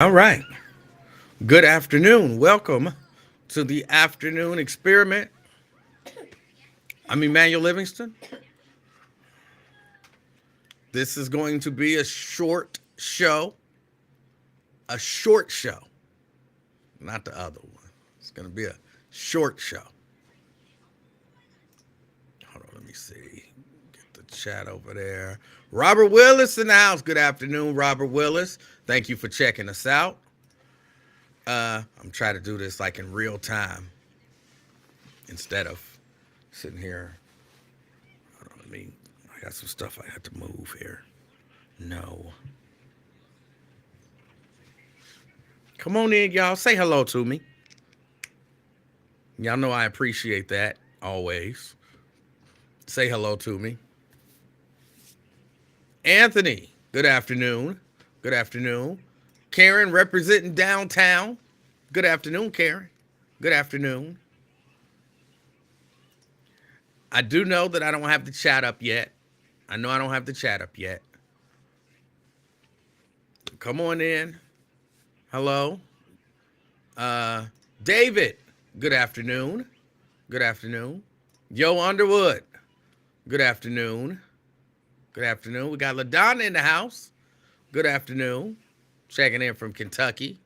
All right. Good afternoon. Welcome to the afternoon experiment. I'm Emanuel Livingston. This is going to be a short show. A short show. Not the other one. It's going to be a short show. Hold on, let me see. Get the chat over there. Robert Willis in the house. Good afternoon, Robert Willis. Thank you for checking us out. I'm trying to do this like in real time instead of sitting here. I got some stuff I had to move here. No. Come on in, y'all. Say hello to me. Y'all know I appreciate that always. Say hello to me. Anthony, good afternoon. Good afternoon. Karen, representing downtown. Good afternoon, Karen. Good afternoon. I do know that I don't have the chat up yet. I know I don't have the chat up yet. Come on in. Hello. David, good afternoon. Good afternoon. Yo Underwood, good afternoon. Good afternoon. We got LaDonna in the house. Good afternoon. Checking in from Kentucky.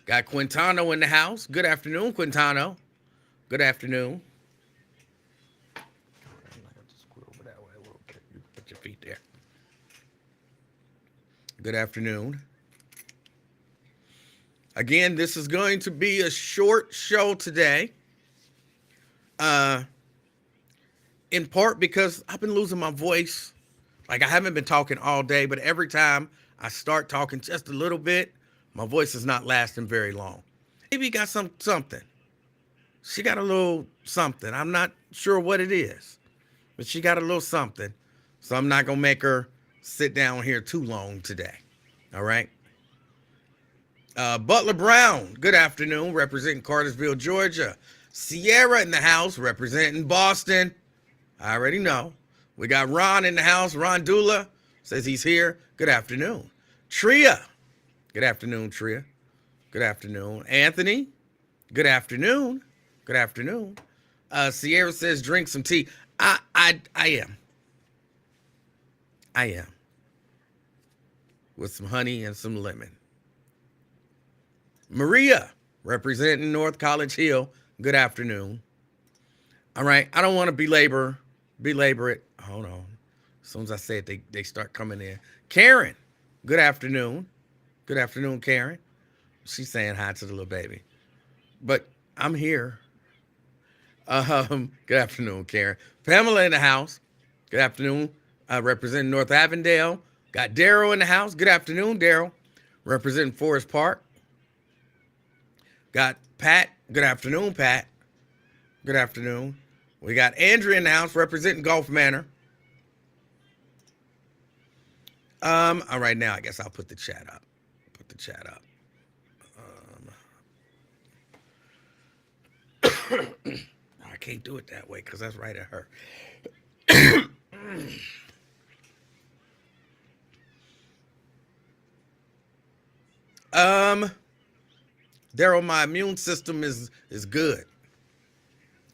Got Quintano in the house. Good afternoon, Quintano. Good afternoon. Over that way a little bit. You put your feet there. Good afternoon. Again, this is going to be a short show today. In part because I've been losing my voice. Like I haven't been talking all day, but every time I start talking just a little bit, my voice is not lasting very long. Maybe got something. She got a little something. I'm not sure what it is, but she got a little something. So I'm not going to make her sit down here too long today. All right. Butler Brown, good afternoon, representing Cartersville, Georgia. Sierra in the house, representing Boston. I already know. We got Ron in the house. Ron Dula says he's here. Good afternoon. Tria. Good afternoon, Tria. Good afternoon. Anthony. Good afternoon. Good afternoon. Sierra says drink some tea. I am. I am. With some honey and some lemon. Maria, representing North College Hill. Good afternoon. All right. I don't want to belabor it. Hold on. As soon as I say it, they start coming in. Karen, good afternoon. Good afternoon, Karen. She's saying hi to the little baby. But I'm here. Good afternoon, Karen. Pamela in the house. Good afternoon. Representing North Avondale. Got Daryl in the house. Good afternoon, Daryl. Representing Forest Park. Got Pat. Good afternoon, Pat. Good afternoon. We got Andrea in the house representing Gulf Manor. All right, now I guess I'll put the chat up. I can't do it that way because that's right at her. Daryl, my immune system is good.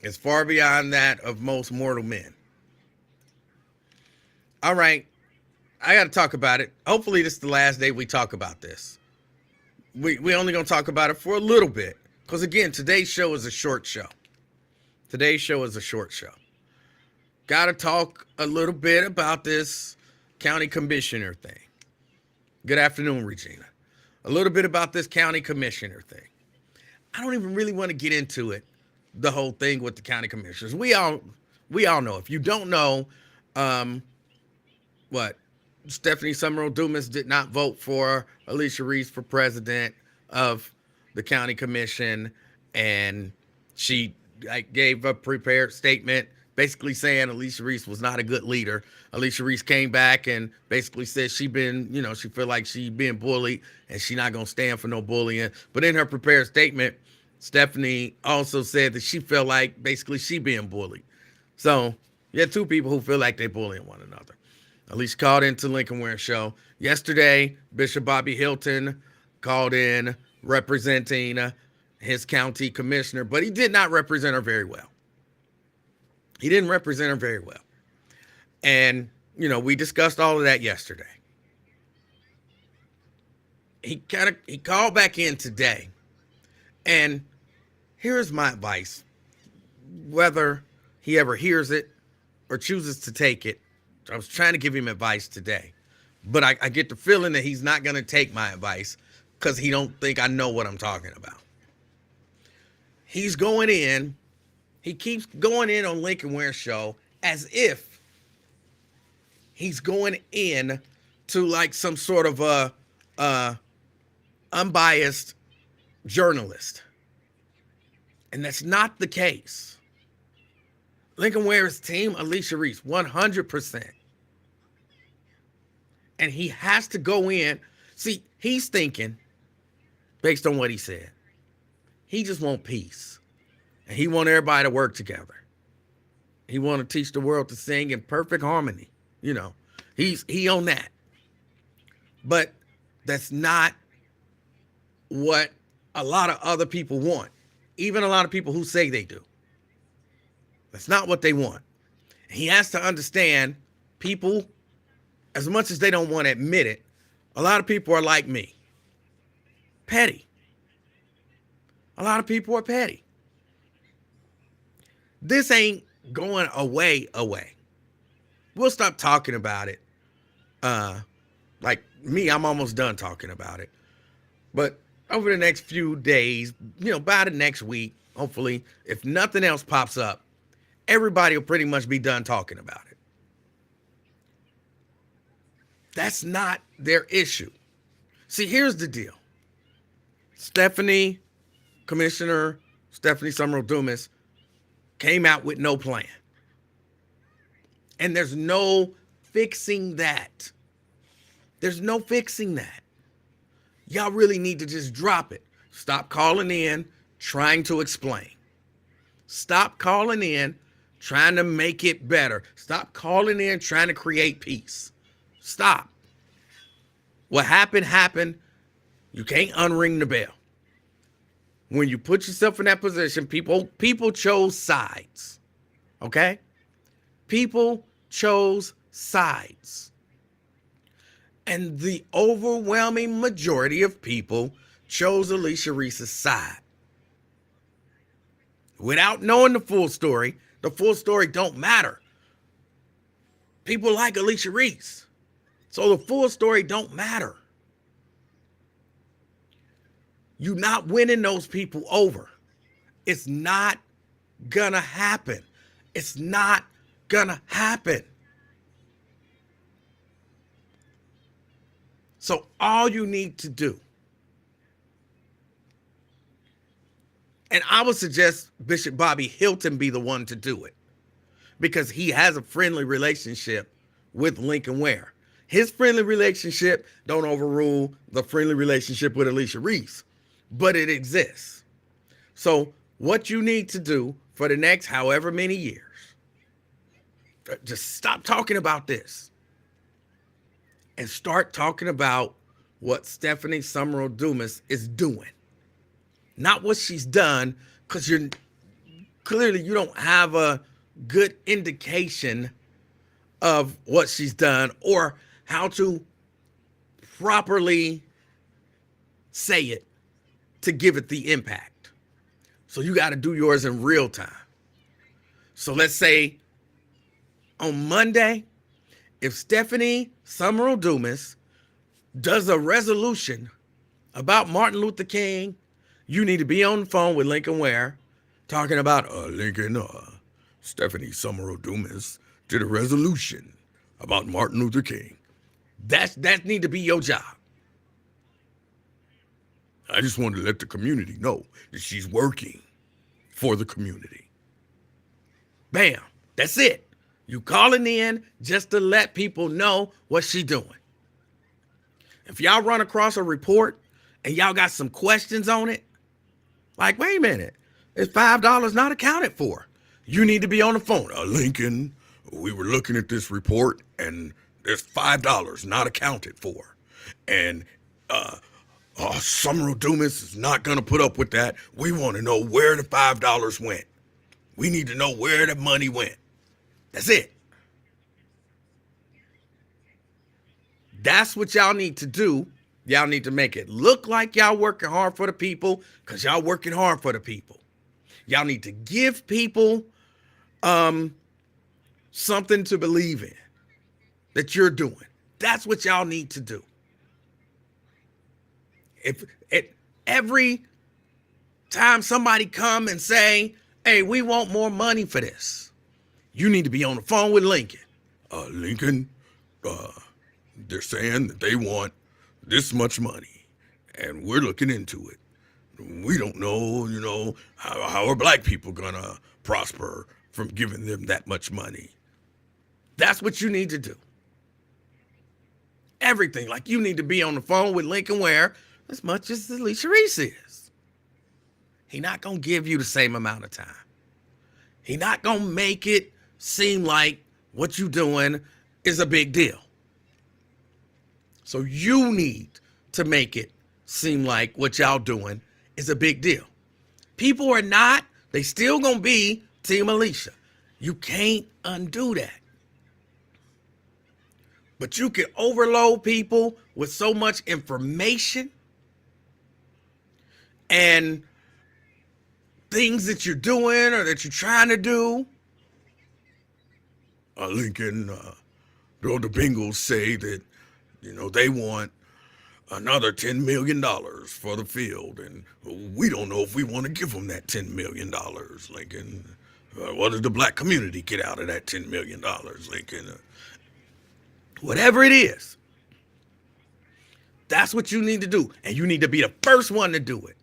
It's far beyond that of most mortal men. All right. I got to talk about it. Hopefully this is the last day we talk about this. We only going to talk about it for a little bit. Because again, today's show is a short show. Got to talk a little bit about this county commissioner thing. Good afternoon, Regina. A little bit about this county commissioner thing. I don't even really want to get into it. The whole thing with the county commissioners. We all know. If you don't know, Stephanie Summerall Dumas did not vote for Alicia Reese for president of the county commission, and she gave a prepared statement basically saying Alicia Reese was not a good leader. Alicia Reese came back and basically said she feel like she being bullied and she not gonna stand for no bullying. But in her prepared statement, Stephanie also said that she felt like basically she being bullied. So you had two people who feel like they're bullying one another. Alicia called into Lincoln Ware Show. Yesterday, Bishop Bobby Hilton called in representing his county commissioner, but he did not represent her very well. He didn't represent her very well. And, we discussed all of that yesterday. He called back in today. And here's my advice. Whether he ever hears it or chooses to take it, I was trying to give him advice today. But I get the feeling that he's not going to take my advice because he don't think I know what I'm talking about. He's going in. He keeps going in on Lincoln Ware's show as if he's going in to like some sort of a unbiased journalist. And that's not the case. Lincoln Ware's team, Alicia Reese, 100%. And he has to go in. See, he's thinking, based on what he said, he just wants peace. And he wants everybody to work together. He wants to teach the world to sing in perfect harmony. He on that. But that's not what a lot of other people want. Even a lot of people who say they do. That's not what they want. He has to understand people, as much as they don't want to admit it, a lot of people are like me. Petty. A lot of people are petty. This ain't going away. We'll stop talking about it. Like me, I'm almost done talking about it. But over the next few days, by the next week, hopefully, if nothing else pops up, everybody will pretty much be done talking about it. That's not their issue. See, here's the deal. Commissioner Stephanie Summerall Dumas came out with no plan. And there's no fixing that. There's no fixing that. Y'all really need to just drop it. Stop calling in, trying to explain. Stop calling in, trying to make it better. Stop calling in, trying to create peace. Stop. What happened. You can't unring the bell. When you put yourself in that position, people chose sides. Okay? People chose sides. And the overwhelming majority of people chose Alicia Reese's side. Without knowing the full story don't matter. People like Alicia Reese. So the full story don't matter. You're not winning those people over. It's not gonna happen. It's not gonna happen. So all you need to do, and I would suggest Bishop Bobby Hilton be the one to do it, because he has a friendly relationship with Lincoln Ware. His friendly relationship don't overrule the friendly relationship with Alicia Reese, but it exists. So what you need to do for the next however many years, just stop talking about this and start talking about what Stephanie Summerall Dumas is doing. Not what she's done, because you don't have a good indication of what she's done or how to properly say it to give it the impact. So you got to do yours in real time. So let's say on Monday, if Stephanie Summerall Dumas does a resolution about Martin Luther King, you need to be on the phone with Lincoln Ware talking about Stephanie Summerall Dumas did a resolution about Martin Luther King. That need to be your job. I just wanted to let the community know that she's working for the community. Bam. That's it. You calling in just to let people know what she's doing. If y'all run across a report and y'all got some questions on it, like, wait a minute, is $5 not accounted for? You need to be on the phone. Lincoln, we were looking at this report and there's $5 not accounted for. And Summerall Dumas is not going to put up with that. We want to know where the $5 went. We need to know where the money went. That's it. That's what y'all need to do. Y'all need to make it look like y'all working hard for the people, because y'all working hard for the people. Y'all need to give people something to believe in that you're doing. That's what y'all need to do. If every time somebody come and say, hey, we want more money for this, you need to be on the phone with Lincoln. Lincoln, they're saying that they want this much money, and we're looking into it. We don't know, how are black people gonna prosper from giving them that much money? That's what you need to do. Everything. Like, you need to be on the phone with Lincoln Ware as much as Alicia Reese is. He not gonna give you the same amount of time. He not gonna make it seem like what you doing is a big deal. So you need to make it seem like what y'all doing is a big deal. People are not, they still gonna be Team Alicia. You can't undo that. But you can overload people with so much information and things that you're doing or that you're trying to do. Lincoln, the Bengals say that, they want another $10 million for the field, and we don't know if we want to give them that $10 million, Lincoln. What does the black community get out of that $10 million, Lincoln? Whatever it is, that's what you need to do, and you need to be the first one to do it.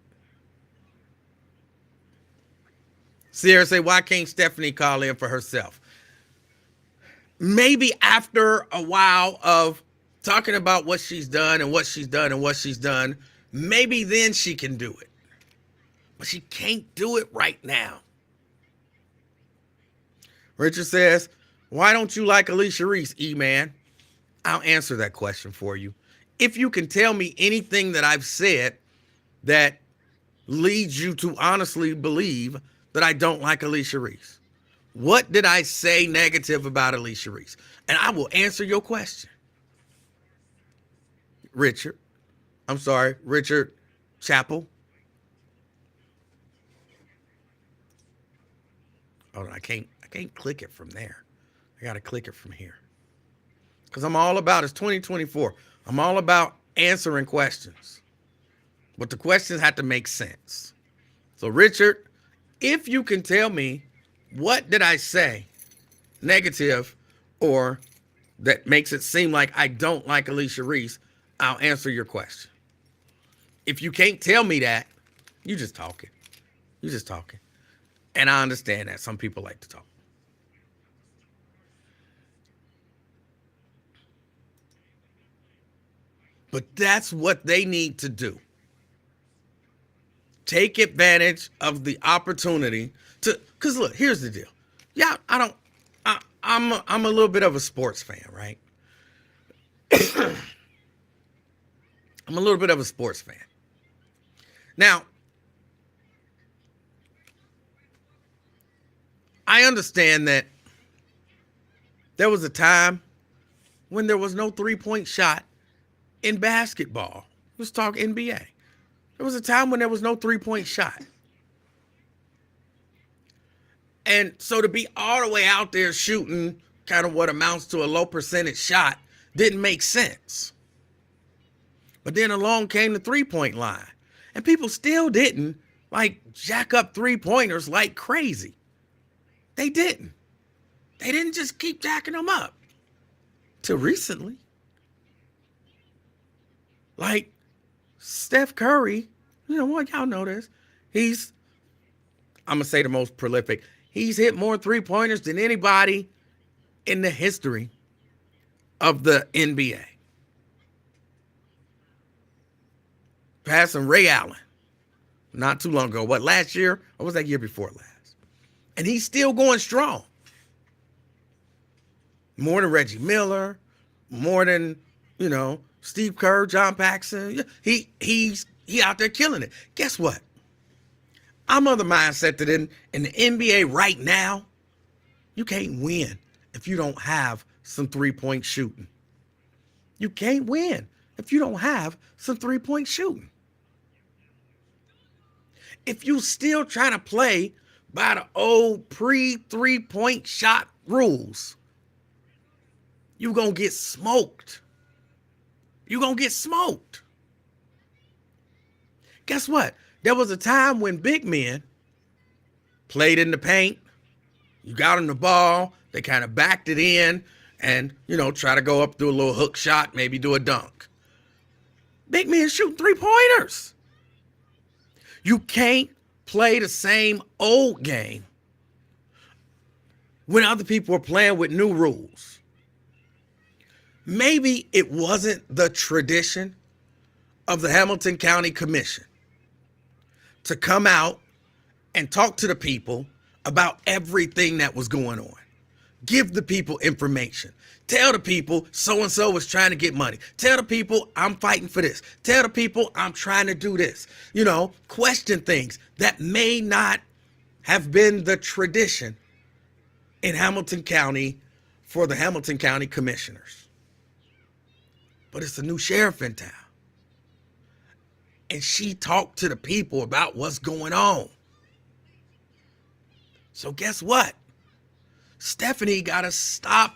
Sierra say, why can't Stephanie call in for herself? Maybe after a while of talking about what she's done and what she's done and what she's done, maybe then she can do it. But she can't do it right now. Richard says, why don't you like Alicia Reese, E-Man? I'll answer that question for you. If you can tell me anything that I've said that leads you to honestly believe that I don't like Alicia Reese. What did I say negative about Alicia Reese? And I will answer your question. Richard Chappell. Oh, I can't click it from there. I got to click it from here. Because I'm all about, it's 2024. I'm all about answering questions. But the questions have to make sense. So, Richard, if you can tell me what did I say negative or that makes it seem like I don't like Alicia Reese, I'll answer your question. If you can't tell me that, you just talking. And I understand that some people like to talk. But that's what they need to do. Take advantage of the opportunity to, because look, here's the deal. Yeah, I'm a little bit of a sports fan, right? I'm a little bit of a sports fan. Now, I understand that there was a time when there was no three-point shot in basketball. Let's talk NBA. There was a time when there was no three-point shot. And so to be all the way out there shooting kind of what amounts to a low percentage shot didn't make sense. But then along came the three-point line. And people still didn't jack up three-pointers like crazy. They didn't. They didn't just keep jacking them up. Till recently. Like Steph Curry, y'all know this. He's, I'm going to say the most prolific. He's hit more three-pointers than anybody in the history of the NBA. Passing Ray Allen not too long ago. What, last year? Or was that year before last? And he's still going strong. More than Reggie Miller, more than Steve Kerr, John Paxson. He out there killing it. Guess what? I'm of the mindset that in the NBA right now, you can't win if you don't have some 3-point shooting. You can't win if you don't have some 3-point shooting. If you still trying to play by the old pre-3-point shot rules, you're going to get smoked. You're going to get smoked. Guess what? There was a time when big men played in the paint. You got them the ball. They kind of backed it in and, try to go up, do a little hook shot, maybe do a dunk. Big men shoot 3-pointers. You can't play the same old game when other people are playing with new rules. Maybe it wasn't the tradition of the Hamilton County Commission to come out and talk to the people about everything that was going on. Give the people information. Tell the people so-and-so was trying to get money. Tell the people I'm fighting for this. Tell the people I'm trying to do this. Question things that may not have been the tradition in Hamilton County for the Hamilton County Commissioners. But it's a new sheriff in town. And she talked to the people about what's going on. So guess what? Stephanie got to stop.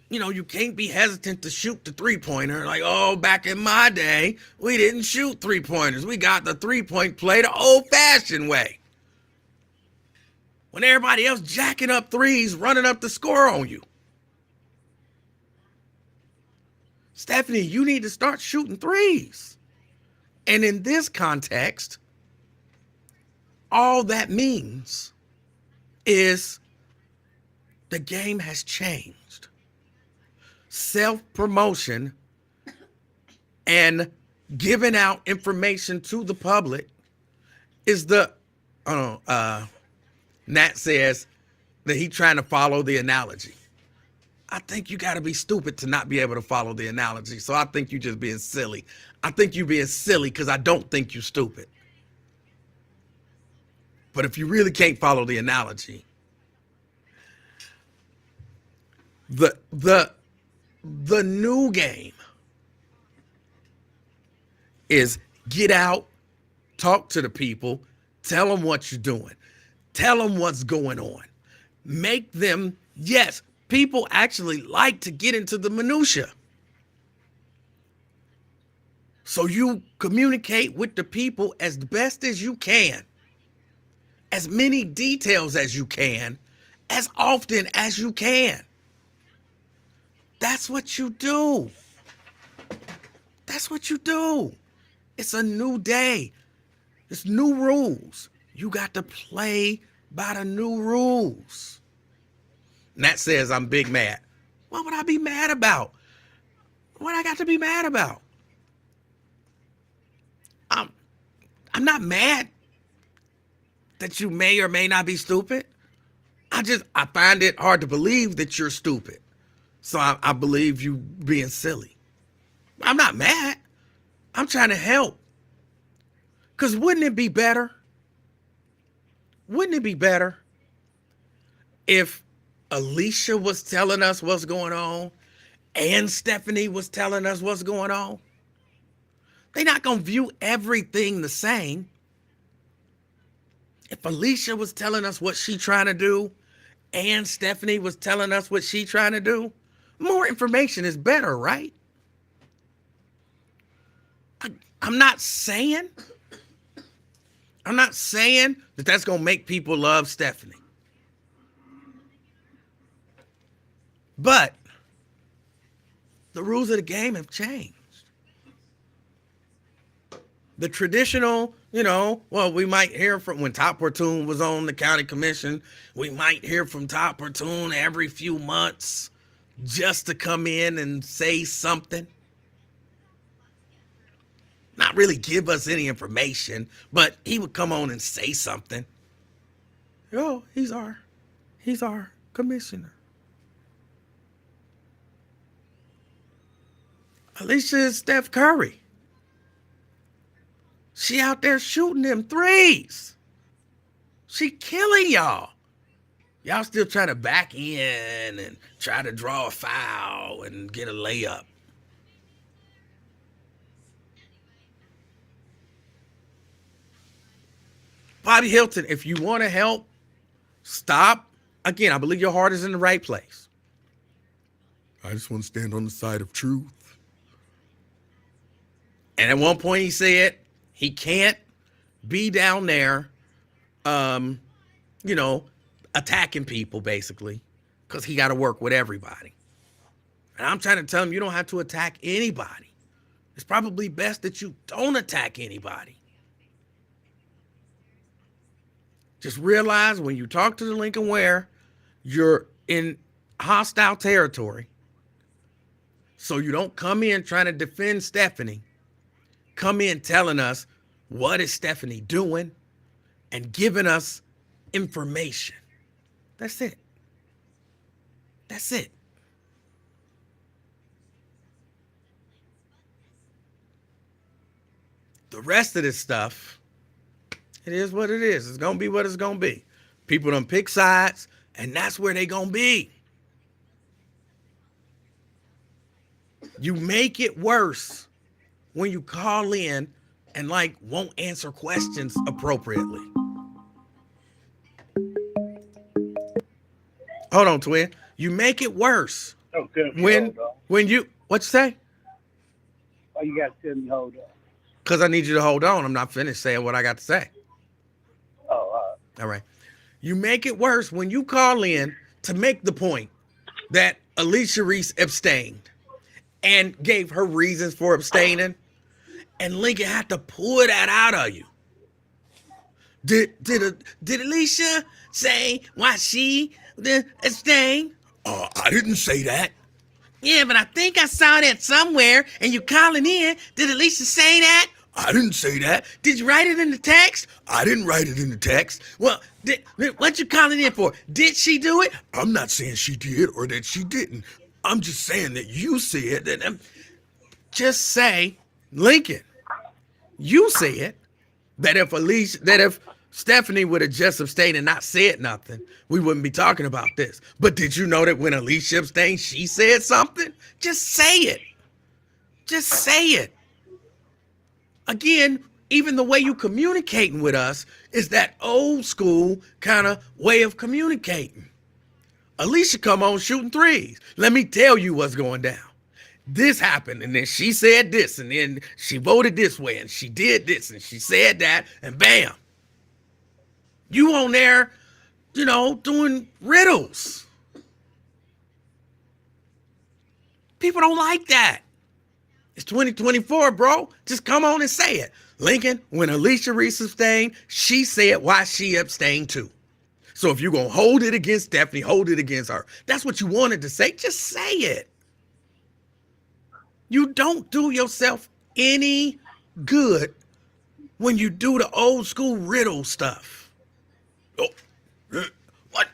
You can't be hesitant to shoot the 3-pointer. Like, back in my day, we didn't shoot 3-pointers. We got the 3-point play the old-fashioned way. When everybody else jacking up threes, running up the score on you. Stephanie, you need to start shooting threes. And in this context, all that means is the game has changed. Self-promotion and giving out information to the public is Nat says that he's trying to follow the analogy. I think you got to be stupid to not be able to follow the analogy. So I think you just being silly. I think you being silly because I don't think you stupid. But if you really can't follow the analogy, the new game is get out, talk to the people, tell them what you're doing, tell them what's going on, make them, yes, people actually like to get into the minutia. So you communicate with the people as best as you can, as many details as you can, as often as you can. That's what you do. That's what you do. It's a new day. It's new rules. You got to play by the new rules. Nat says I'm big mad. What would I be mad about? What I got to be mad about? I'm not mad that you may or may not be stupid. I find it hard to believe that you're stupid. So I believe you being silly. I'm not mad. I'm trying to help. Because wouldn't it be better? Wouldn't it be better if Alicia was telling us what's going on and Stephanie was telling us what's going on? They're not going to view everything the same. If Alicia was telling us what she's trying to do and Stephanie was telling us what she's trying to do, more information is better, right? I'm not saying that that's going to make people love Stephanie. But the rules of the game have changed. The traditional, we might hear from when Top Platoon was on the county commission. We might hear from Top Platoon every few months just to come in and say something. Not really give us any information, but he would come on and say something. Oh, he's our commissioner. Alicia is Steph Curry. She out there shooting them threes. She killing y'all. Y'all still trying to back in and try to draw a foul and get a layup. Bobby Hilton, if you want to help, stop. Again, I believe your heart is in the right place. I just want to stand on the side of truth. And at one point he said he can't be down there, you know, attacking people basically, because he got to work with everybody. And I'm trying to tell him you don't have to attack anybody. It's probably best that you don't attack anybody. Just realize when you talk to the Lincoln Ware, you're in hostile territory. So you don't come in trying to defend Stephanie. Come in telling us what is Stephanie doing and giving us information. That's it. That's it. The rest of this stuff, it is what it is. It's going to be what it's going to be. People done pick sides, and that's where they going to be. You make it worse when you call in and won't answer questions appropriately. Hold on, twin. You make it worse when you what you say? Oh, you got to tell me hold on. Because I need you to hold on. I'm not finished saying what I got to say. Oh, all right. You make it worse when you call in to make the point that Alicia Reese abstained and gave her reasons for abstaining, and Lincoln had to pull that out of you. Did Alicia say why she abstained? Oh, I didn't say that. Yeah, but I think I saw that somewhere, and you calling in. Did Alicia say that? I didn't say that. Did you write it in the text? I didn't write it in the text. Well, what you calling in for? Did she do it? I'm not saying she did or that she didn't. I'm just saying that you said that. Just say, Lincoln, you said that if Stephanie would have just abstained and not said nothing, we wouldn't be talking about this. But did you know that when Alicia abstained, she said something? Just say it. Just say it. Again, even the way you communicating with us is that old school kind of way of communicating. Alicia come on shooting threes. Let me tell you what's going down. This happened, and then she said this, and then she voted this way, and she did this, and she said that, and bam. You on there, doing riddles. People don't like that. It's 2024, bro. Just come on and say it. Lincoln, when Alicia Reese abstained, she said why she abstained too. So if you're going to hold it against Stephanie, hold it against her. That's what you wanted to say. Just say it. You don't do yourself any good when you do the old school riddle stuff. Oh, what?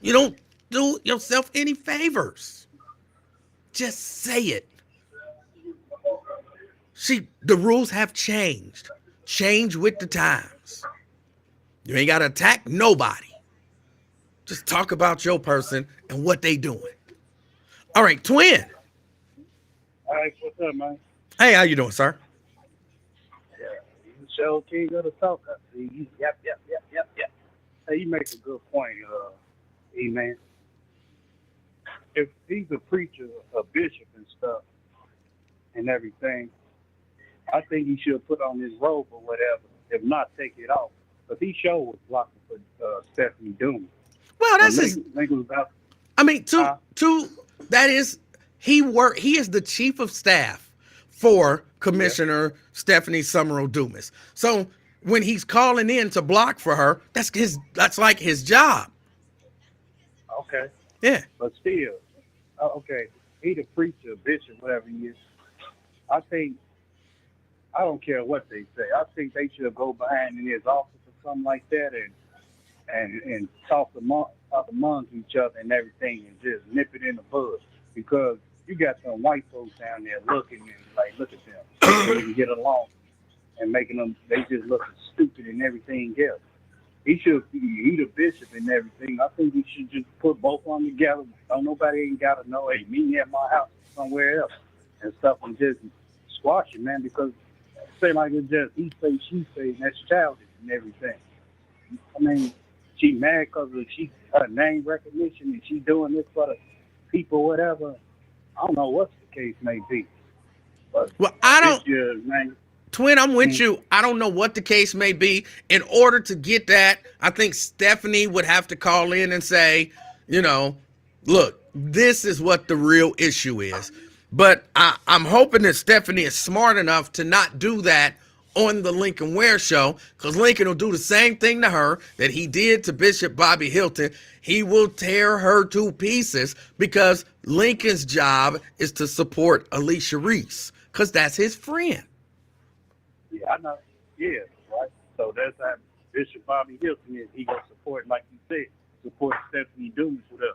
You don't do yourself any favors. Just say it. The rules have changed. Change with the times. You ain't got to attack nobody. Just talk about your person and what they doing. All right, twin. all right, what's up, man? Hey, how you doing, sir? Yeah, you show king of the talk. I see you. Yep. Hey, you make a good point, E-Man. If he's a preacher, a bishop and stuff and everything, I think he should put on his robe or whatever. If not, take it off. But he sure was blocking for Stephanie Doom. Well, that's his. About, I mean, that is he is the chief of staff for Commissioner Stephanie Summerall Dumas. So when he's calling in to block for her, that's like his job. Okay. Yeah. But still, okay, he the preacher, bishop, whatever he is. I don't care what they say. I think they should go behind in his office or something like that and and talk amongst each other and everything, and just nip it in the bud. Because you got some white folks down there looking and like, look at them, they can get along and making them, they just looking stupid and everything else. He the bishop and everything. I think he should just put both of them together. Don't nobody ain't gotta know, hey, meet me at my house or somewhere else and stuff, and just squash it, man. Because say like it's just he say, she say, and that's childish and everything. I mean, she mad because of her name recognition and she doing this for the people, whatever. I don't know what the case may be. But Well, I this don't. year, man, Twin, I'm with you. I don't know what the case may be. In order to get that, I think Stephanie would have to call in and say, you know, look, this is what the real issue is. But I'm hoping that Stephanie is smart enough to not do that on the Lincoln Ware show, because Lincoln will do the same thing to her that he did to Bishop Bobby Hilton. He will tear her to pieces because Lincoln's job is to support Alicia Reese because that's his friend. yeah, I know. Yeah, right. So that's how Bishop Bobby Hilton is. He gonna support, like you said, support Stephanie Dumas with her.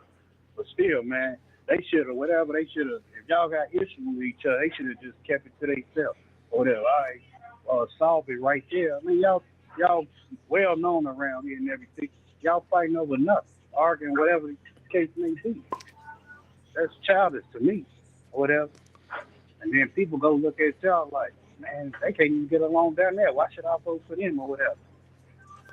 But still, man, they should have, whatever they should have, if y'all got issues with each other, they should have just kept it to themselves. Or whatever. All right, solve it right there. I mean, y'all well known around here and everything. Y'all fighting over nothing, arguing, whatever the case may be. That's childish to me, or whatever. And then people go look at y'all like, man, they can't even get along down there. Why should I vote for them or whatever?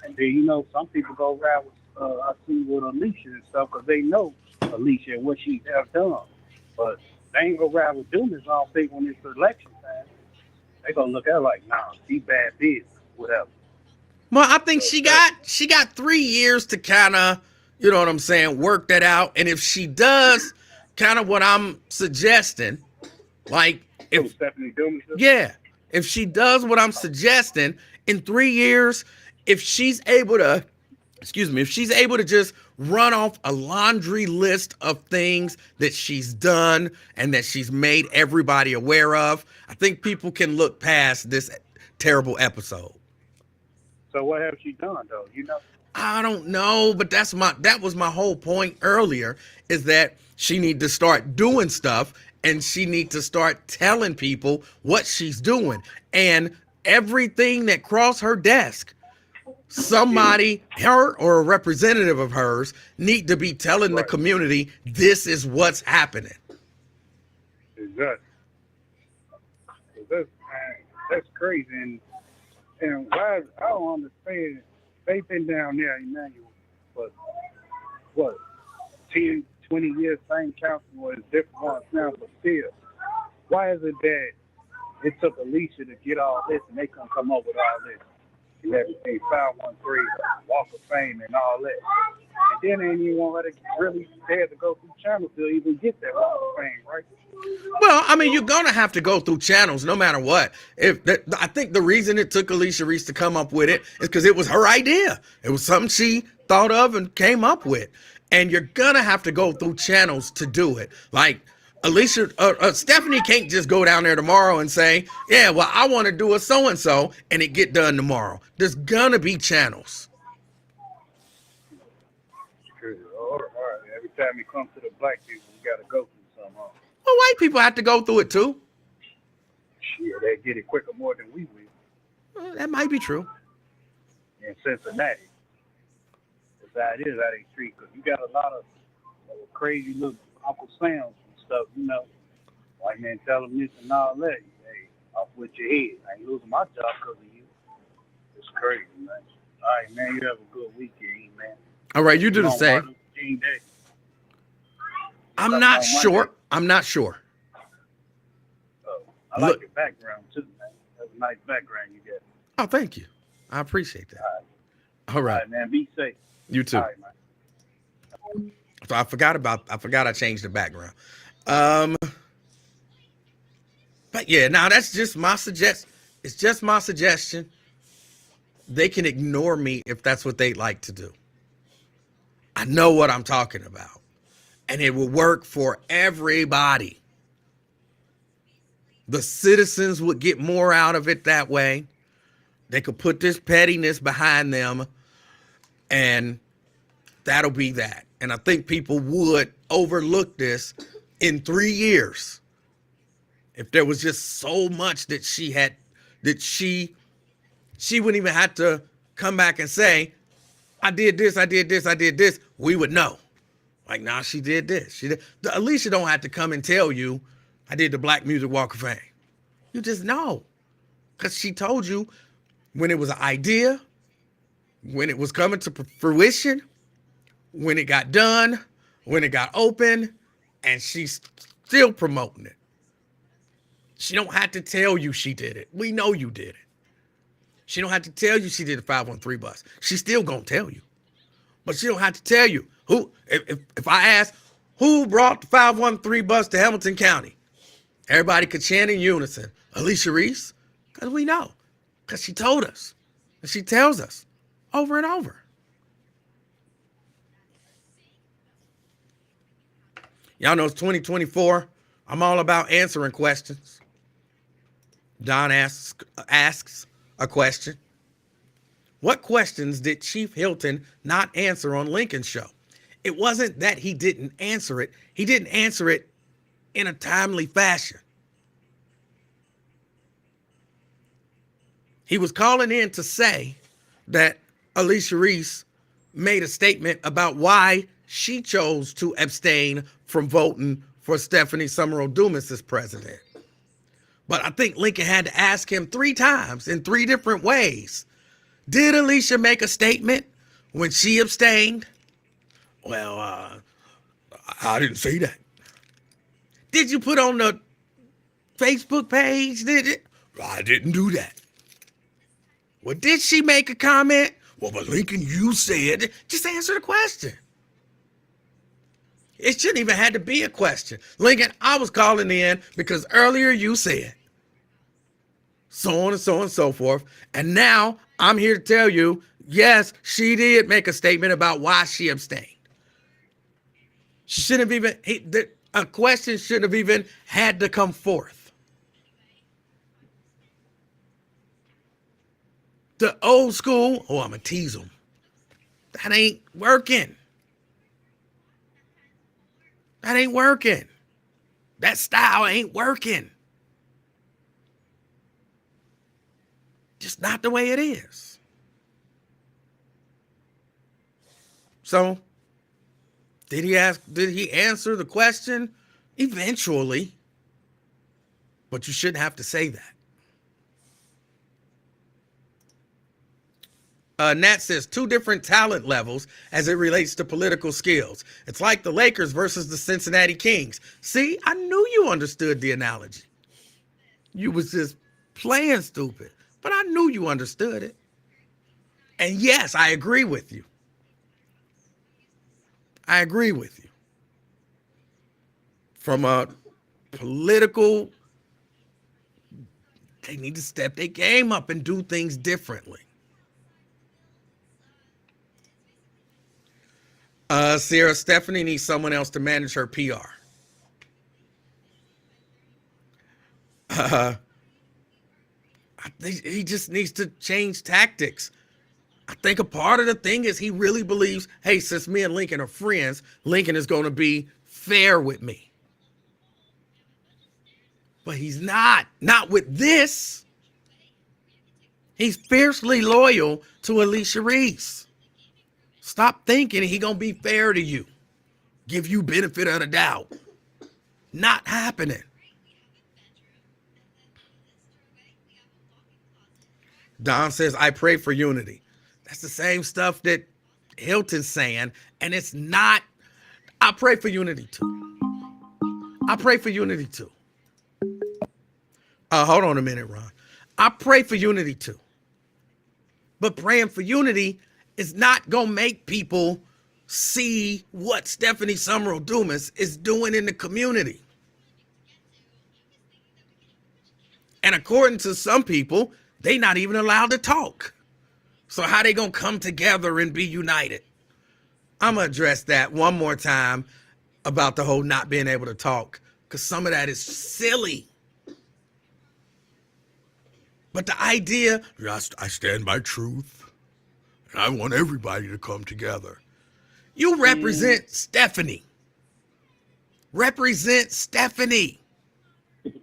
And then, you know, some people go ride with, I see with Alicia and stuff because they know Alicia and what she have done. But they ain't gonna ride with Dumas all big when it's election time. They gonna look at her like, nah, she bad business, whatever. Well, I think she got 3 years to kind of, you know what I'm saying, work that out. And if she does kind of what I'm suggesting, like if Stephanie Dumas, yeah, if she does what I'm suggesting in 3 years, if she's able to, if she's able to just run off a laundry list of things that she's done and that she's made everybody aware of, I think people can look past this terrible episode. So what have she done though? You know? I don't know, but that was my whole point earlier, is that she need to start doing stuff and she need to start telling people what she's doing. And everything that crossed her desk, somebody, her or a representative of hers, need to be telling the community this is what's happening. Exactly. That's crazy. And why, I don't understand. They've been down there, Emanuel, but what, 10, 20 years, same council, or it's different ones now, but still, why is it that it took Alicia to get all this and they couldn't come up with all this? And everything, 513, Walk of Fame and all that. And then they didn't even want her to really dare to go through channels to even get that Walk of Fame, right? Well, I mean, you're gonna have to go through channels no matter what. I think the reason it took Alicia Reese to come up with it is because it was her idea. It was something she thought of and came up with. And you're gonna have to go through channels to do it. Like Stephanie can't just go down there tomorrow and say, yeah, well, I want to do a so-and-so and it get done tomorrow. There's gonna be channels. All right. Every time it comes to the black people, you got to go through something. Well, white people have to go through it too. Shit, they get it quicker more than we will. Well, that might be true. In Cincinnati, that's how it is how they treat. Because you got a lot of crazy little Uncle Sams and stuff, you know. White man tell them this and all that. Hey, off with your head. I ain't losing my job because of you. It's crazy, man. All right, man. You have a good weekend, man. All right, you do the same. I'm not sure. I'm not sure. Oh, I like your background too, man. That's a nice background you got. Oh, thank you. I appreciate that. All right. All right, man. Be safe. You too. All right, man. So I forgot I changed the background. But yeah, now that's just my suggestion. It's just my suggestion. They can ignore me if that's what they like to do. I know what I'm talking about. And it will work for everybody. The citizens would get more out of it that way. They could put this pettiness behind them and That'll be that. And I think people would overlook this in 3 years if there was just so much that she wouldn't even have to come back and say, I did this, I did this, I did this. We would know. Like, nah, she did this. Alicia don't have to come and tell you, I did the Black Music Walk of Fame. You just know. Because she told you when it was an idea, when it was coming to fruition, when it got done, when it got open, and she's still promoting it. She don't have to tell you she did it. We know you did it. She don't have to tell you she did the 513 bus. She's still gonna tell you. But she don't have to tell you. Who, if I ask, who brought the 513 bus to Hamilton County? Everybody could chant in unison. Alicia Reese? Because we know. Because she told us. And she tells us over and over. Y'all know it's 2024. I'm all about answering questions. Don asks a question. What questions did Chief Hilton not answer on Lincoln's show? It wasn't that he didn't answer it. He didn't answer it in a timely fashion. He was calling in to say that Alicia Reese made a statement about why she chose to abstain from voting for Stephanie Summerall Dumas as president. But I think Lincoln had to ask him 3 times in 3 different ways. Did Alicia make a statement when she abstained? Well, I didn't say that. Did you put on the Facebook page, did it? I didn't do that. Well, did she make a comment? Well, but Lincoln, you said, just answer the question. It shouldn't even have to be a question. Lincoln, I was calling in because earlier you said so on and so on and so forth. And now I'm here to tell you, yes, she did make a statement about why she abstained. She shouldn't have even, a question shouldn't have even had to come forth. The old school, oh, I'm going to tease them. That ain't working. That ain't working. That style ain't working. Just not the way it is. So, did he answer the question? Eventually. But you shouldn't have to say that. Nat says 2 different talent levels as it relates to political skills. It's like the Lakers versus the Cincinnati Kings. See, I knew you understood the analogy. You was just playing stupid, but I knew you understood it. And yes, I agree with you. I agree with you. From a political, they need to step their game up and do things differently. Sierra, Stephanie needs someone else to manage her PR. He just needs to change tactics. I think a part of the thing is he really believes, hey, since me and Lincoln are friends, Lincoln is going to be fair with me. But he's not with this. He's fiercely loyal to Alicia Reese. Stop thinking he gonna be fair to you. Give you benefit of the doubt. Not happening. Don says, I pray for unity. That's the same stuff that Hilton's saying, and it's not. I pray for unity too. I pray for unity too. Hold on a minute, Ron. I pray for unity too. But praying for unity is not going to make people see what Stephanie Summerall Dumas is doing in the community. And according to some people, they not even allowed to talk. So how they going to come together and be united? I'm going to address that one more time about the whole not being able to talk, because some of that is silly. But the idea, I stand by truth, and I want everybody to come together. You represent Stephanie. Represent Stephanie.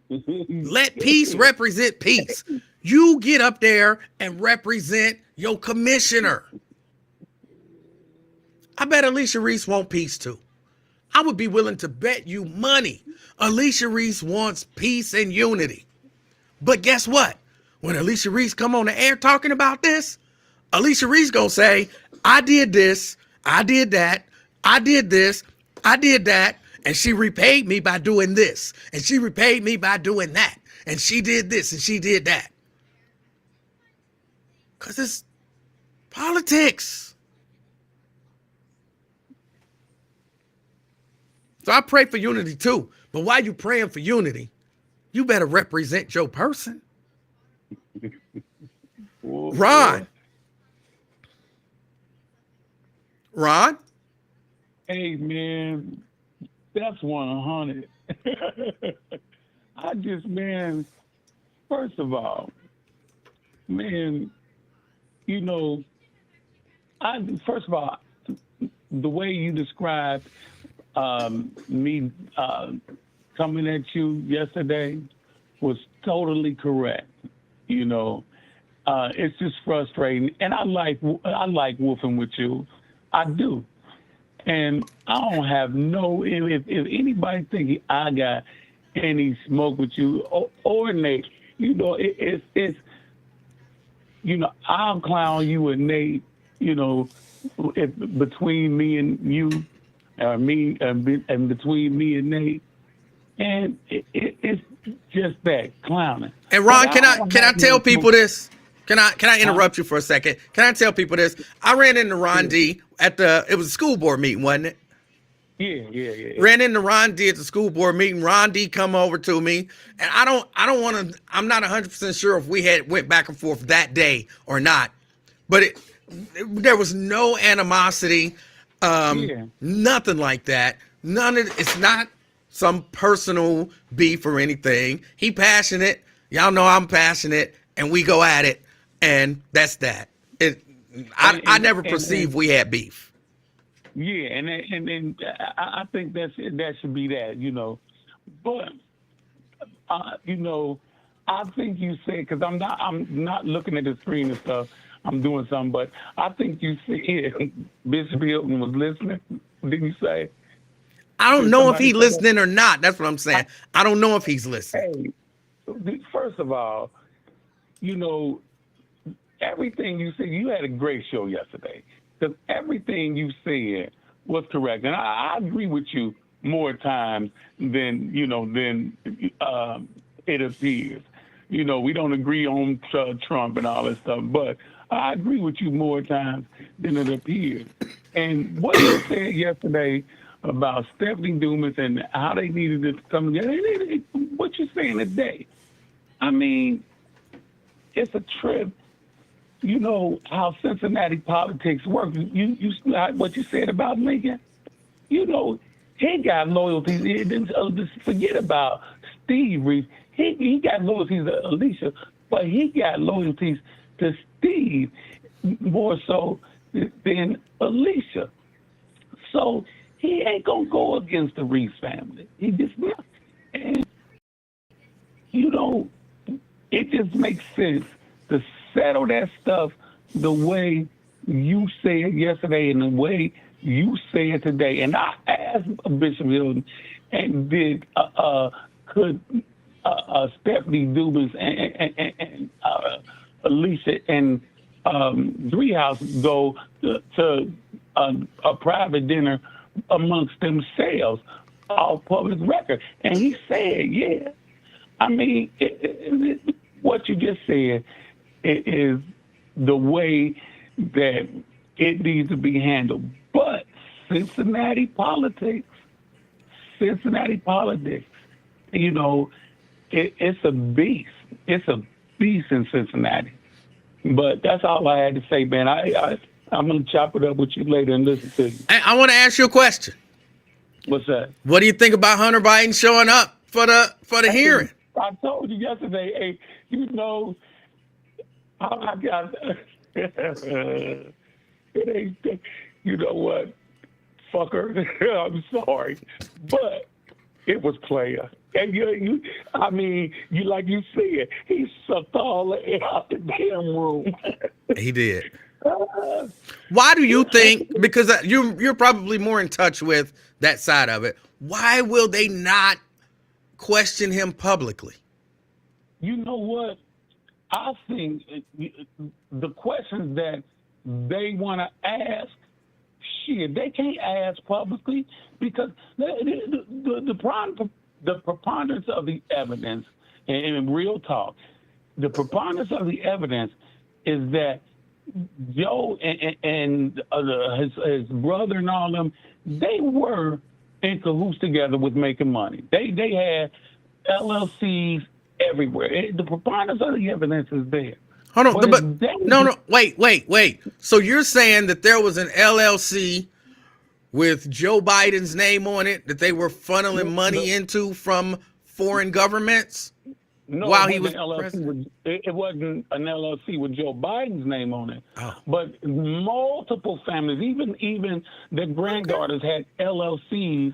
Let peace represent peace. You get up there and represent your commissioner. I bet Alicia Reese wants peace too. I would be willing to bet you money Alicia Reese wants peace and unity. But guess what? When Alicia Reese come on the air talking about this, Alicia Reese gonna say, I did this, I did that, I did this, I did that, and she repaid me by doing this, and she repaid me by doing that, and she did this, and she did that. Because it's politics. So I pray for unity too. But while you praying for unity, you better represent your person. Ron. Ron? Hey, man, that's 100. First of all, man, first of all, the way you described me coming at you yesterday was totally correct. It's just frustrating, and I like woofing with you. I do, and I don't have if anybody think I got any smoke with you or Nate, it's I'll clown you and Nate, between me and you, and between me and Nate, and it's just that clowning. And Ron, can I tell people this? Can I interrupt you for a second? Can I tell people this? I ran into Ron D it was a school board meeting, wasn't it? Yeah. Ran into Ron D at the school board meeting. Ron D come over to me, and I don't want to. I'm not 100% sure if we went back and forth that day or not, but there was no animosity, nothing like that. It's not some personal beef or anything. He passionate. Y'all know I'm passionate, and we go at it, and that's that. I never perceived we had beef. Yeah, and I think that should be that, But I think you said, because I'm not looking at the screen and stuff. I'm doing something, but I think you said Bishop Hilton was listening. Didn't you say? I don't know if he's listening or not. That's what I'm saying. I don't know if he's listening. Hey, first of all, everything you said, you had a great show yesterday. Because everything you said was correct. And I agree with you more times than it appears. We don't agree on Trump and all that stuff, but I agree with you more times than it appears. And what you said yesterday about Stephanie Dumas and how they needed to come together, what you're saying today, I mean, it's a trip. You know how Cincinnati politics works. You what you said about Lincoln. He got loyalties. Forget about Steve Reese. He got loyalties to Alicia, but he got loyalties to Steve more so than Alicia. So he ain't gonna go against the Reese family. He just not. And it just makes sense to settle that stuff the way you said yesterday and the way you said today. And I asked Bishop Hilton, and could Stephanie Dubas and Alicia and Driehaus go to a private dinner amongst themselves, off public record? And he said, yeah. I mean, what you just said is the way that it needs to be handled. But Cincinnati politics, it's a beast. It's a beast in Cincinnati. But that's all I had to say, man. I'm going to chop it up with you later and listen to you. I want to ask you a question. What's that? What do you think about Hunter Biden showing up for the hearing? I told you yesterday, how I got it ain't, you know what? fucker. I'm sorry, but it was player. And I mean, like you said, he sucked all the air out the damn room. He did. Why do you think? Because you're probably more in touch with that side of it. Why will they not question him publicly? You know what? I think the questions that they want to ask, shit, they can't ask publicly because the preponderance of the evidence, and in real talk, the preponderance of the evidence is that Joe and his brother and all them, they were in cahoots together with making money. They had LLCs everywhere. The preponderance of the evidence is there. Hold on, but no, wait. So you're saying that there was an LLC with Joe Biden's name on it that they were funneling money into from foreign governments? No, while he was president? It wasn't an LLC with Joe Biden's name on it. Oh. But multiple families, even their granddaughters had LLCs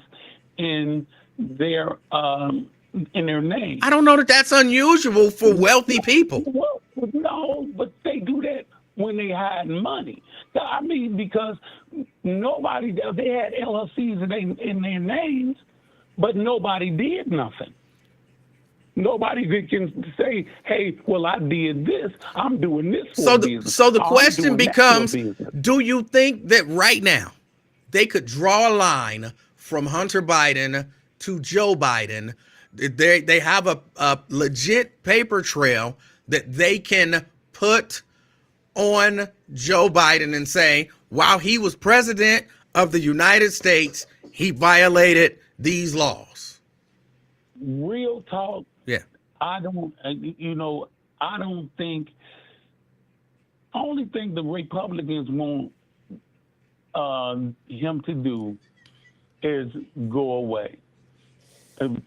in their name. I don't know that that's unusual for wealthy people. Well, no, but they do that when they hide money. I mean, because they had LLCs in their names, but nobody did nothing. Nobody can say, "Hey, well, I did this. I'm doing this." So the question becomes: do you think that right now they could draw a line from Hunter Biden to Joe Biden? They have a legit paper trail that they can put on Joe Biden and say, while he was president of the United States, he violated these laws. Real talk. Yeah. I don't think. Only thing the Republicans want him to do is go away. And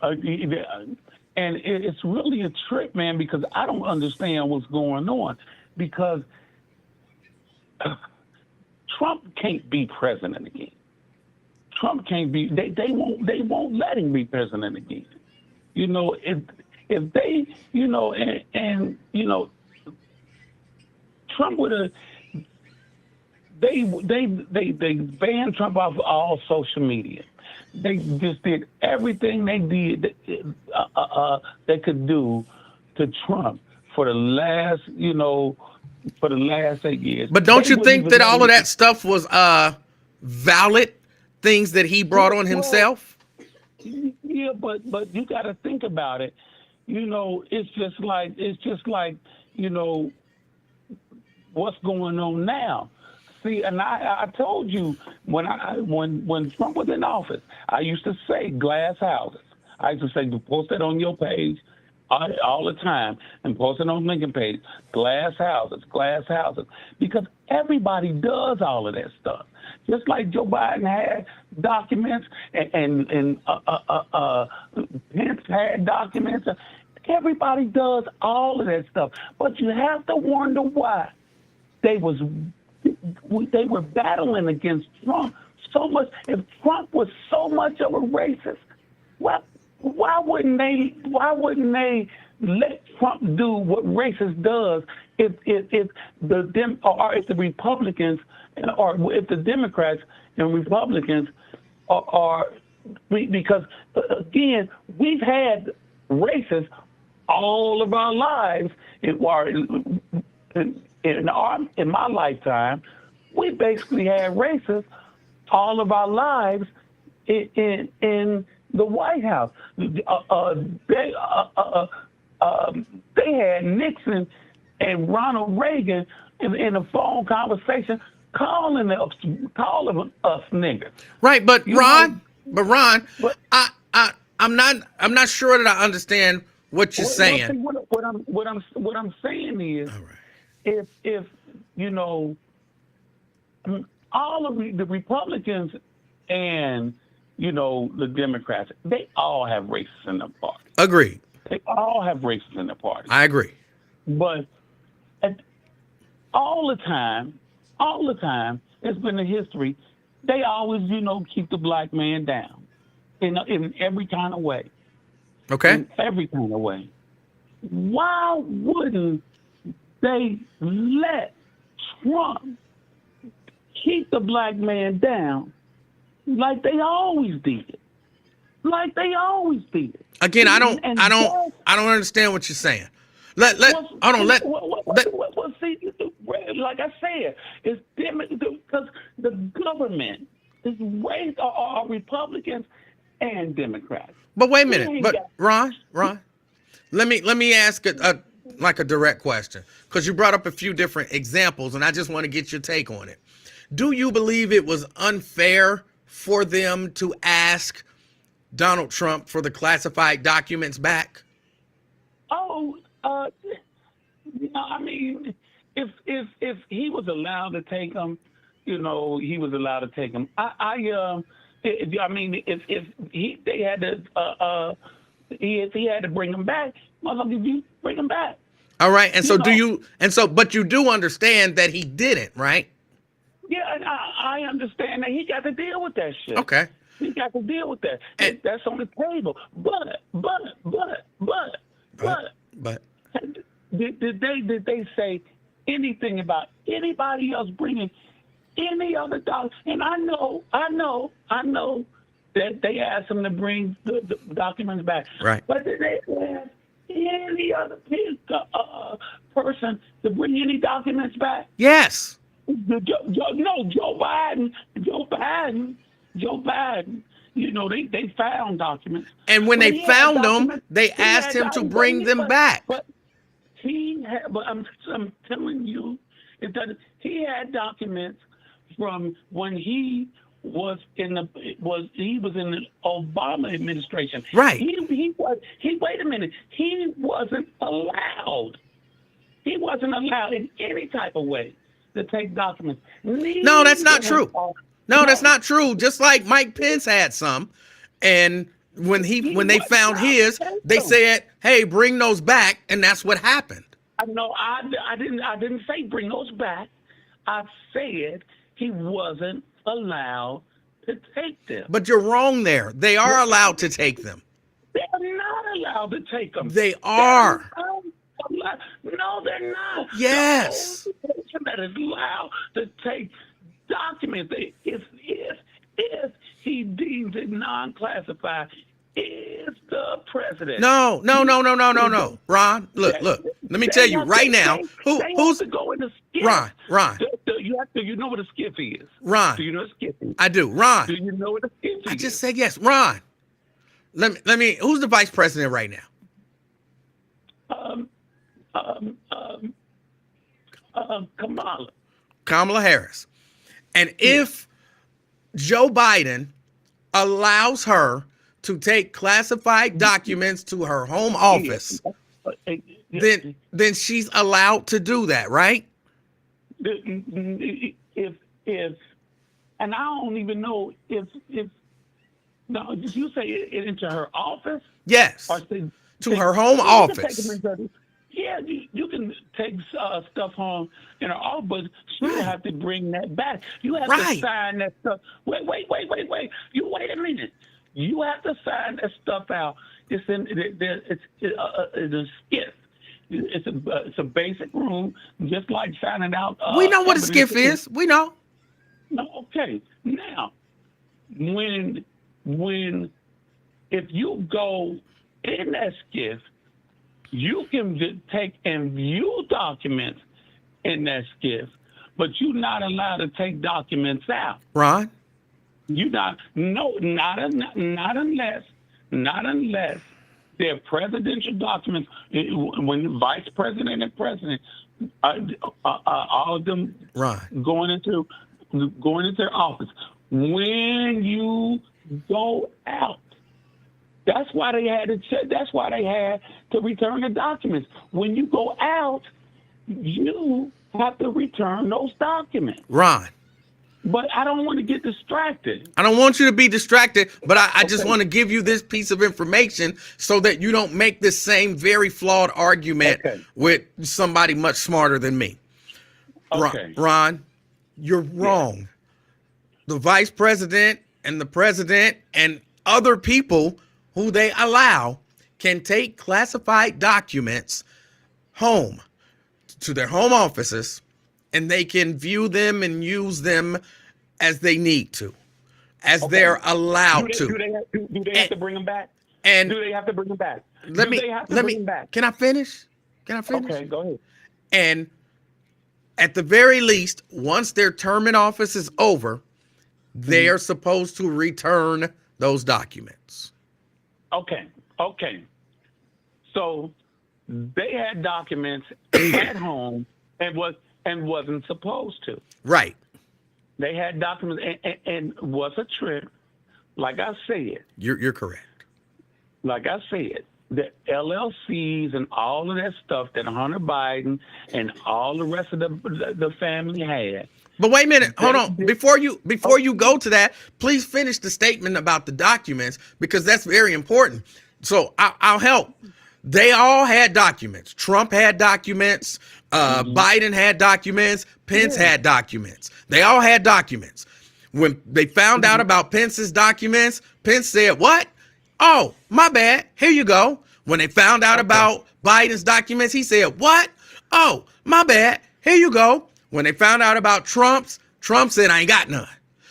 it's really a trip, man, because I don't understand what's going on. Because Trump can't be president again. Trump can't be. They won't let him be president again. You know, if they, you know, and you know, Trump would have. They banned Trump off all social media. They just did everything they did they could do to Trump for the last 8 years. But don't you think that all of that stuff was valid things that he brought on himself? Yeah, but you got to think about it. You know, it's just like you know what's going on now. See, and I told you when Trump was in office, I used to say glass houses. I used to say, post that on your page all the time and post it on Lincoln page. Glass houses, because everybody does all of that stuff. Just like Joe Biden had documents and Pence had documents. Everybody does all of that stuff, but you have to wonder why they were battling against Trump so much. If Trump was so much of a racist, well, why wouldn't they let Trump do what racist does if the Republicans or if the Democrats and Republicans are because again we've had racists all of our lives in my lifetime. We basically had racists all of our lives in the White House. They had Nixon and Ronald Reagan in a phone conversation calling us niggas. Right, but Ron, I'm not sure that I understand what you're saying. What I'm saying is, all right, if you know, all of the Republicans and you know the Democrats, they all have racists in their party. Agreed. They all have racists in their party. I agree. But all the time, it's been a history. they always, keep the black man down in every kind of way. Okay. In every kind of way. Why wouldn't they let Trump keep the black man down like they always did? Like they always did. Again, I don't understand what you're saying. Hold on. See, like I said, it's because the government is raised are Republicans and Democrats. But wait a minute. But Ron, let me ask a direct question, because you brought up a few different examples, and I just want to get your take on it. Do you believe it was unfair for them to ask Donald Trump for the classified documents back? I mean, if he was allowed to take them, he was allowed to take them. If they had to, if he had to bring them back, motherfucker, you bring them back. All right, and but you do understand that he didn't, right? Yeah, and I understand that he got to deal with that shit. Okay. He got to deal with that. That's on the table. But. Did they say anything about anybody else bringing any other dollars? And I know that they asked him to bring the documents back. Right. But did they ask any other person to bring any documents back? Yes. Joe Biden. They found documents. And when they found them, they asked him to bring them back. But I'm telling you, he had documents from when he was in the Obama administration. Right. Wait a minute. He wasn't allowed. He wasn't allowed in any type of way to take documents. No, that's not true. No, that's not true. Just like Mike Pence had some, and when they found his, they said, "Hey, bring those back," and that's what happened. No, I didn't say bring those back. I said he wasn't allowed to take them. But you're wrong there. They are allowed to take them. They're not allowed to take them. They are. No, they're not. Yes. The only person that is allowed to take documents if he deems it non-classified is the president. No. Ron, look. Let me tell you right now. Who's to go in the skiff? Ron. Do you know what a skiff is? Ron. Do you know what a skiff is? I do. Ron. Do you know what a skiff is? I just said yes. Ron. Let me. Who's the vice president right now? Kamala Harris. And if Joe Biden allows her to take classified documents to her home office, then she's allowed to do that, right? If and I don't even know if no, did you say it into her office? Yes. Or to her home office. Yeah, you can take stuff home in her office, but she'll have to bring that back. You have to sign that stuff. Wait. You wait a minute. You have to sign that stuff out. It's a skiff. It's a basic room, just like signing out. We know what a skiff is. We know. No, okay. Now, if you go in that skiff, you can just take and view documents in that skiff, but you're not allowed to take documents out. Ron? You not unless they're presidential documents. When the vice president and president, all of them going into their office. When you go out, that's why they had to return the documents. When you go out, you have to return those documents. Ron. But I don't want to get distracted. I don't want you to be distracted, but I just want to give you this piece of information so that you don't make the same very flawed argument with somebody much smarter than me. Okay. Ron, you're wrong. the vice president and the president and other people who they allow can take classified documents home to their home offices, and they can view them and use them as they need to, as they're allowed to. Do they have to bring them back? And Do they have to bring them back? let me Back? can I finish? Can I finish? Okay, go ahead. And at the very least, once their term in office is over, they are supposed to return those documents. Okay. So they had documents at home and wasn't supposed to. Right. They had documents and was a trick. Like I said. You're correct. Like I said, the LLCs and all of that stuff that Hunter Biden and all the rest of the family had. But wait a minute, hold on. Before you go to that, please finish the statement about the documents, because that's very important. So I'll help. They all had documents. Trump had documents. Biden had documents. Pence had documents. They all had documents. When they found out about Pence's documents, Pence said, "What? Oh, my bad. Here you go." When they found out about Biden's documents, he said, "What? Oh, my bad. Here you go." When they found out about Trump's, Trump said, "I ain't got none."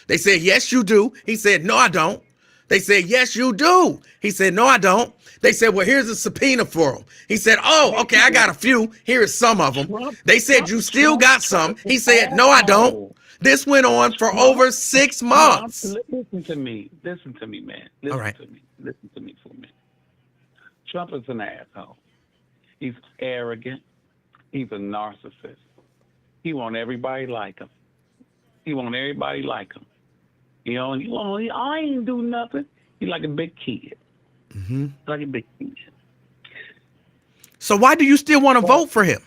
They said, "Yes, you do." He said, "No, I don't." They said, "Yes, you do." He said, "No, I don't." They said, "Well, here's a subpoena for them." He said, "Oh, okay, I got a few. Here is some of them." They said, "You still got some." He said, "No, I don't." This went on for over 6 months. Listen to me, man. All right. Listen to me for a minute. Trump is an asshole. He's arrogant. He's a narcissist. He want everybody like him. You know, I ain't do nothing. He's like a big kid. Like a big kid. So why do you still want to vote for him?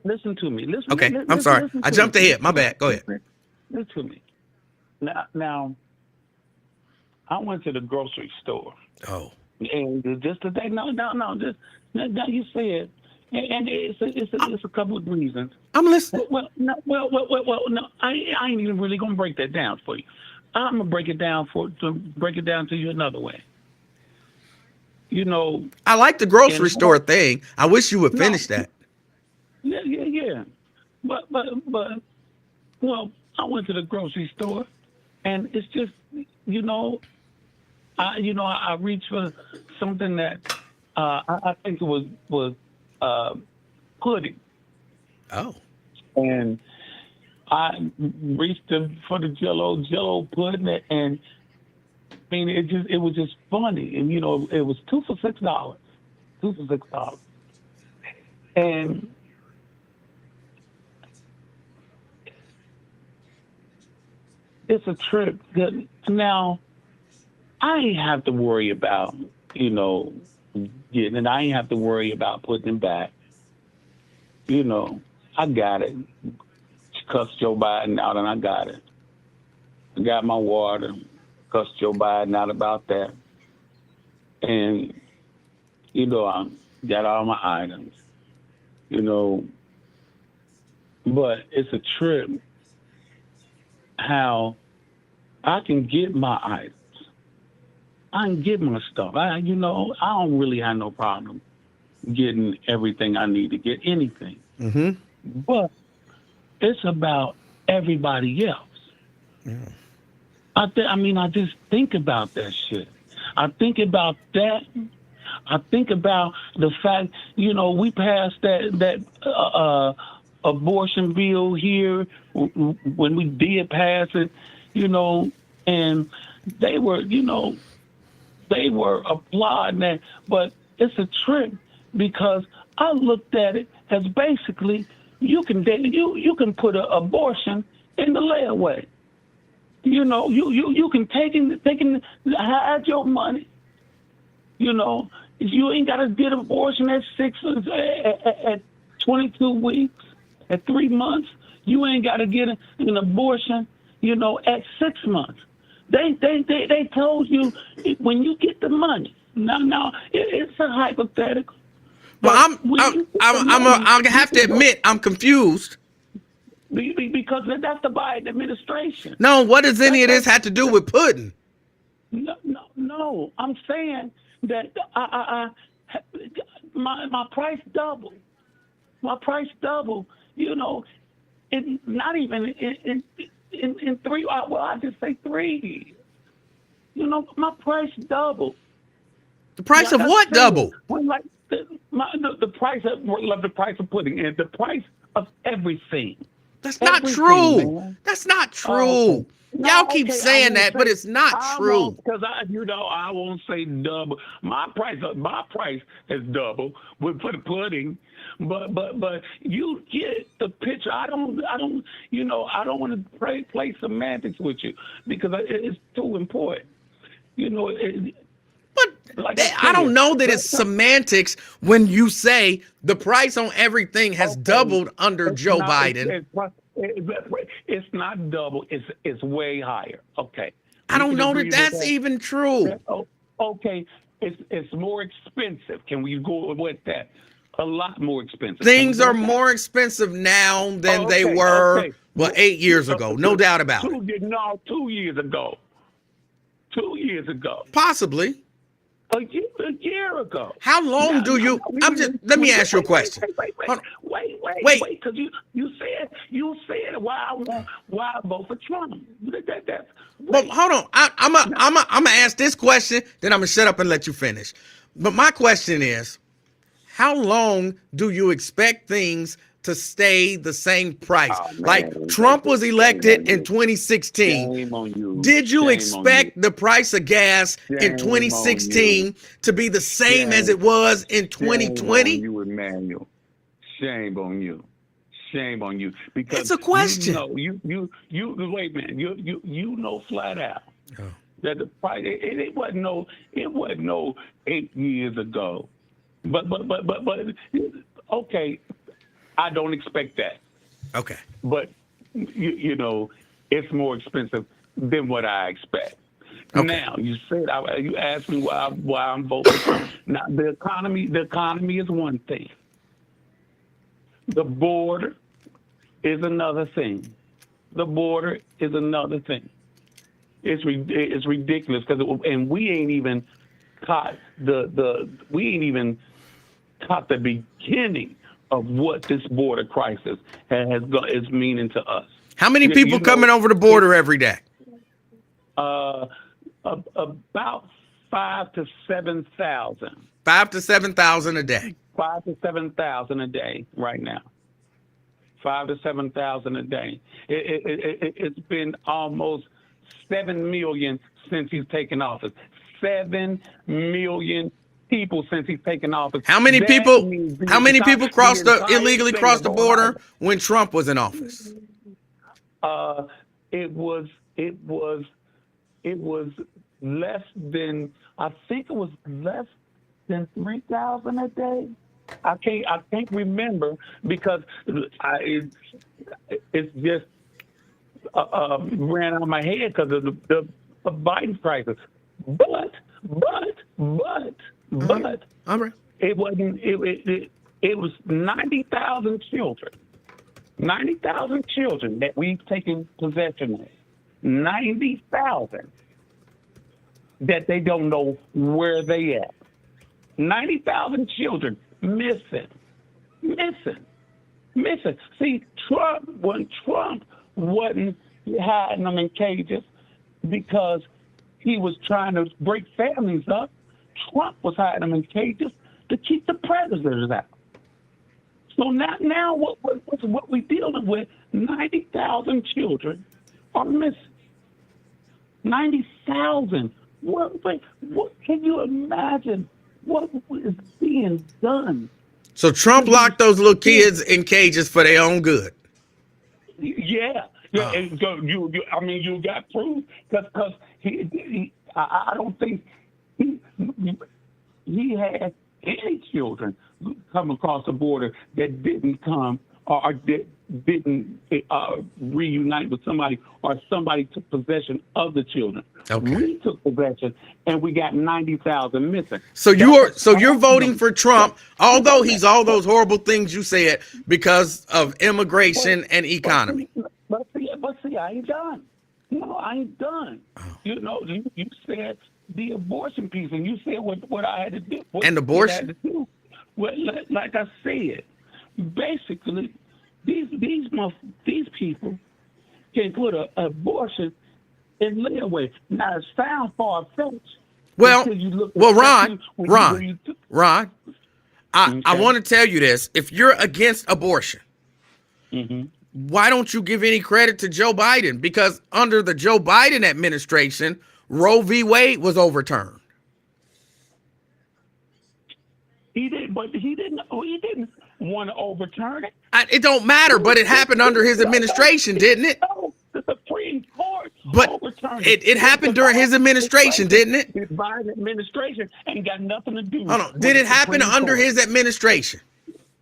Listen to me. Okay, I'm sorry. I jumped ahead. My bad. Go ahead. Listen to me. Now, I went to the grocery store. Oh. And just today, no, just now you said, and it's a couple of reasons. I'm listening. Well, no, I ain't even really gonna break that down for you. I'm gonna break it down to you another way. You know, I like the grocery store thing. I wish you would finish that. Yeah. But well, I went to the grocery store, and it's just, I reached for something that I think it was pudding. Oh. And I reached for the Jello pudding, and I mean, it was just funny, and it was $2 for $6, and it's a trip. Now, I ain't have to worry about, getting it. I ain't have to worry about putting it back. I got it. Cussed Joe Biden out, and I got it. I got my water. Cussed Joe Biden out about that. And, I got all my items. But it's a trip how I can get my items. I can get my stuff. I don't really have no problem getting everything I need to get, anything. Mm-hmm. But it's about everybody else. Yeah. I just think about that shit. I think about that. I think about the fact, we passed that abortion bill here when we did pass it, and they were applauding that. But it's a trick, because I looked at it as basically you can put an abortion in the layaway. You can hide your money. You ain't got to get an abortion at 22 weeks, at 3 months. You ain't got to get an abortion, at 6 months. They told you when you get the money. Now it's a hypothetical. Well, I'll have to admit I'm confused. Because that's the Biden administration. No, what does any of this have to do with pudding? No. I'm saying that my price doubled. My price doubled. You know, not even in 3. Well, I just say 3. You know, my price doubled. The price of what double? When like the price of pudding and the price of everything. That's not Everything, true. man. That's not true. Okay. Y'all keep saying that, but it's not true. Because I won't say double. My price is double for the pudding, but you get the picture. I don't want to play semantics with you because it's too important. You know, But I don't know that it's semantics when you say the price on everything has doubled under Joe Biden. It's not double. It's way higher. Okay. I don't know that that's even true. Okay. It's more expensive. Can we go with that? A lot more expensive. Things are more expensive now than they were 8 years ago. No doubt about it. No, 2 years ago. 2 years ago. Possibly. A year ago. How long do you? Let me ask you a question. Wait, because you said why I vote for Trump. But hold on, I'm gonna ask this question, then I'm gonna shut up and let you finish. But my question is, how long do you expect things to stay the same price? Like Trump was elected in 2016. Shame on you. Did you expect the price of gas in 2016 to be the same as it was in 2020? Shame on you, Emanuel. Shame on you. Shame on you. Because it's a question. You wait, man. You know flat out that the price it wasn't no 8 years ago. But okay. I don't expect that. Okay. But, you know, it's more expensive than what I expect. Okay. Now, you asked me why I'm voting. Now, the economy is one thing. The border is another thing. The border is another thing. It's ridiculous and we ain't even caught the beginning of what this border crisis is meaning to us. How many people coming over the border every day? About 5,000 to 7,000. 5,000 to 7,000 a day. 5,000 to 7,000 a day right now. 5,000 to 7,000 a day. It's been almost 7 million since he's taken office. 7 million people since he's taken office. How many people illegally crossed the border when Trump was in office? It was less than, I think it was less than 3,000 a day. I can't remember because it's just ran out of my head because of the Biden crisis. But all right. It wasn't. It was 90,000 children. 90,000 children that we've taken possession of. 90,000 that they don't know where they at. 90,000 children missing. See, Trump wasn't hiding them in cages because he was trying to break families up. Trump was hiding them in cages to keep the predators out. So now what we're dealing with, 90,000 children are missing. 90,000. What can you imagine what is being done? So Trump locked those little kids in cages for their own good. Yeah. And so you got proof because I don't think he had any children come across the border that didn't come or didn't reunite with somebody, or somebody took possession of the children. Okay. We took possession, and we got 90,000 missing. So you're voting for Trump, although he's all those horrible things you said, because of immigration and economy. But see, I ain't done. No, I ain't done. You know, you said the abortion piece, and you said what I had to do. And abortion? I had to do. Well, like I said, basically, these people can put an abortion in layaway. Now, it sounds far-fetched. Well, Ron, Okay. I want to tell you this. If you're against abortion, why don't you give any credit to Joe Biden? Because under the Joe Biden administration, Roe v. Wade was overturned. He didn't want to overturn it. It don't matter, but it happened under his administration, didn't it? No, the Supreme Court But overturned it happened during his administration, didn't it? The Biden administration ain't got nothing to do. Hold on. Did it happen under his administration?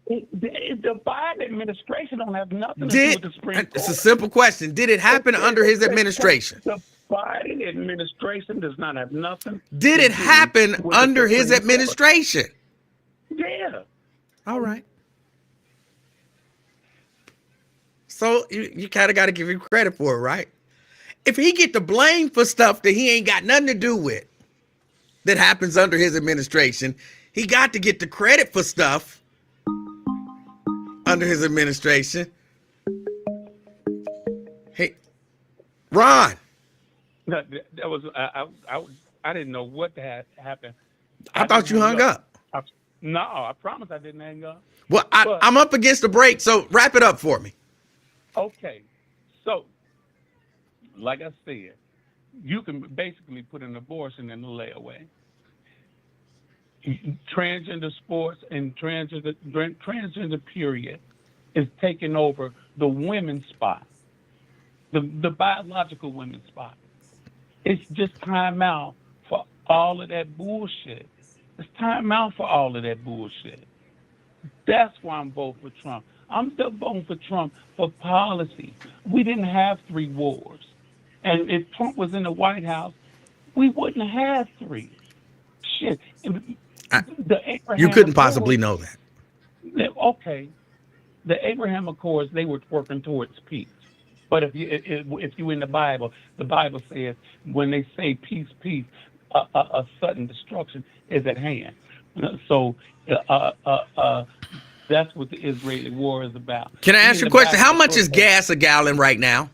The Biden administration don't have nothing to do with the Supreme Court. It's a simple question. Did it happen under his administration? The Biden administration does not have nothing. Did it happen under his administration? Yeah. All right. So you kind of got to give him credit for it, right? If he get the blame for stuff that he ain't got nothing to do with that happens under his administration, he got to get the credit for stuff under his administration. Hey, Ron. That was I didn't know what had happened. I thought you hung up. No, I promise I didn't hang up. Well, I'm up against the break, so wrap it up for me. Okay, so like I said, you can basically put an abortion in the layaway. Transgender sports and transgender period is taking over the women's spot, the biological women's spot. It's just time out for all of that bullshit. It's time out for all of that bullshit. That's why I'm voting for Trump. I'm still voting for Trump for policy. We didn't have 3 wars. And if Trump was in the White House, we wouldn't have 3. Shit. You couldn't possibly know that. Okay. The Abraham Accords, they were working towards peace. But if you in the Bible says when they say peace, peace, a sudden destruction is at hand. So that's what the Israeli war is about. Can I ask you a question? How much is gas a gallon right now?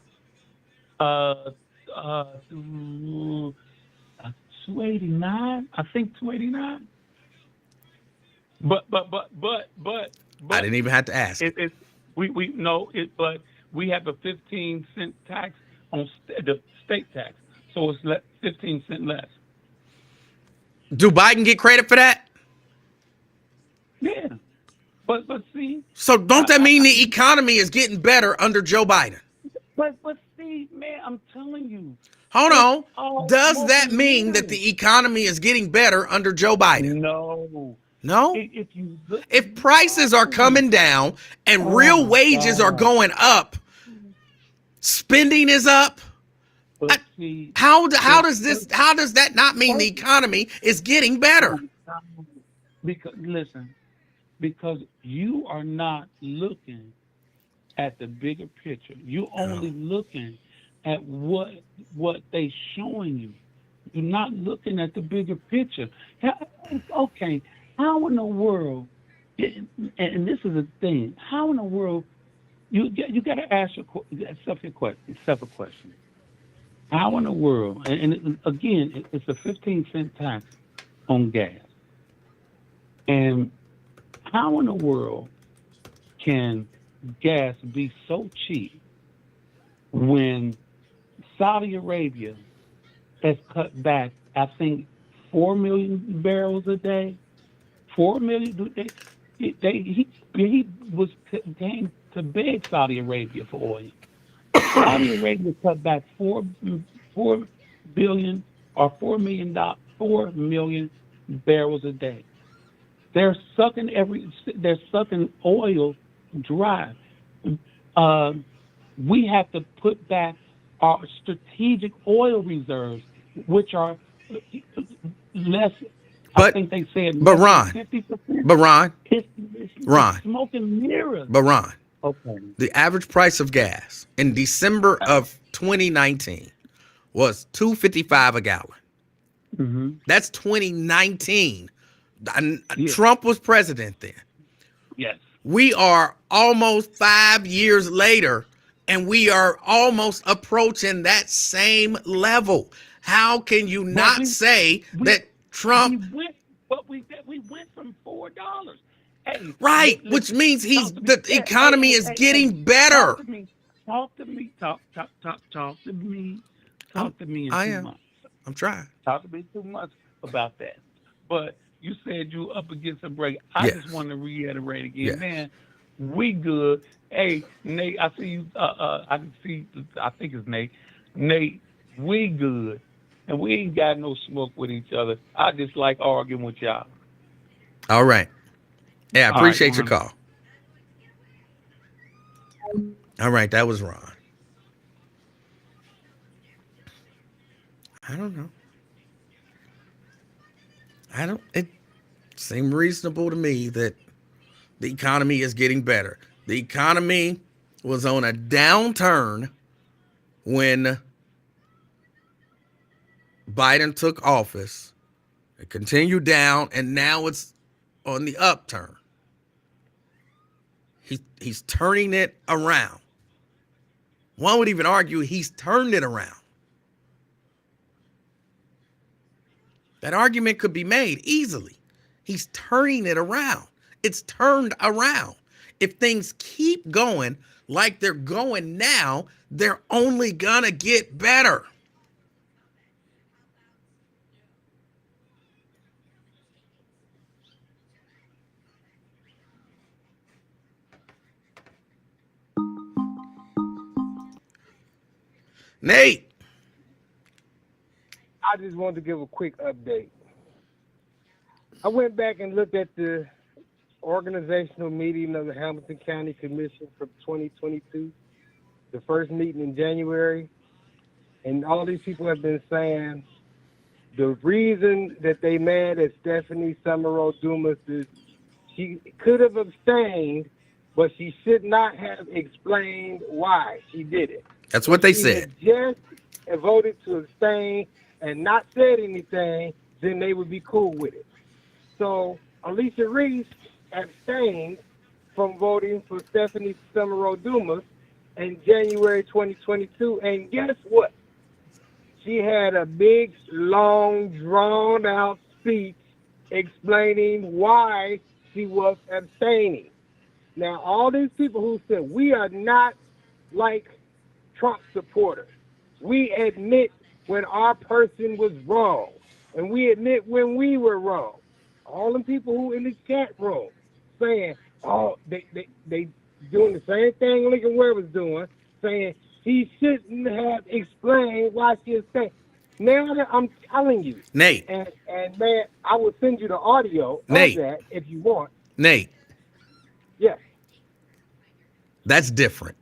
289. I think 289. But I didn't even have to ask. But we have a 15-cent tax on the state tax, so it's 15 cents less. Do Biden get credit for that? Yeah, but see. So don't that mean the economy is getting better under Joe Biden? But see, man, I'm telling you. Hold on. Does that mean that the economy is getting better under Joe Biden? No. No? If prices are coming down and real wages are going up, spending is up. How does that not mean the economy is getting better? Because you are not looking at the bigger picture. You're only looking at what they showing you. You're not looking at the bigger picture. Okay, how in the world? And this is the thing. How in the world? You got to ask yourself a question. How in the world? And again, it's a 15-cent tax on gas. And how in the world can gas be so cheap when Saudi Arabia has cut back, I think, 4 million barrels a day? 4 million. He came to beg Saudi Arabia for oil. Saudi Arabia cut back 4 billion or 4 million barrels a day. They're sucking oil dry. We have to put back our strategic oil reserves, which are less. I But think they said but less than Ron, 50%. but Ron, It's Ron, smoke and mirrors. but Ron, Okay. the average price of gas in December of 2019 was $2.55 a gallon. Mm-hmm. That's 2019. Yeah. Trump was president then. Yes. We are almost 5 years later, and we are almost approaching that same level. How can you But not we say we that Trump, went, but we went from $4. Hey, right? Which listen, means talk to me. the Yeah, economy is hey, getting talk better. to me. Talk to me. I'm, Talk to me in I two am. months. I'm trying. Talk to me 2 months about that. But you said you up against a break. I Yes. just want to reiterate again, Yes. man. We good. Hey, Nate, I see you. I can see. I think it's Nate. Nate, we good, and we ain't got no smoke with each other. I just like arguing with y'all. All right. Yeah, I All right, appreciate your Ron. call. All right, that was Ron. I don't know. I don't. It seemed reasonable to me that the economy is getting better. The economy was on a downturn when Biden took office. It continued down, and now it's on the upturn. He's turning it around. One would even argue he's turned it around. That argument could be made easily. He's turning it around. It's turned around. If things keep going like they're going now, they're only gonna get better. Nate, I just wanted to give a quick update. I went back and looked at the organizational meeting of the Hamilton County Commission for 2022, the first meeting in January, and all these people have been saying the reason that they mad at Stephanie Summerall Dumas is she could have abstained, but she should not have explained why she did it. that's what they If she said. had just voted to abstain and not said anything, then they would be cool with it. So Alicia Reese abstained from voting for Stephanie Summerall Dumas in January 2022, and guess what? She had a big, long, drawn-out speech explaining why she was abstaining. Now, all these people who said we are not like Trump supporters, we admit when our person was wrong, and we admit when we were wrong. All the people who in the chat room saying, oh, they doing the same thing Lincoln Ware was doing, saying he shouldn't have explained why she is saying. Now that I'm telling you, Nate, and man, I will send you the audio of Nate. that if you want. Nate, Yes. that's different.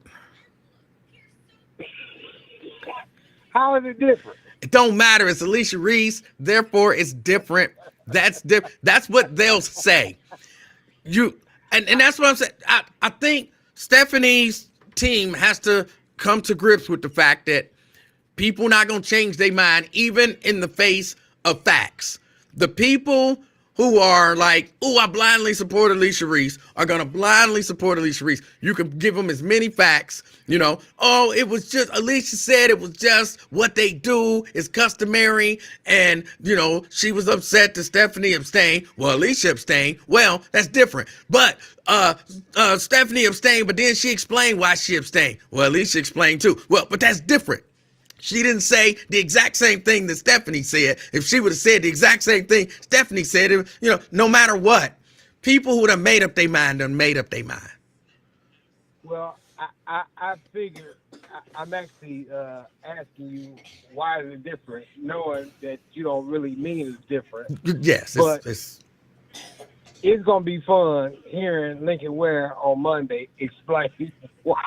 How is it different? It don't matter. It's Alicia Reese, therefore it's different. That's different. That's what they'll say. And that's what I'm saying. I think Stephanie's team has to come to grips with the fact that people not gonna change their mind even in the face of facts. The people who are like, oh, I blindly support Alicia Reese are gonna blindly support Alicia Reese. You can give them as many facts, oh, it was just, Alicia said it was just what they do is customary, and she was upset that Stephanie abstained. Well, Alicia abstained. Well, that's different. But Stephanie abstained, but then she explained why she abstained. Well, Alicia explained too. Well, but that's different. She didn't say the exact same thing that Stephanie said. If she would have said the exact same thing Stephanie said, no matter what, people who done made up their mind done made up their mind. Well, I figure I'm actually asking you why is it different, knowing that you don't really mean it's different. Yes, But it's it's gonna be fun hearing Lincoln Ware on Monday explain why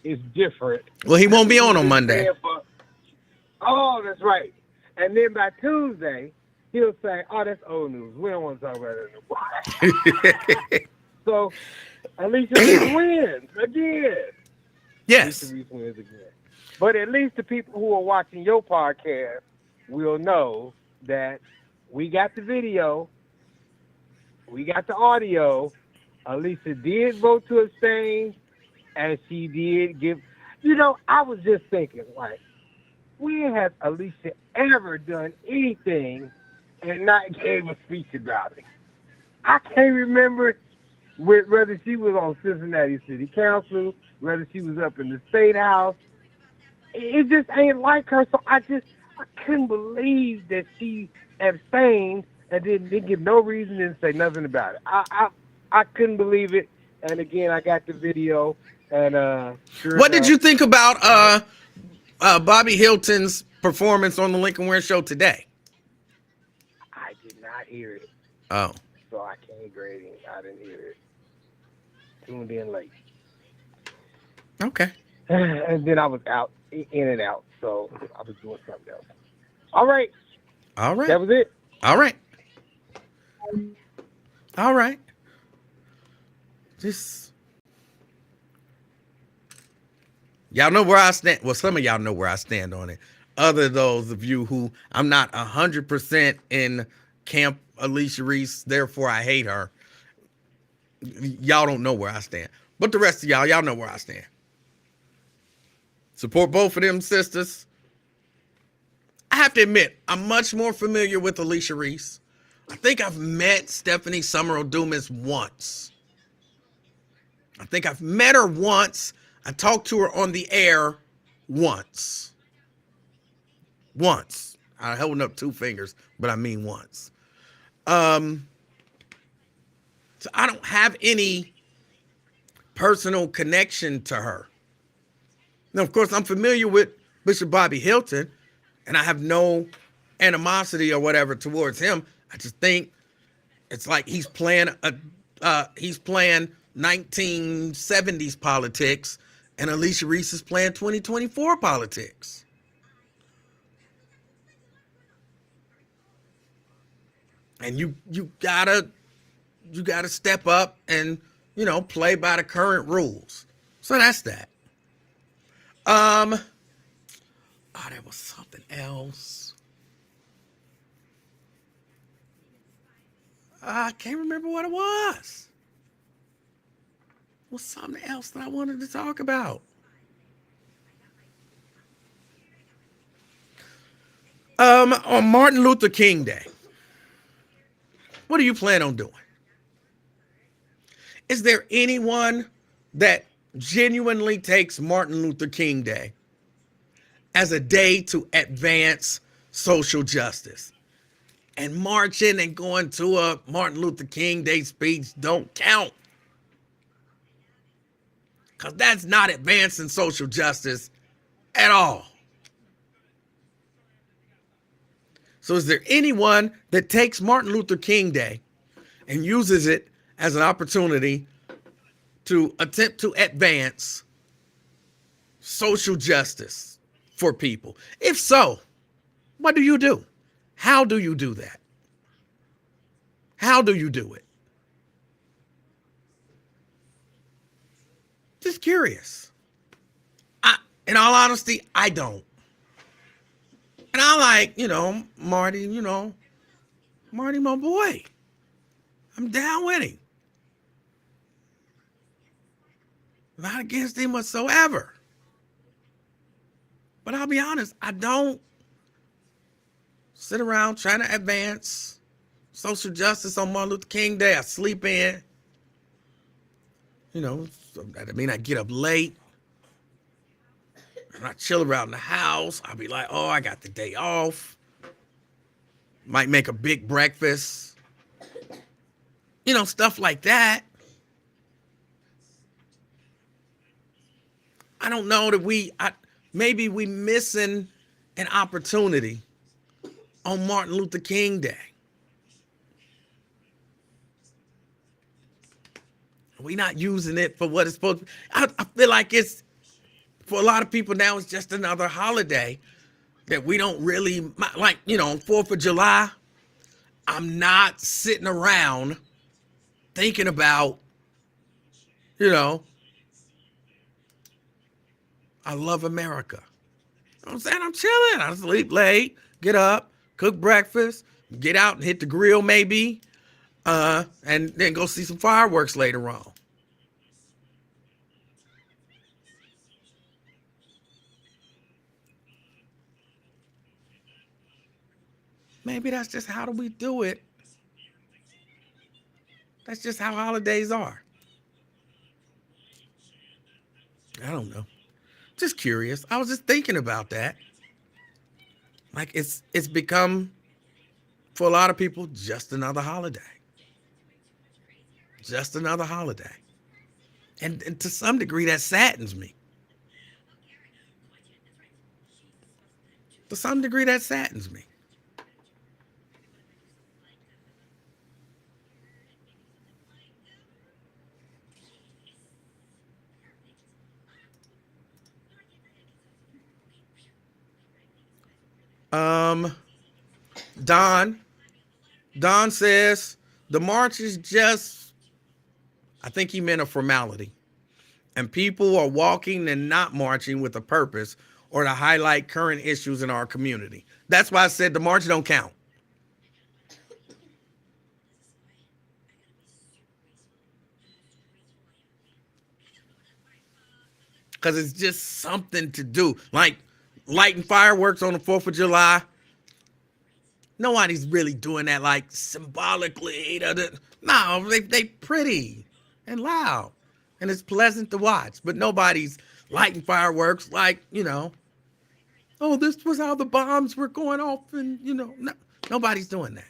it's different. Well, he won't be on He's been Monday. saying oh, that's right. And then by Tuesday, he'll say, "Oh, that's old news. We don't want to talk about it anymore." So Alicia Reese wins again. Yes. Alicia Reese wins again. But at least the people who are watching your podcast will know that we got the video, we got the audio. Alicia did vote to abstain, and she did give. You know, I was just thinking, like, when has Alicia ever done anything and not gave a speech about it? I can't remember whether she was on Cincinnati City Council, whether she was up in the State House. It just ain't like her. So I couldn't believe that she abstained and didn't give no reason, didn't say nothing about it. I couldn't believe it. And again, I got the video. And sure What did enough, you think about Bobby Hilton's performance on the Lincoln Ware Show today? I did not hear it, Oh, so I can't grade it. I didn't hear it. Tuned in late. okay. And then I was out, in and out, so I was doing something else. All right. All right. That was it. All right. All right. Just y'all know where I stand. Well, some of y'all know where I stand on it. Other those of you who I'm not 100% in camp Alicia Reese, therefore I hate her. Y'all don't know where I stand. But the rest of y'all know where I stand. Support both of them sisters. I have to admit, I'm much more familiar with Alicia Reese. I think I've met Stephanie Summerall Dumas once. I think I've met her once. I talked to her on the air once. Once. I'm holding up two fingers, but I mean once. So I don't have any personal connection to her. Now, of course, I'm familiar with Bishop Bobby Hilton, and I have no animosity or whatever towards him. I just think it's like he's playing 1970s politics, and Alicia Reese is playing 2024 politics. And you gotta step up and, play by the current rules. So that's that. There was something else. I can't remember what it was. It was something else that I wanted to talk about. On Martin Luther King Day, what do you plan on doing? Is there anyone that genuinely takes Martin Luther King Day as a day to advance social justice? And marching and going to a Martin Luther King Day speech don't count. Because that's not advancing social justice at all. So is there anyone that takes Martin Luther King Day and uses it as an opportunity to attempt to advance social justice for people? If so, what do you do? How do you do that? How do you do it? Just curious. In all honesty, I don't. And I like, Marty, Marty, my boy. I'm down with him. Not against him whatsoever. But I'll be honest, I don't sit around trying to advance social justice on Martin Luther King Day. I sleep in. I get up late. And I chill around the house. I'll be like, I got the day off. Might make a big breakfast. Stuff like that. I don't know that maybe we missing an opportunity on Martin Luther King Day We're not using it for what it's supposed to be. I feel like it's, for a lot of people now, it's just another holiday that we don't really, like, on 4th of July, I'm not sitting around thinking about, I love America. You know what I'm saying? I'm chilling. I sleep late, get up, cook breakfast, get out and hit the grill maybe, and then go see some fireworks later on. Maybe that's just how do we do it. That's just how holidays are. I don't know. Just curious. I was just thinking about that. Like it's become, for a lot of people, just another holiday. Just another holiday. And to some degree that saddens me. To some degree that saddens me. Don says the march is just, I think he meant a formality. And people are walking and not marching with a purpose or to highlight current issues in our community. That's why I said the march don't count. Because it's just something to do. Like lighting fireworks on the 4th of July. Nobody's really doing that like symbolically. No, they pretty and loud. And it's pleasant to watch. But nobody's lighting fireworks like, oh, this was how the bombs were going off. And, no, nobody's doing that.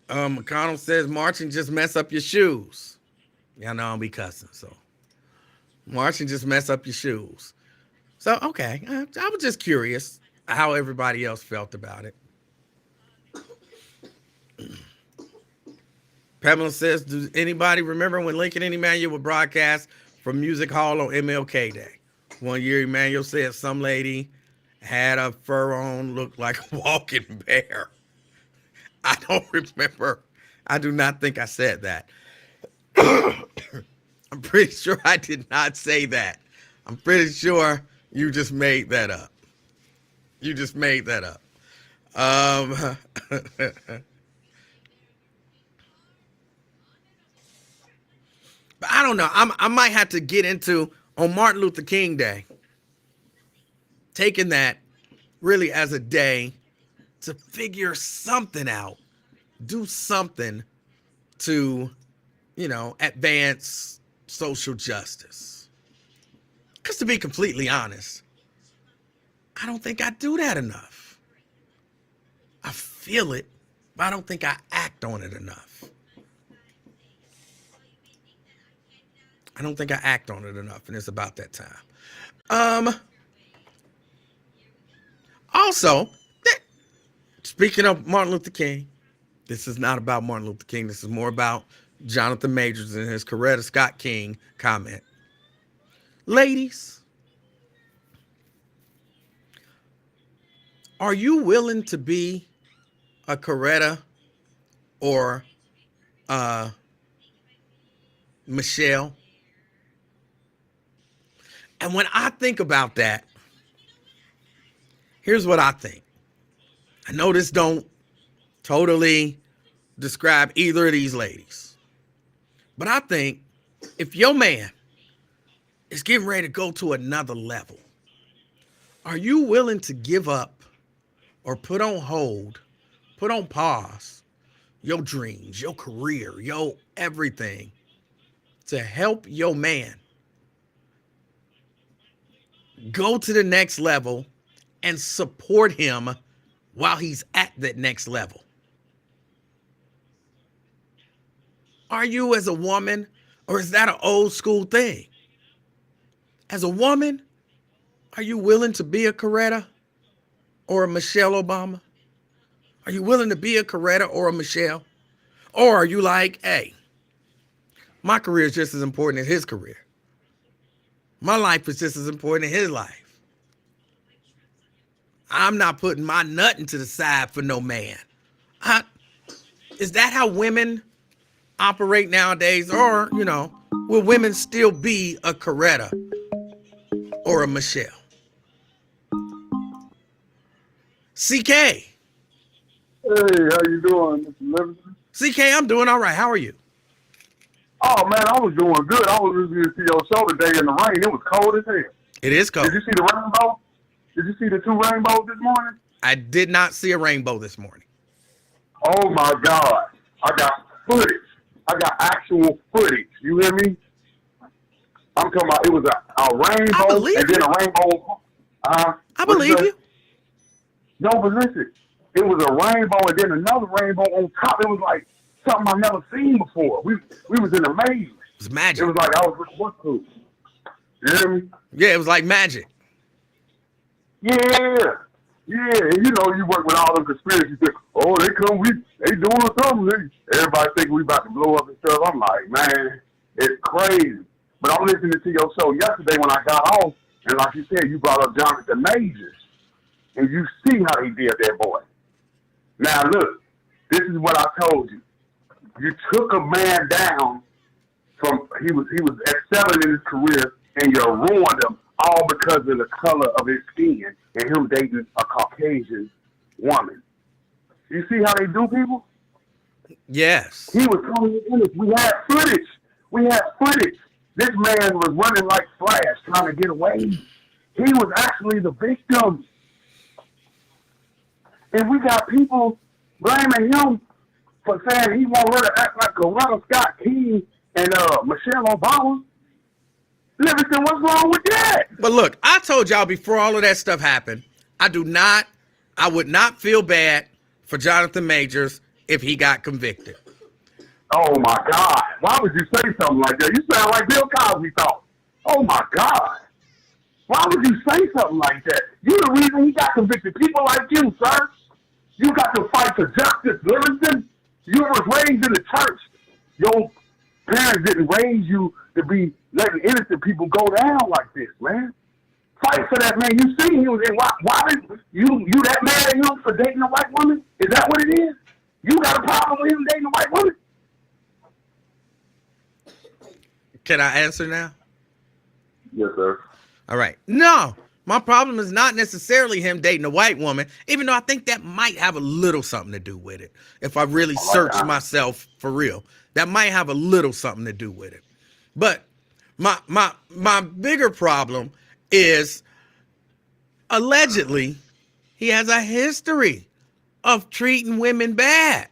McConnell says marching just mess up your shoes. Y'all know I'll be cussing, so marching just mess up your shoes. So, okay, I was just curious how everybody else felt about it. Pamela says, does anybody remember when Lincoln and Emanuel would broadcast from Music Hall on MLK Day? One year, Emanuel said some lady had a fur on, looked like a walking bear. I don't remember. I do not think I said that. I'm pretty sure I did not say that. I'm pretty sure you just made that up. You just made that up. But I don't know. I might have to get into, on Martin Luther King Day, taking that really as a day to figure something out, do something to, advance social justice. Because to be completely honest, I don't think I do that enough. I feel it, but I don't think I act on it enough. I don't think I act on it enough, and it's about that time. Also, speaking of Martin Luther King, this is not about Martin Luther King. This is more about Jonathan Majors and his Coretta Scott King comment. Ladies, are you willing to be a Coretta or Michelle? And when I think about that, here's what I think. I know this don't totally describe either of these ladies, but I think if your man is getting ready to go to another level, are you willing to give up or put on hold, put on pause your dreams, your career, your everything to help your man go to the next level and support him while he's at that next level? Are you as a woman, or is that an old school thing? As a woman, are you willing to be a Coretta or a Michelle Obama? Are you willing to be a Coretta or a Michelle? Or are you like, hey, my career is just as important as his career. My life is just as important as his life. I'm not putting my nothing to the side for no man. Is that how women operate nowadays? Or, will women still be a Coretta or a Michelle? CK. Hey, how you doing, Mr. Livingston? CK, I'm doing all right. How are you? Oh, man, I was doing good. I was listening to your show today in the rain. It was cold as hell. It is cold. Did you see the rainbow? Did you see the 2 rainbows this morning? I did not see a rainbow this morning. Oh, my God. I got footage. I got actual footage. You hear me? I'm talking about it was a rainbow and then a rainbow. I believe you. No, but listen. It was a rainbow and then another rainbow on top. It was like something I've never seen before. We was in a maze. It was magic. It was like I was with what cool. You hear me? Yeah, it was like magic. Yeah. And you work with all them conspiracy things. Oh, they doing something. Everybody think we about to blow up and stuff. I'm like, man, it's crazy. But I'm listening to your show yesterday when I got off, and like you said, you brought up Jonathan Majors. And you see how he did that boy. Now look, this is what I told you. You took a man down from he was excelling in his career, and you ruined him all because of the color of his skin and him dating a Caucasian woman. You see how they do people? Yes. He was coming in it. We had footage. This man was running like Flash trying to get away. He was actually the victim. And we got people blaming him for saying he want her to act like Coretta Scott King and Michelle Obama. Livingston, what's wrong with that? But look, I told y'all before all of that stuff happened, I would not feel bad for Jonathan Majors if he got convicted. Oh my God. Why would you say something like that? You sound like Bill Cosby thought. Oh my God. Why would you say something like that? You're the reason he got convicted. People like you, sir. You got to fight for justice, Livingston. You was raised in the church. Your parents didn't raise you to be letting innocent people go down like this, man. Fight for that man. You see he was in why did you that mad at him for dating a white woman? Is that what it is? You got a problem with him dating a white woman? Can I answer now? Yes, sir. All right. No, my problem is not necessarily him dating a white woman, even though I think that might have a little something to do with it. If I really search myself for real, that might have a little something to do with it. But my bigger problem is allegedly he has a history of treating women bad.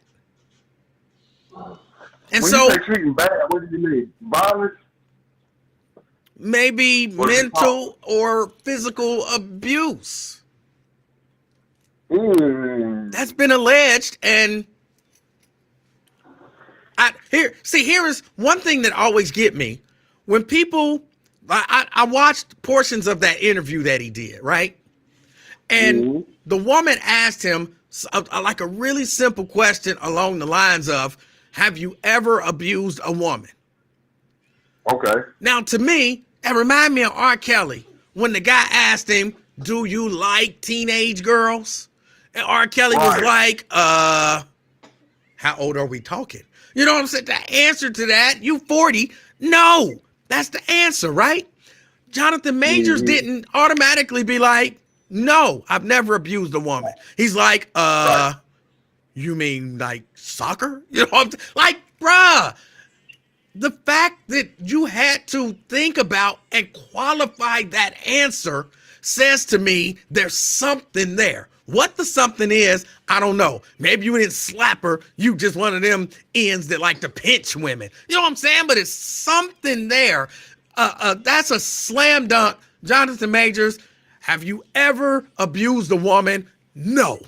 And when so you say treating bad, what do you mean? Violence? Maybe mental or physical abuse. That's been alleged, and here is one thing that always get me. When people, I watched portions of that interview that he did, right? And the woman asked him like a really simple question along the lines of, have you ever abused a woman? Okay. Now, to me, it reminded me of R. Kelly when the guy asked him, do you like teenage girls? And R. Kelly was like, how old are we talking? You know what I'm saying? The answer to that, you 40. No, that's the answer, right? Jonathan Majors didn't automatically be like, no, I've never abused a woman. He's like, you mean like soccer? You know what I'm saying? Like, bruh. The fact that you had to think about and qualify that answer says to me there's something there. What the something is, I don't know. Maybe you didn't slap her. You just one of them ends that like to pinch women. You know what I'm saying? But it's something there. That's a slam dunk. Jonathan Majors, have you ever abused a woman? No.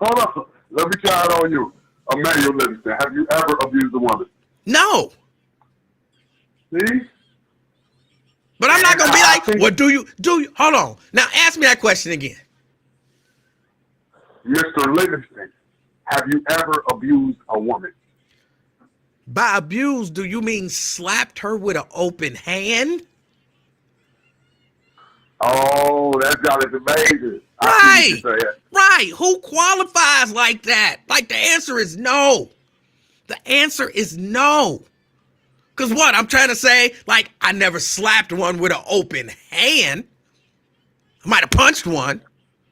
Hold on. Let me try it on you. Emanuel Livingston, have you ever abused a woman? No. See? But I'm not gonna be I like, think- well, do you? Hold on. Now ask me that question again. Mr. Livingston, have you ever abused a woman? By abuse, do you mean slapped her with an open hand? Oh, that's got it, major. I Right. see what you're saying. Right. Who qualifies like that? Like the answer is no. The answer is no. Because what? I'm trying to say, like, I never slapped one with an open hand. I might have punched one,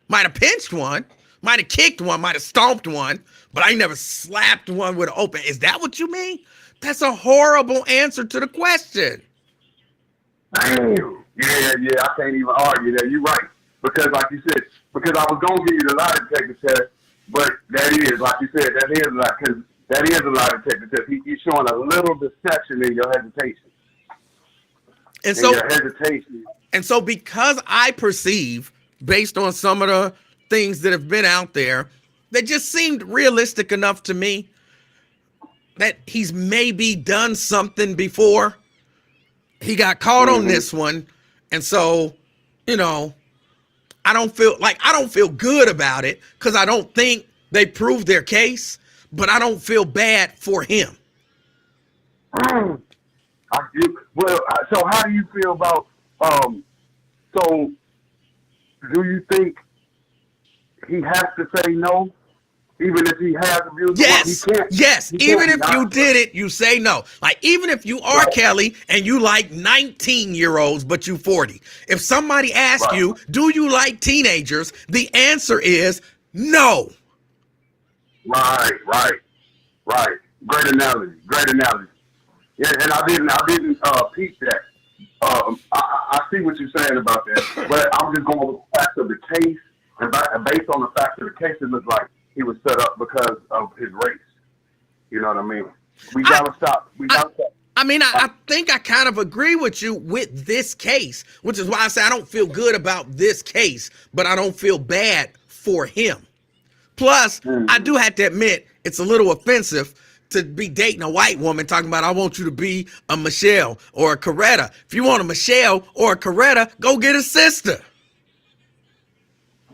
might have pinched one, might have kicked one, might have stomped one, but I never slapped one with an open. Is that what you mean? That's a horrible answer to the question. Damn. Yeah, I can't even argue that. You're right. Because like you said, because I was going to give you the lie detector test, but that is, like you said, that is like, because that is a lie detector test. He's showing a little deception in your hesitation. And so, your hesitation. And so because I perceive, based on some of the things that have been out there, that just seemed realistic enough to me that he's maybe done something before. He got caught on this one. And so, you know, I don't feel good about it because I don't think they proved their case, but I don't feel bad for him. So how do you feel about, so do you think he has to say no, even if he has abused? Yes, yes. Even if you did it, you say no. Like, even if you are Kelly and you like 19-year-olds, but you 40. If somebody asks you, do you like teenagers? The answer is no. Right. Great analogy. Yeah, and I didn't peep that. I see what you're saying about that, but I'm just going with the facts of the case, and based on the facts of the case, it looks like he was set up because of his race. You know what I mean? We gotta stop. I mean, I think I kind of agree with you with this case, which is why I say I don't feel good about this case, but I don't feel bad for him. Plus, I do have to admit, it's a little offensive to be dating a white woman talking about, I want you to be a Michelle or a Coretta. If you want a Michelle or a Coretta, go get a sister.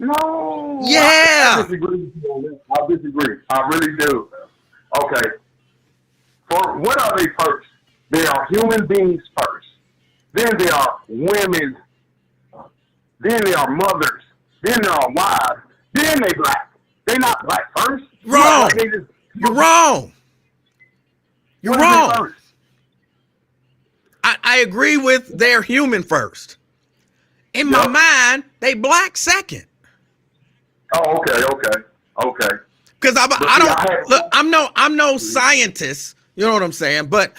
No. Yeah. I disagree with you on this. I disagree. I really do. Okay. For what are they first? They are human beings first. Then they are women. Then they are mothers. Then they are wives. Then they black. They not black first. Wrong. You're wrong. You're wrong. I agree with they're human first. In my mind, they black second. Oh, okay. Because I'm no scientist. You know what I'm saying? But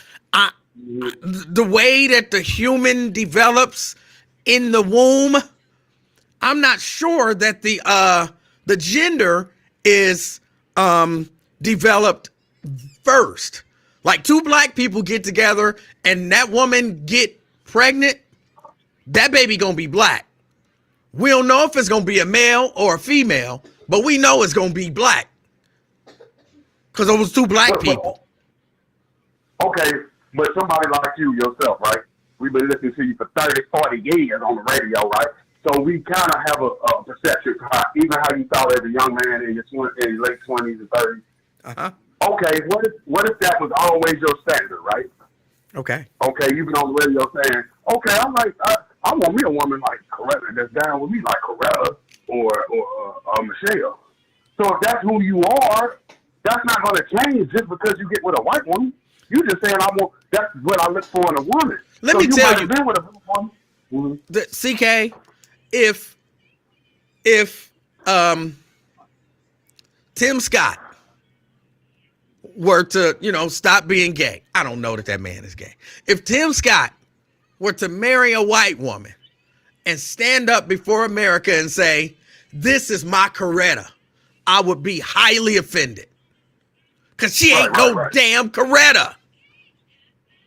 the way that the human develops in the womb, I'm not sure that the gender is developed first. Like, two black people get together and that woman get pregnant, that baby gonna be black. We don't know if it's gonna be a male or a female, but we know it's gonna be black because it was two black people. Okay, but somebody like you yourself, right? We've been listening to you for 30, 40 years on the radio, right? So we kind of have a perception of even how you thought as a young man in your late 20s and 30s. Uh-huh. Okay, what if that was always your standard, right? Okay, you've been on the radio saying, okay, I want me a woman like Coretta that's down with me like Coretta or Michelle. So if that's who you are, that's not going to change just because you get with a white woman. You just saying that's what I look for in a woman. Let me tell you, been with a woman. Mm-hmm. CK, if Tim Scott were to, stop being gay, I don't know that man is gay. If Tim Scott were to marry a white woman and stand up before America and say, this is my Coretta, I would be highly offended. Because she ain't no damn Coretta.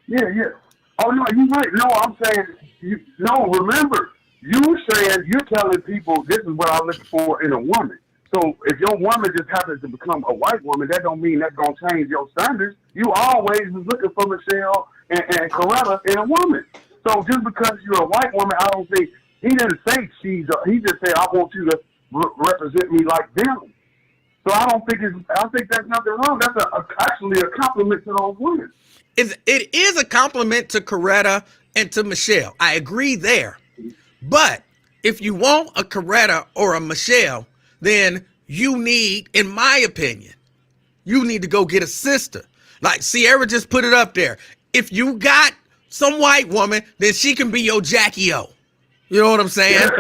Yeah. Oh, no, you're right. No, I'm saying, remember, you're telling people this is what I'm looking for in a woman. So if your woman just happens to become a white woman, that don't mean that's going to change your standards. You always was looking for Michelle and Coretta in a woman. So just because you're a white woman, I don't think he didn't say he just said I want you to represent me like them. So I think that's nothing wrong. That's actually a compliment to those women. It is a compliment to Coretta and to Michelle. I agree there. But if you want a Coretta or a Michelle, then you need, in my opinion, you need to go get a sister. Like Sierra just put it up there. If you got some white woman, then she can be your Jackie O. You know what I'm saying?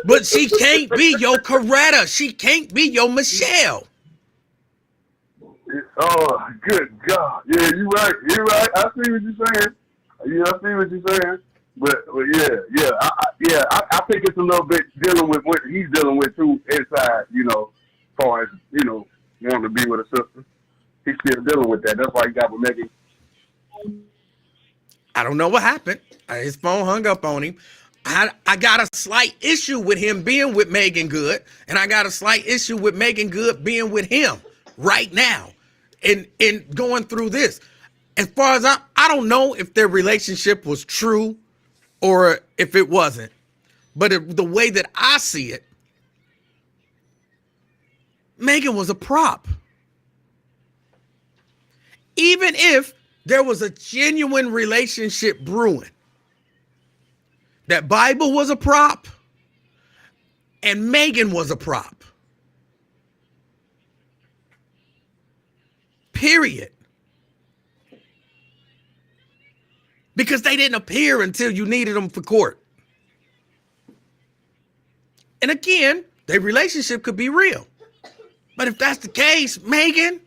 But she can't be your Coretta. She can't be your Michelle. Oh, good God. Yeah, you're right. You're right. I see what you're saying. Yeah, I see what you're saying. But I think it's a little bit dealing with what he's dealing with too inside, as far as, wanting to be with a sister. He's still dealing with that. That's why he got with Megan. I don't know what happened. His phone hung up on him. I got a slight issue with him being with Megan Good, and I got a slight issue with Megan Good being with him right now and going through this. As far as I don't know if their relationship was true or if it wasn't. But the way that I see it, Megan was a prop. Even if there was a genuine relationship brewing, that Bible was a prop and Megan was a prop. Period. Because they didn't appear until you needed them for court. And again, their relationship could be real. But if that's the case, Megan,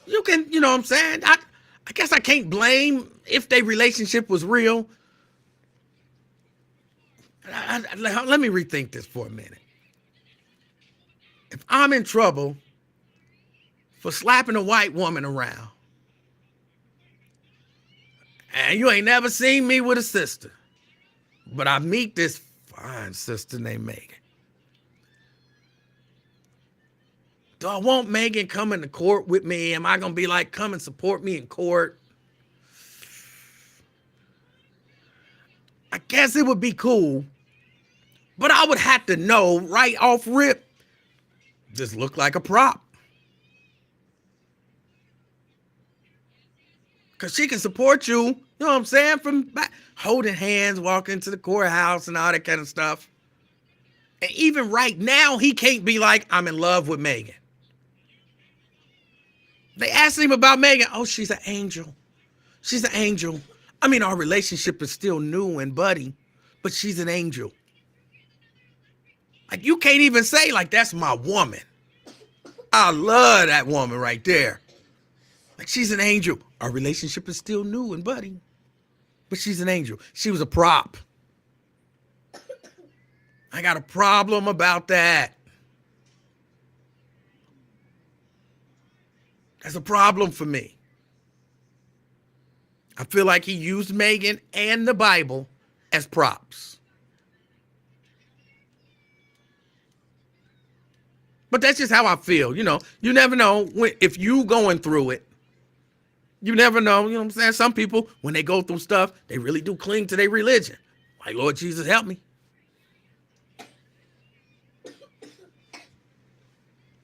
you can, you know what I'm saying? I guess I can't blame if their relationship was real. Let me rethink this for a minute. If I'm in trouble for slapping a white woman around, and you ain't never seen me with a sister, but I meet this fine sister named Megan. Do I want Megan coming to court with me? Am I going to be like, come and support me in court? I guess it would be cool, but I would have to know right off rip, just look like a prop. Because she can support you, you know what I'm saying, from back, holding hands, walking to the courthouse and all that kind of stuff. And even right now, he can't be like, I'm in love with Megan. They asked him about Megan. Oh, she's an angel. She's an angel. I mean, our relationship is still new and budding, but she's an angel. Like, you can't even say, like, that's my woman. I love that woman right there. Like, she's an angel. Our relationship is still new and budding, but she's an angel. She was a prop. I got a problem about that. That's a problem for me. I feel like he used Megan and the Bible as props. But that's just how I feel. You know, you never know if you going through it. You never know. You know what I'm saying? Some people, when they go through stuff, they really do cling to their religion. Like, Lord Jesus, help me.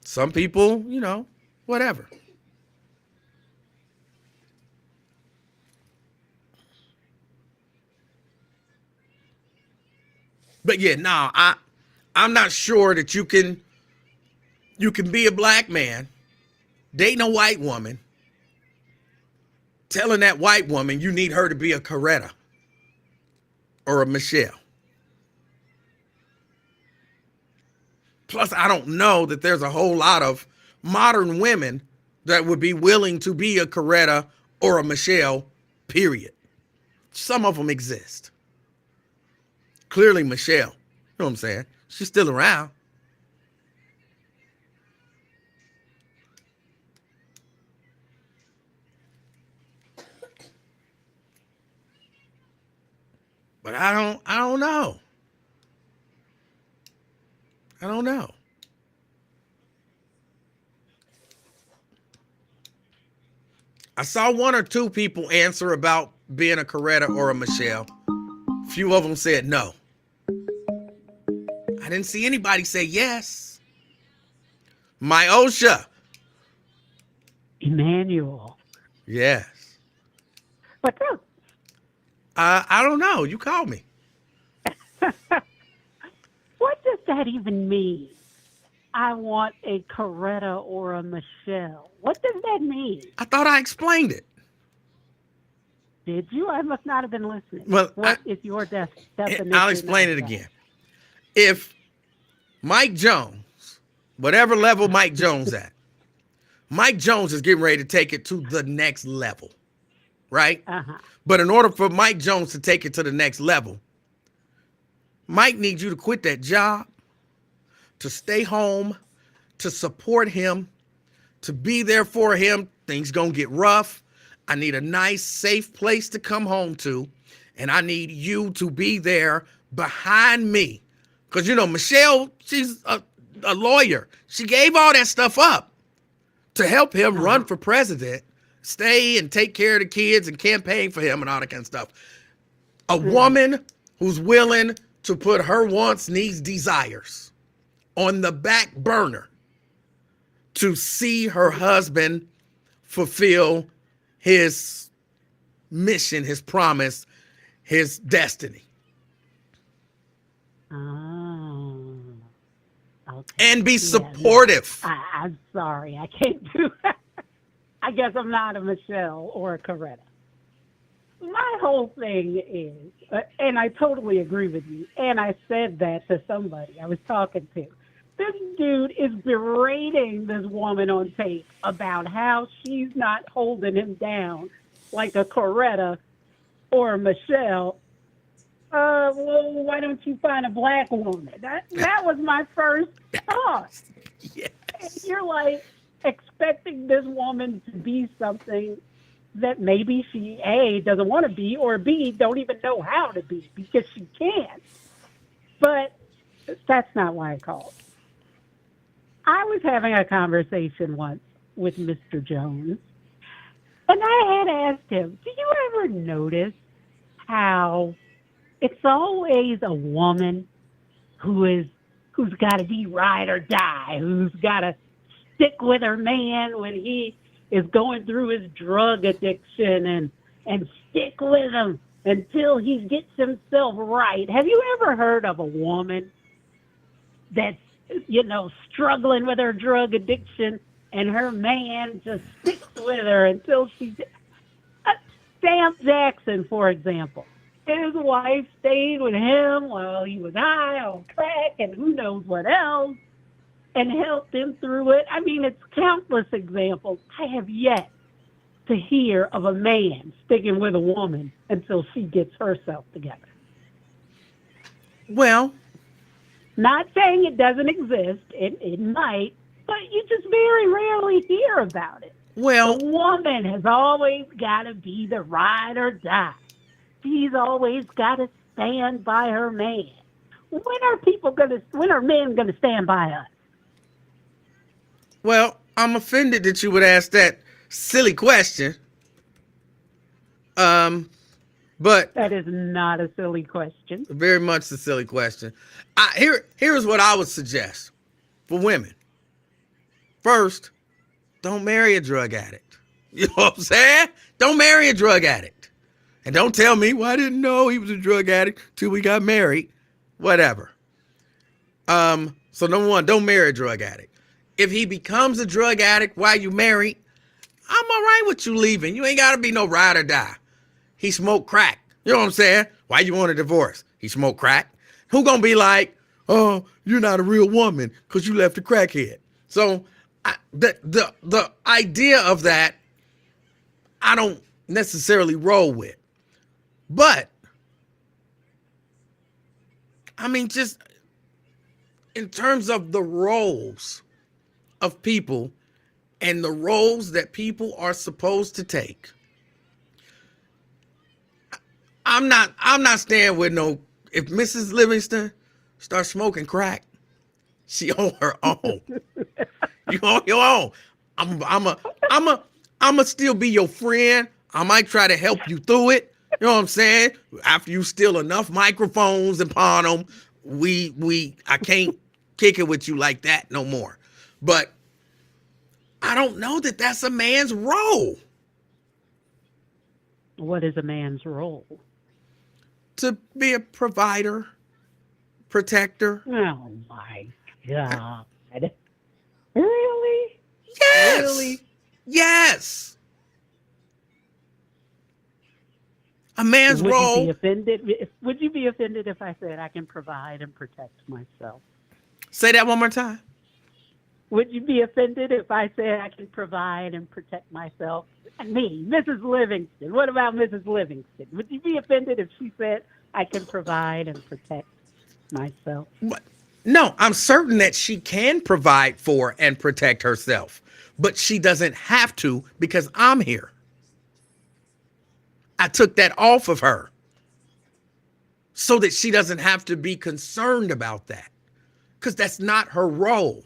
Some people, you know, whatever. But yeah, no, I'm not sure that you can be a black man, dating a white woman, telling that white woman you need her to be a Coretta or a Michelle. Plus, I don't know that there's a whole lot of modern women that would be willing to be a Coretta or a Michelle, period. Some of them exist. Clearly, Michelle, you know what I'm saying? She's still around. But I don't know. I don't know. I saw one or two people answer about being a Coretta or a Michelle. Few of them said no. I didn't see anybody say yes. My OSHA. Emanuel. Yes. What's up? I don't know. You called me. What does that even mean? I want a Coretta or a Michelle. What does that mean? I thought I explained it. Did you? I must not have been listening. Well, What is your definition? I'll explain of it that? again. If Mike Jones, whatever level Mike Jones at, Mike Jones is getting ready to take it to the next level, right? Uh-huh. But in order for Mike Jones to take it to the next level, Mike needs you to quit that job, to stay home, to support him, to be there for him. Things gonna get rough. I need a nice, safe place to come home to, and I need you to be there behind me. Because, you know, Michelle, she's a lawyer. She gave all that stuff up to help him run for president, stay and take care of the kids and campaign for him and all that kind of stuff. A woman who's willing to put her wants, needs, desires on the back burner to see her husband fulfill his mission, his promise, his destiny. Oh. Okay. And be Yeah, supportive. no, I'm sorry. I can't do that. I guess I'm not a Michelle or a Coretta. My whole thing is, and I totally agree with you, and I said that to somebody I was talking to. This dude is berating this woman on tape about how she's not holding him down like a Coretta or a Michelle. Well, why don't you find a black woman? That was my first thought. Yes. And you're like expecting this woman to be something that maybe she, A, doesn't want to be, or B, don't even know how to be because she can't. But that's not why I called. I was having a conversation once with Mr. Jones, and I had asked him, do you ever notice how it's always a woman who's got to be ride or die, who's got to stick with her man when he is going through his drug addiction and stick with him until he gets himself right. Have you ever heard of a woman that's, struggling with her drug addiction and her man just sticks with her until she's... Sam Jackson, for example. His wife stayed with him while he was high on crack and who knows what else and helped him through it. I mean, it's countless examples. I have yet to hear of a man sticking with a woman until she gets herself together. Well, not saying it doesn't exist. It might, but you just very rarely hear about it. well, The woman has always got to be the ride or die. She's always got to stand by her man. When are men gonna stand by us? well, I'm offended that you would ask that silly question. But That is not a silly question. very much a silly question. Here's what I would suggest for women. First, don't marry a drug addict. You know what I'm saying? Don't marry a drug addict. And don't tell me, well, I didn't know he was a drug addict till we got married. Whatever. So number one, don't marry a drug addict. If he becomes a drug addict while you married, I'm all right with you leaving. You ain't got to be no ride or die. He smoked crack. You know what I'm saying? Why you want a divorce? He smoked crack. Who gonna be like, oh, you're not a real woman because you left a crackhead? So the idea of that, I don't necessarily roll with. But, I mean, just in terms of the roles of people and the roles that people are supposed to take, I'm not staying with no. If Mrs. Livingston starts smoking crack, she on her own. You on your own. I'm a still be your friend. I might try to help you through it. You know what I'm saying? After you steal enough microphones and pawn them, I can't kick it with you like that no more. But I don't know that that's a man's role What is a man's role? to be a provider, protector. Oh my God. Really? Yes. Really? Yes. A man's Would you role. be offended? Would you be offended if I said I can provide and protect myself? Say that one more time. Would you be offended if I said I can provide and protect myself? Me, Mrs. Livingston. What about Mrs. Livingston? Would you be offended if she said I can provide and protect myself? What? No, I'm certain that she can provide for and protect herself, but she doesn't have to because I'm here. I took that off of her so that she doesn't have to be concerned about that, because that's not her role.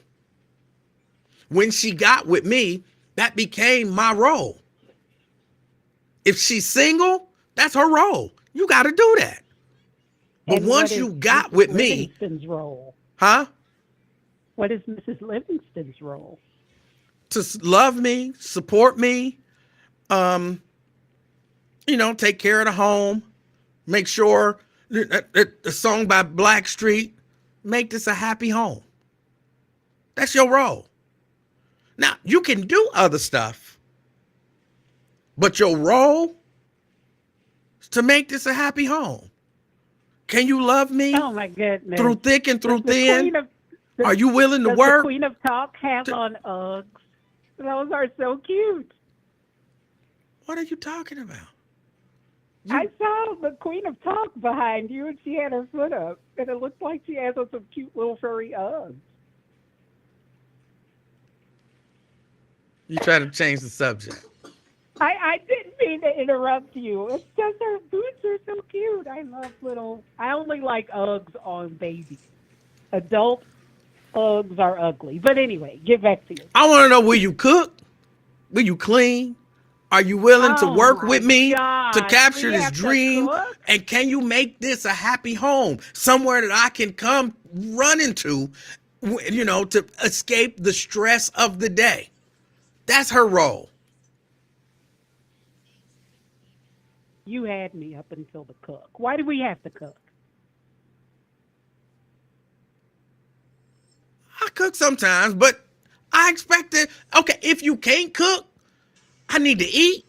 When she got with me, that became my role. If she's single, that's her role. You got to do that. But And once what you is got Mrs. with me, Livingston's role? huh? What is Mrs. Livingston's role? To love me, support me, take care of the home, make sure the song by Blackstreet, make this a happy home. That's your role. Now, you can do other stuff, but your role is to make this a happy home. Can you love me Oh my goodness! through thick and through Does the thin? Queen of Are you willing to does work? the Queen of Talk have on Uggs? Those are so cute. What are you talking about? I saw the Queen of Talk behind you, and she had her foot up, and it looked like she has on some cute little furry Uggs. You trying to change the subject. I didn't mean to interrupt you. It's just her boots are so cute. I only like Uggs on babies. Adult Uggs are ugly. But anyway, get back to you. I want to know, will you cook? Will you clean? Are you willing to Oh work my with me to God! capture We this have to dream? cook? And can you make this a happy home? Somewhere that I can come running to, to escape the stress of the day. That's her role. You had me up until the cook. Why do we have to cook? I cook sometimes, but I expect it. Okay, if you can't cook, I need to eat.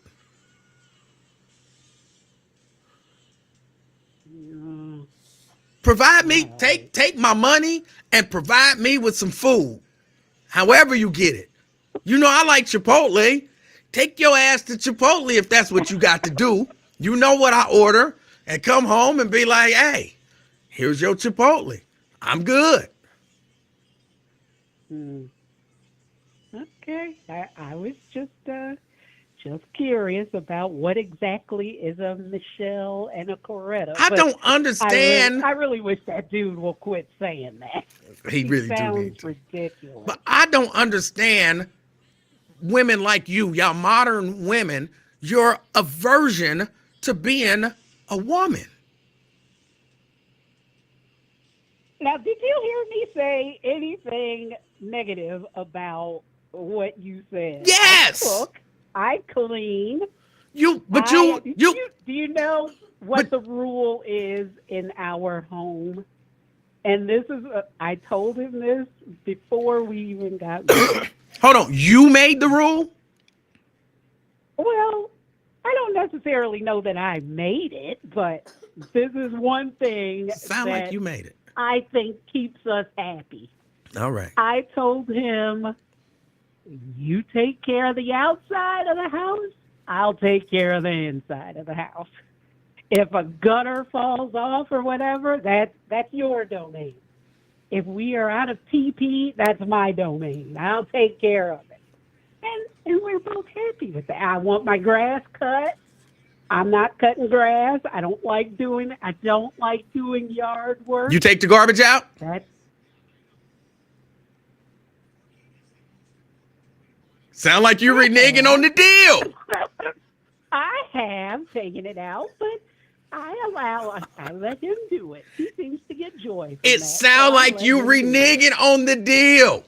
Provide me, take my money and provide me with some food. However you get it. You know I like Chipotle. Take your ass to Chipotle if that's what you got to do. You know what I order, and come home and be like, hey, here's your Chipotle. I'm good. Okay, I was just curious about what exactly is a Michelle and a Coretta. I don't understand. I really wish that dude will quit saying that. He really do sounds need to. ridiculous. But I don't understand women like you, y'all modern women, your aversion to being a woman. Now, did you hear me say anything negative about what you said? Yes. I cook. I clean. Do you know what the rule is in our home? And this is, I told him this before we even got married. Hold on, you made the rule? Well, I don't necessarily know that I made it, but this is one thing Sound like you made it. I think keeps us happy. All right. I told him, you take care of the outside of the house, I'll take care of the inside of the house. If a gutter falls off or whatever, that's your domain. If we are out of TP, that's my domain. I'll take care of it. And we're both happy with that. I want my grass cut. I'm not cutting grass. I don't like doing yard work. You take the garbage out? Sound like you're reneging on the deal. I have taken it out, but I let him do it. He seems to get joy from It that, sound so I like let you him do it. reneging on the deal.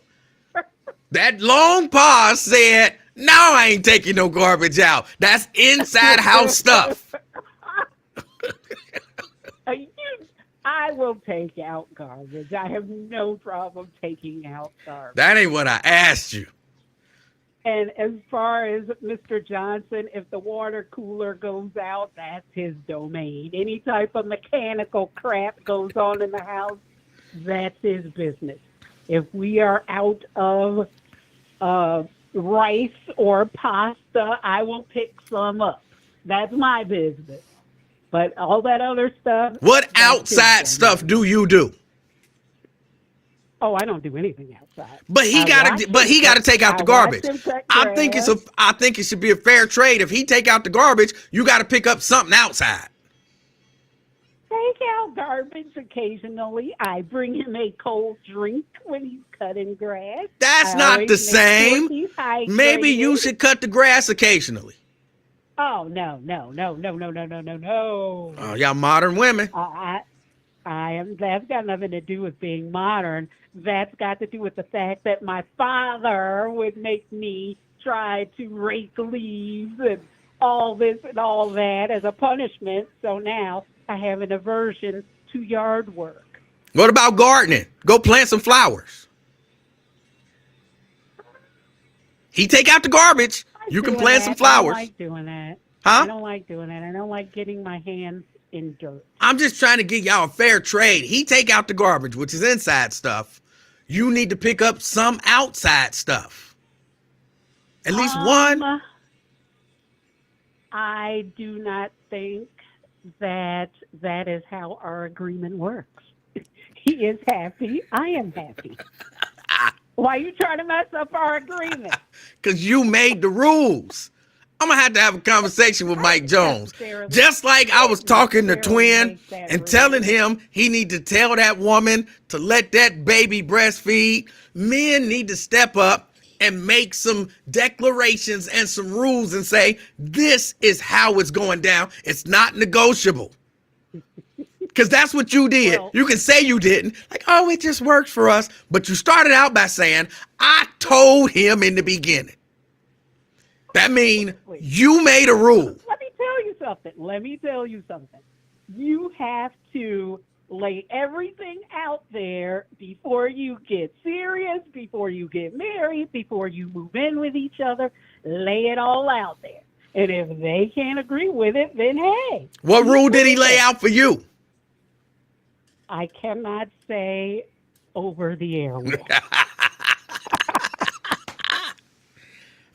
That long pause said, no, I ain't taking no garbage out. That's inside house stuff. I will take out garbage. I have no problem taking out garbage. That ain't what I asked you. And as far as Mr. Johnson, if the water cooler goes out, that's his domain. Any type of mechanical crap goes on in the house, that's his business. If we are out of rice or pasta, I will pick some up. That's my business. But all that other stuff. What that's outside his stuff domain. do you do? Oh, I don't do anything outside. But he gotta take out the garbage. I think it should be a fair trade. If he take out the garbage, you gotta pick up something outside. Take out garbage occasionally. I bring him a cold drink when he's cutting grass. That's I not always the make same. Sure he's hydrated. Maybe you should cut the grass occasionally. Oh no. Oh, y'all modern women. I am. That's got nothing to do with being modern. That's got to do with the fact that my father would make me try to rake leaves and all this and all that as a punishment. So now I have an aversion to yard work. What about gardening? Go plant some flowers. He take out the garbage. You can plant some flowers. I don't like doing that. Huh? I don't like doing that. I don't like getting my hands in dirt. I'm just trying to get y'all a fair trade. He take out the garbage, which is inside stuff. You need to pick up some outside stuff. At least one. I do not think that is how our agreement works. He is happy. I am happy. Why are you trying to mess up our agreement? Because you made the rules. I'm going to have a conversation with Mike Jones. Just like I was talking to Twin and telling him he need to tell that woman to let that baby breastfeed. Men need to step up and make some declarations and some rules and say, this is how it's going down. It's not negotiable. Because that's what you did. Well, you can say you didn't. Like, oh, it just works for us. But you started out by saying, I told him in the beginning. That means you made a rule. Let me tell you something. You have to lay everything out there before you get serious, before you get married, before you move in with each other. Lay it all out there. And if they can't agree with it, then hey. What rule did he lay out for you? I cannot say over the airwaves.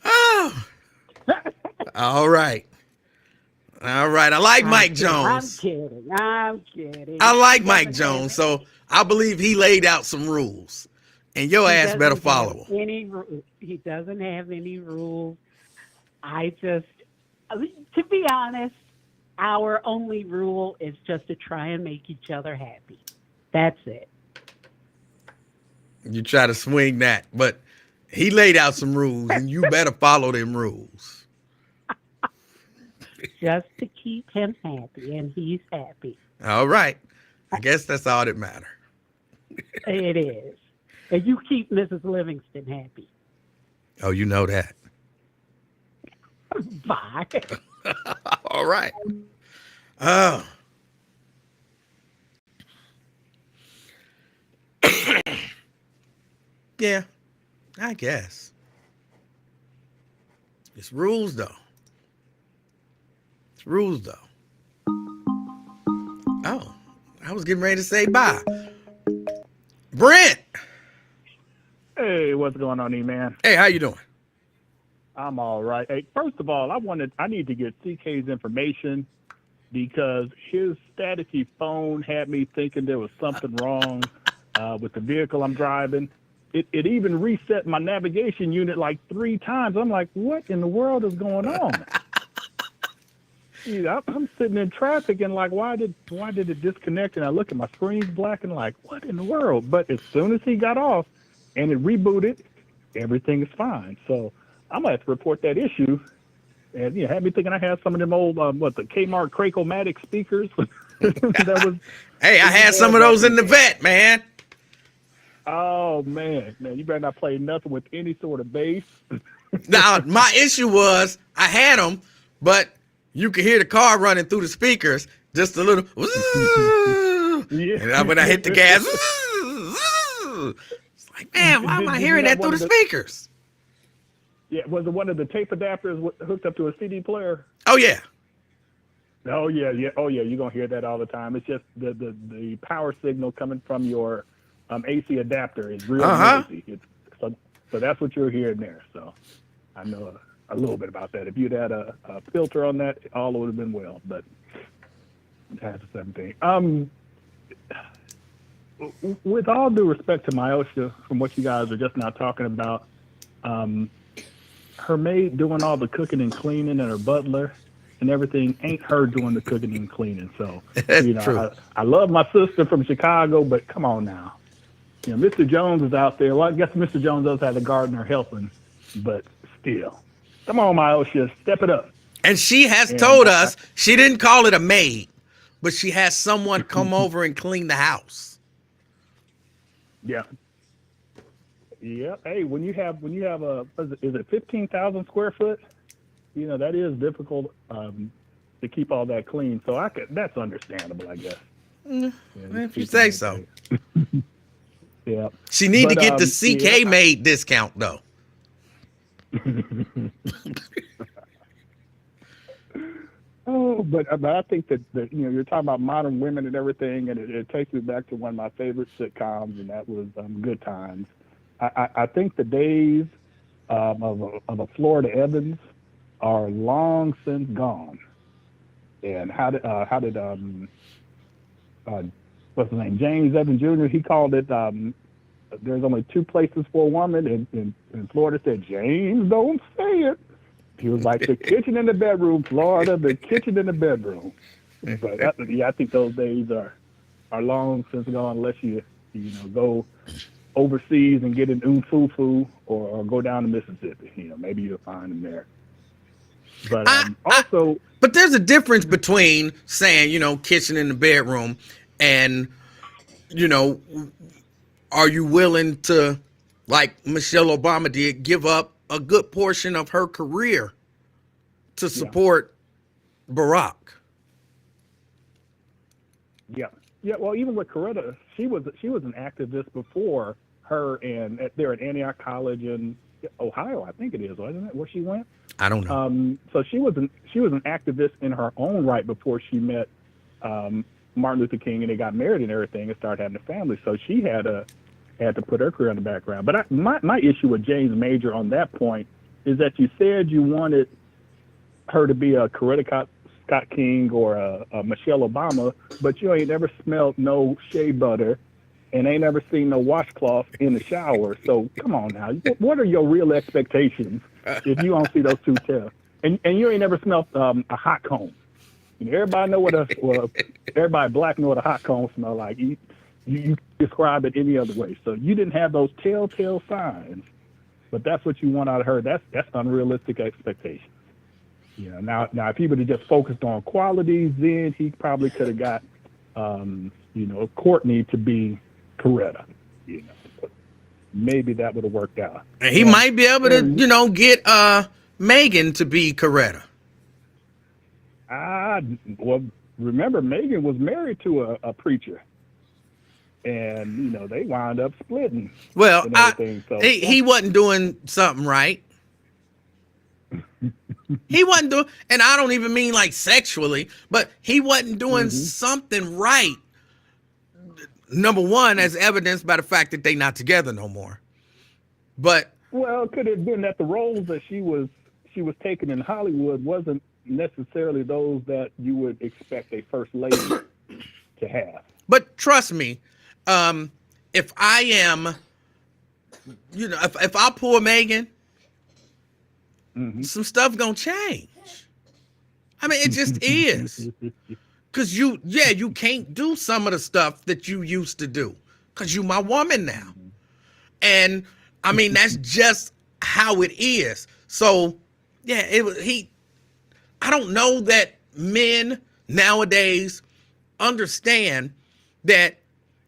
Oh. All right. I like Mike Jones. I'm kidding. I like Mike Jones, so I believe he laid out some rules, and your ass better follow them. He doesn't have any rules. To be honest, our only rule is just to try and make each other happy. That's it. You try to swing that, but he laid out some rules, and you better follow them rules. Just to keep him happy, and he's happy. All right. I guess that's all that matters. It is. And you keep Mrs. Livingston happy. Oh, you know that. Bye. All right. Oh. Yeah, I guess. It's rules, though. Rules though. Oh, I was getting ready to say bye. Brent. Hey, what's going on, E-Man? Hey, how you doing? I'm all right. Hey, first of all, I need to get CK's information because his staticky phone had me thinking there was something wrong with the vehicle I'm driving. It even reset my navigation unit like 3 times. I'm like, what in the world is going on? I'm sitting in traffic and like, why did it disconnect? And I look at my screen's black and like, what in the world? But as soon as he got off and it rebooted, everything is fine. So I'm gonna have to report that issue And yeah, had me thinking I had some of them old the Kmart Cracomatic speakers. That was. Hey, I had some of those in the vet, man. Oh man, you better not play nothing with any sort of bass. Now, my issue was I had them, but you could hear the car running through the speakers, just a little. Yeah. And when I hit the gas, it's like, man, why am I hearing that through the speakers? Yeah, was it one of the tape adapters hooked up to a CD player? Oh yeah. Oh yeah. You're gonna hear that all the time. It's just the power signal coming from your AC adapter is real noisy. So that's what you're hearing there. So I know a little bit about that. If you'd had a filter on that, all would have been well. But that's the same thing. With all due respect to Myosha, from what you guys are just now talking about, her maid doing all the cooking and cleaning and her butler and everything ain't her doing the cooking and cleaning. So, True. I love my sister from Chicago, but come on now. Mr. Jones is out there. Well, I guess Mr. Jones does have the gardener helping, but still. Come on, Myosha, step it up. And she has told us she didn't call it a maid, but she has someone come over and clean the house. Yeah. Yeah. Hey, when you have is it 15,000 square foot? That is difficult to keep all that clean. So that's understandable, I guess. If you say so. Yeah. She need to get the CK maid discount though. But I think that you're talking about modern women and everything, and it takes me back to one of my favorite sitcoms, and that was Good Times. I think the days of a Florida Evans are long since gone. And how did what's his name, James Evans Jr., he called it there's only two places for a woman, and Florida said, James, don't say it. He was like, the kitchen and the bedroom, Florida, the kitchen and the bedroom. But I think those days are long since gone, unless you go overseas and get an Umfufu or go down to Mississippi. Maybe you'll find them there. But but there's a difference between saying, kitchen in the bedroom and, are you willing to, like Michelle Obama did, give up a good portion of her career to support Barack? Yeah. Well, even with Coretta, she was an activist before her, and there at Antioch College in Ohio, I think it is, wasn't it, where she went? I don't know. So she was an activist in her own right before she met Martin Luther King, and they got married and everything and started having a family. So she had to put her career in the background. But my issue with James Major on that point is that you said you wanted her to be a Coretta Scott King or a Michelle Obama, but you ain't never smelled no shea butter and ain't never seen no washcloth in the shower. So come on now, what are your real expectations if you don't see those two tests? And you ain't never smelled a hot comb. Everybody know everybody black know what a hot comb smell like. You describe it any other way. So you didn't have those telltale signs, but that's what you want out of her. That's unrealistic expectations. Now if he would have just focused on qualities, then he probably could have got Courtney to be Coretta. But maybe that would have worked out. And he might be able to, get Megan to be Coretta. Well, remember, Megan was married to a preacher. And, they wound up splitting. Well, So he wasn't doing something right. He wasn't doing, and I don't even mean like sexually, but he wasn't doing something right. Number one, as evidenced by the fact that they not together no more. But well, could it have been that the roles that she was taking in Hollywood wasn't necessarily those that you would expect a first lady to have? But trust me, if I am, if I pull Megan, some stuff gonna change. I mean, it just is. Cause you can't do some of the stuff that you used to do. Cause you my woman now. And I mean, that's just how it is. So yeah, I don't know that men nowadays understand that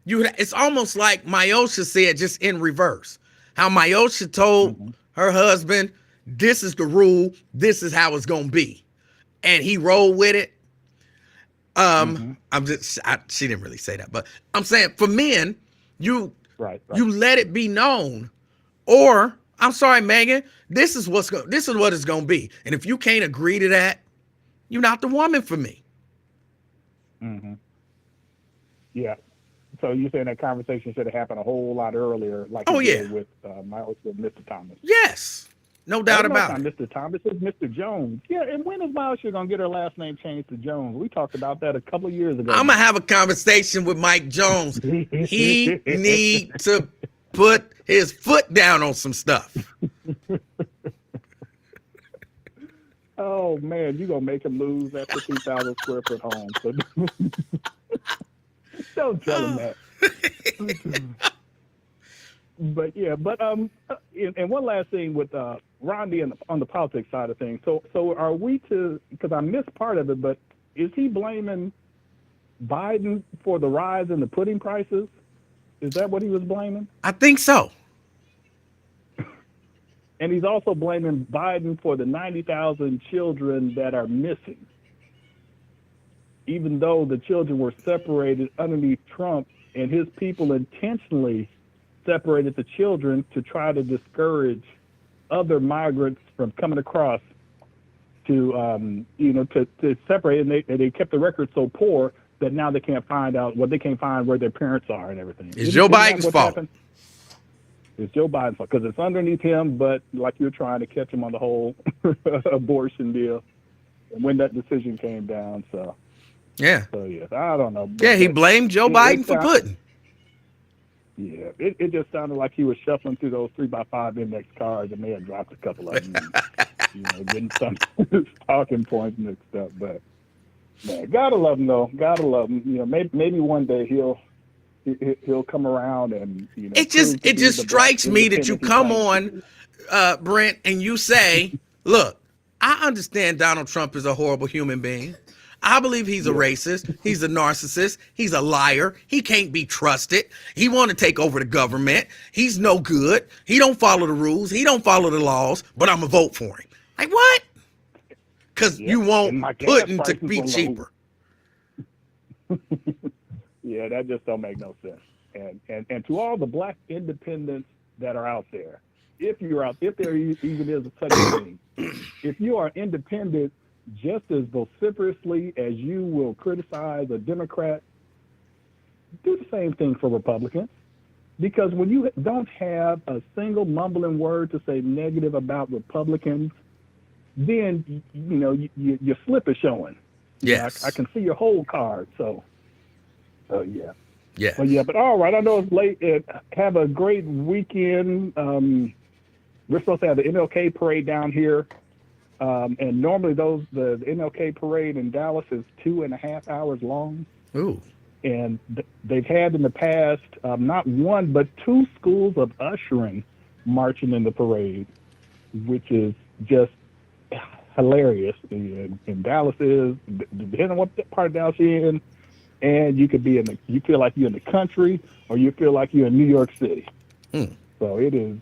it's almost like Myosha said, just in reverse. How Myosha told her husband, this is the rule, this is how it's gonna be. And he rolled with it. She didn't really say that, but I'm saying for men, you let it be known, or I'm sorry, Megan, this is what it's gonna be. And if you can't agree to that, you're not the woman for me. Yeah. So you're saying that conversation should have happened a whole lot earlier, like did with Mr. Thomas. Yes, no doubt about it. Mr. Thomas is Mr. Jones. Yeah, and when is Myosha gonna get her last name changed to Jones? We talked about that a couple of years ago. I'm gonna have a conversation with Mike Jones. He need to put his foot down on some stuff. Oh man, you're gonna make him lose that 50,000 square foot home. So don't tell him that. But and one last thing with Rondi on the politics side of things. So are we because I missed part of it, but is he blaming Biden for the rise in the pudding prices? Is that what he was blaming? I think so. And he's also blaming Biden for the 90,000 children that are missing. Even though the children were separated underneath Trump, and his people intentionally separated the children to try to discourage other migrants from coming across to separate, and they kept the record so poor that now they can't find where their parents are and everything. It's Joe Biden's fault. Happened? It's Joe Biden's fault because it's underneath him, but like you're trying to catch him on the whole abortion deal. And when that decision came down, yeah, I don't know. Yeah, he blamed Joe Biden for pudding. Yeah, it just sounded like he was shuffling through those 3x5 index cards and may have dropped a couple of them, getting some talking points and stuff. But man, gotta love him though. Gotta love him. Maybe one day he'll come around and It just strikes me that you come on, Brent, and you say, "Look, I understand Donald Trump is a horrible human being. I believe he's a racist. He's a narcissist. He's a liar. He can't be trusted. He want to take over the government. He's no good. He don't follow the rules. He don't follow the laws, but I'm going to vote for him." Like, what? Because you want pudding to be cheaper. Yeah, that just don't make no sense. And to all the black independents that are out there, if there even is such a thing, if you are independent just as vociferously as you will criticize a Democrat, do the same thing for Republicans. Because when you don't have a single mumbling word to say negative about Republicans, then your slip is showing. Yes, I can see your whole card. So yeah. Yeah. But all right. I know it's late. Have a great weekend. We're supposed to have the MLK parade down here. And normally the MLK parade in Dallas is 2.5 hours long. Ooh. And they've had in the past not one but two schools of ushering marching in the parade, which is just hilarious. And Dallas is, depending on what part of Dallas you're in, and you feel like you're in the country or you feel like you're in New York City. So it is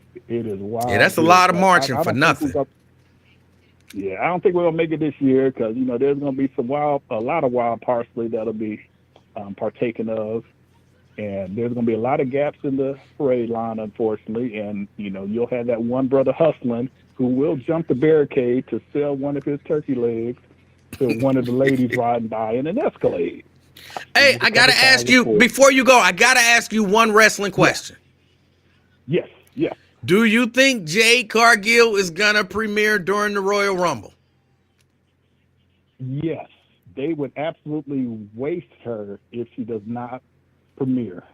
wild. Yeah, that's a lot of marching for nothing. Yeah, I don't think we're gonna make it this year because there's gonna be a lot of wild parsley that'll be partaken of, and there's gonna be a lot of gaps in the parade line, unfortunately. And you'll have that one brother hustling who will jump the barricade to sell one of his turkey legs to one of the ladies riding by in an Escalade. Hey, I gotta ask you before you go. I gotta ask you one wrestling question. Yes. Do you think Jade Cargill is gonna premiere during the Royal Rumble? Yes, they would absolutely waste her if she does not premiere.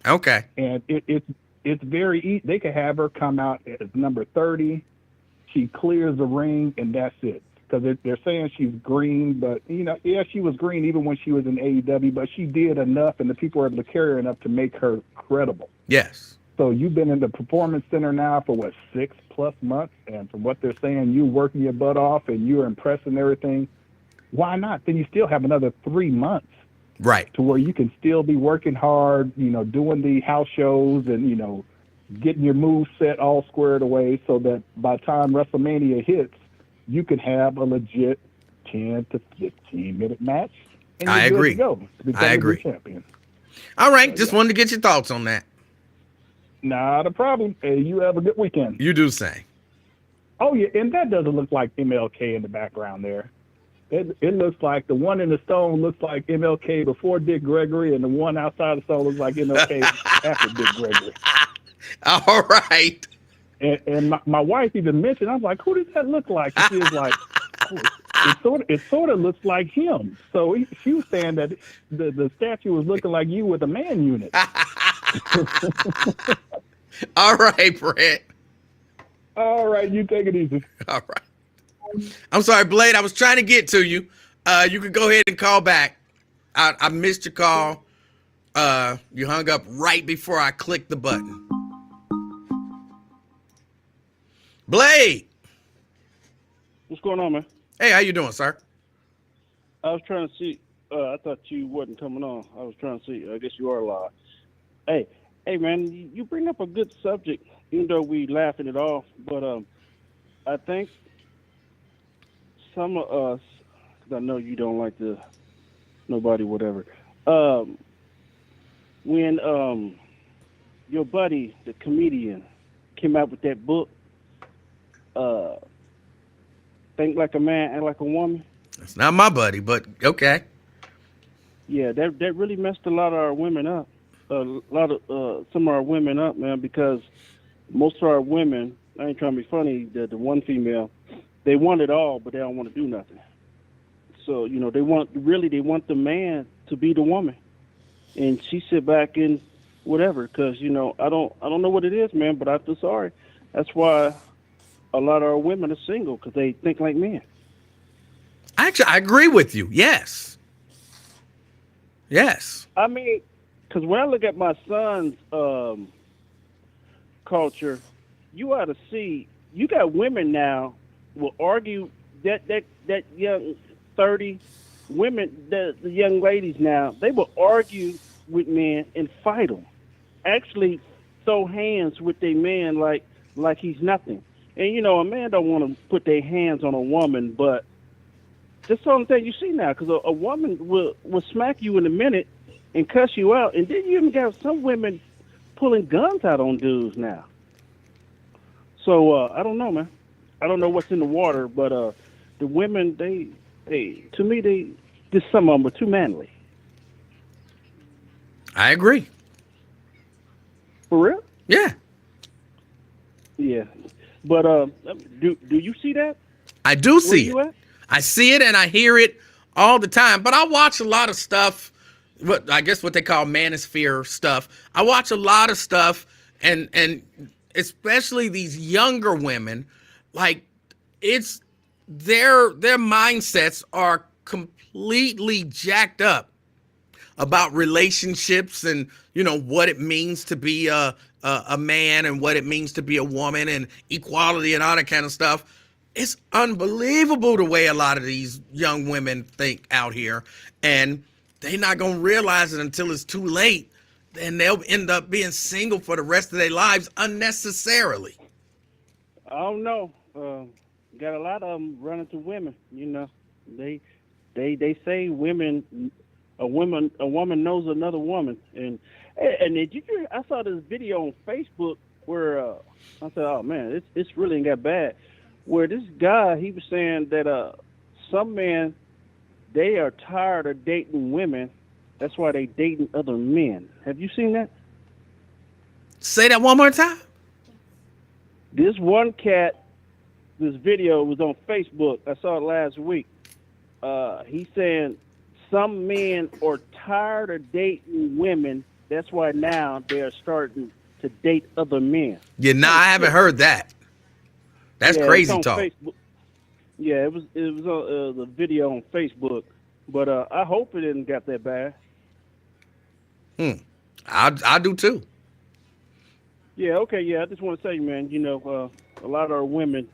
Okay. And it's very easy. They could have her come out as number 30. She clears the ring, and that's it. Because they're saying she's green, but she was green even when she was in AEW, but she did enough, and the people were able to carry her enough to make her credible. Yes. So you've been in the Performance Center now for 6+ months, and from what they're saying, you're working your butt off and you're impressing everything. why not? Then you still have another 3 months Right. to where you can still be working hard, doing the house shows and, getting your moves set all squared away so that by the time WrestleMania hits, you can have a legit 10 to 15-minute match. And I you're agree. good to go to become I the new agree. champion. All right. Just wanted to get your thoughts on that. Not a problem. Hey, you have a good weekend. You do say. Oh, yeah, and that doesn't look like MLK in the background there. It looks like the one in the stone looks like MLK before Dick Gregory, and the one outside the stone looks like MLK after Dick Gregory. All right. And my wife even mentioned, I was like, who does that look like? And she was like, oh, it sort of looks like him. So she was saying that the statue was looking like you with a man unit. All right, Brett. All right, you take it easy. All right. I'm sorry, Blade. I was trying to get to you. You could go ahead and call back. I missed your call. You hung up right before I clicked the button. Blade. What's going on, man? Hey, how you doing, sir? I was trying to see. I thought you wasn't coming on. I was trying to see. I guess you are live. Hey, man, you bring up a good subject, even though we laughing it off. But I think some of us, because I know you don't like the nobody, whatever. When your buddy, the comedian, came out with that book, Think Like a Man, Act Like a Woman. It's not my buddy, but okay. Yeah, that really messed a lot of our women up. Some of our women up, man, because most of our women, I ain't trying to be funny, the one female, they want it all, but they don't want to do nothing. So, they want the man to be the woman. And she sit back and whatever, because, I don't know what it is, man, but I feel sorry. That's why a lot of our women are single, because they think like men. Actually, I agree with you. Yes. Yes. I mean, because when I look at my son's culture, you ought to see, you got women now will argue that young 30 women, the young ladies now, they will argue with men and fight them. Actually throw hands with their man like he's nothing. And, a man don't want to put their hands on a woman, but that's the only thing you see now, because a woman will smack you in a minute and cuss you out. And then you even got some women pulling guns out on dudes now. So, I don't know, man. I don't know what's in the water, but the women, they to me, just some of them are too manly. I agree. For real? Yeah. Yeah. But do you see that? I do see Where you it. at? I see it and I hear it all the time. But I watch a lot of stuff, I guess what they call manosphere stuff. I watch a lot of stuff, and especially these younger women, like it's their mindsets are completely jacked up about relationships and what it means to be a man and what it means to be a woman and equality and all that kind of stuff. It's unbelievable the way a lot of these young women think out here, and they're not going to realize it until it's too late. And they'll end up being single for the rest of their lives unnecessarily. I don't know. Got a lot of them running to women. They say a woman knows another woman. And did you hear, I saw this video on Facebook where I said, oh man, it's really ain't that bad. Where this guy, he was saying that some men, they are tired of dating women. That's why they dating other men. Have you seen that? Say that one more time. This one cat, this video was on Facebook. I saw it last week. He's saying some men are tired of dating women. That's why now they're starting to date other men. Yeah, I haven't heard that. That's crazy talk. Facebook. Yeah, it was on the video on Facebook, but I hope it didn't get that bad. I do too. Yeah, okay, yeah. I just want to say, man, a lot of our women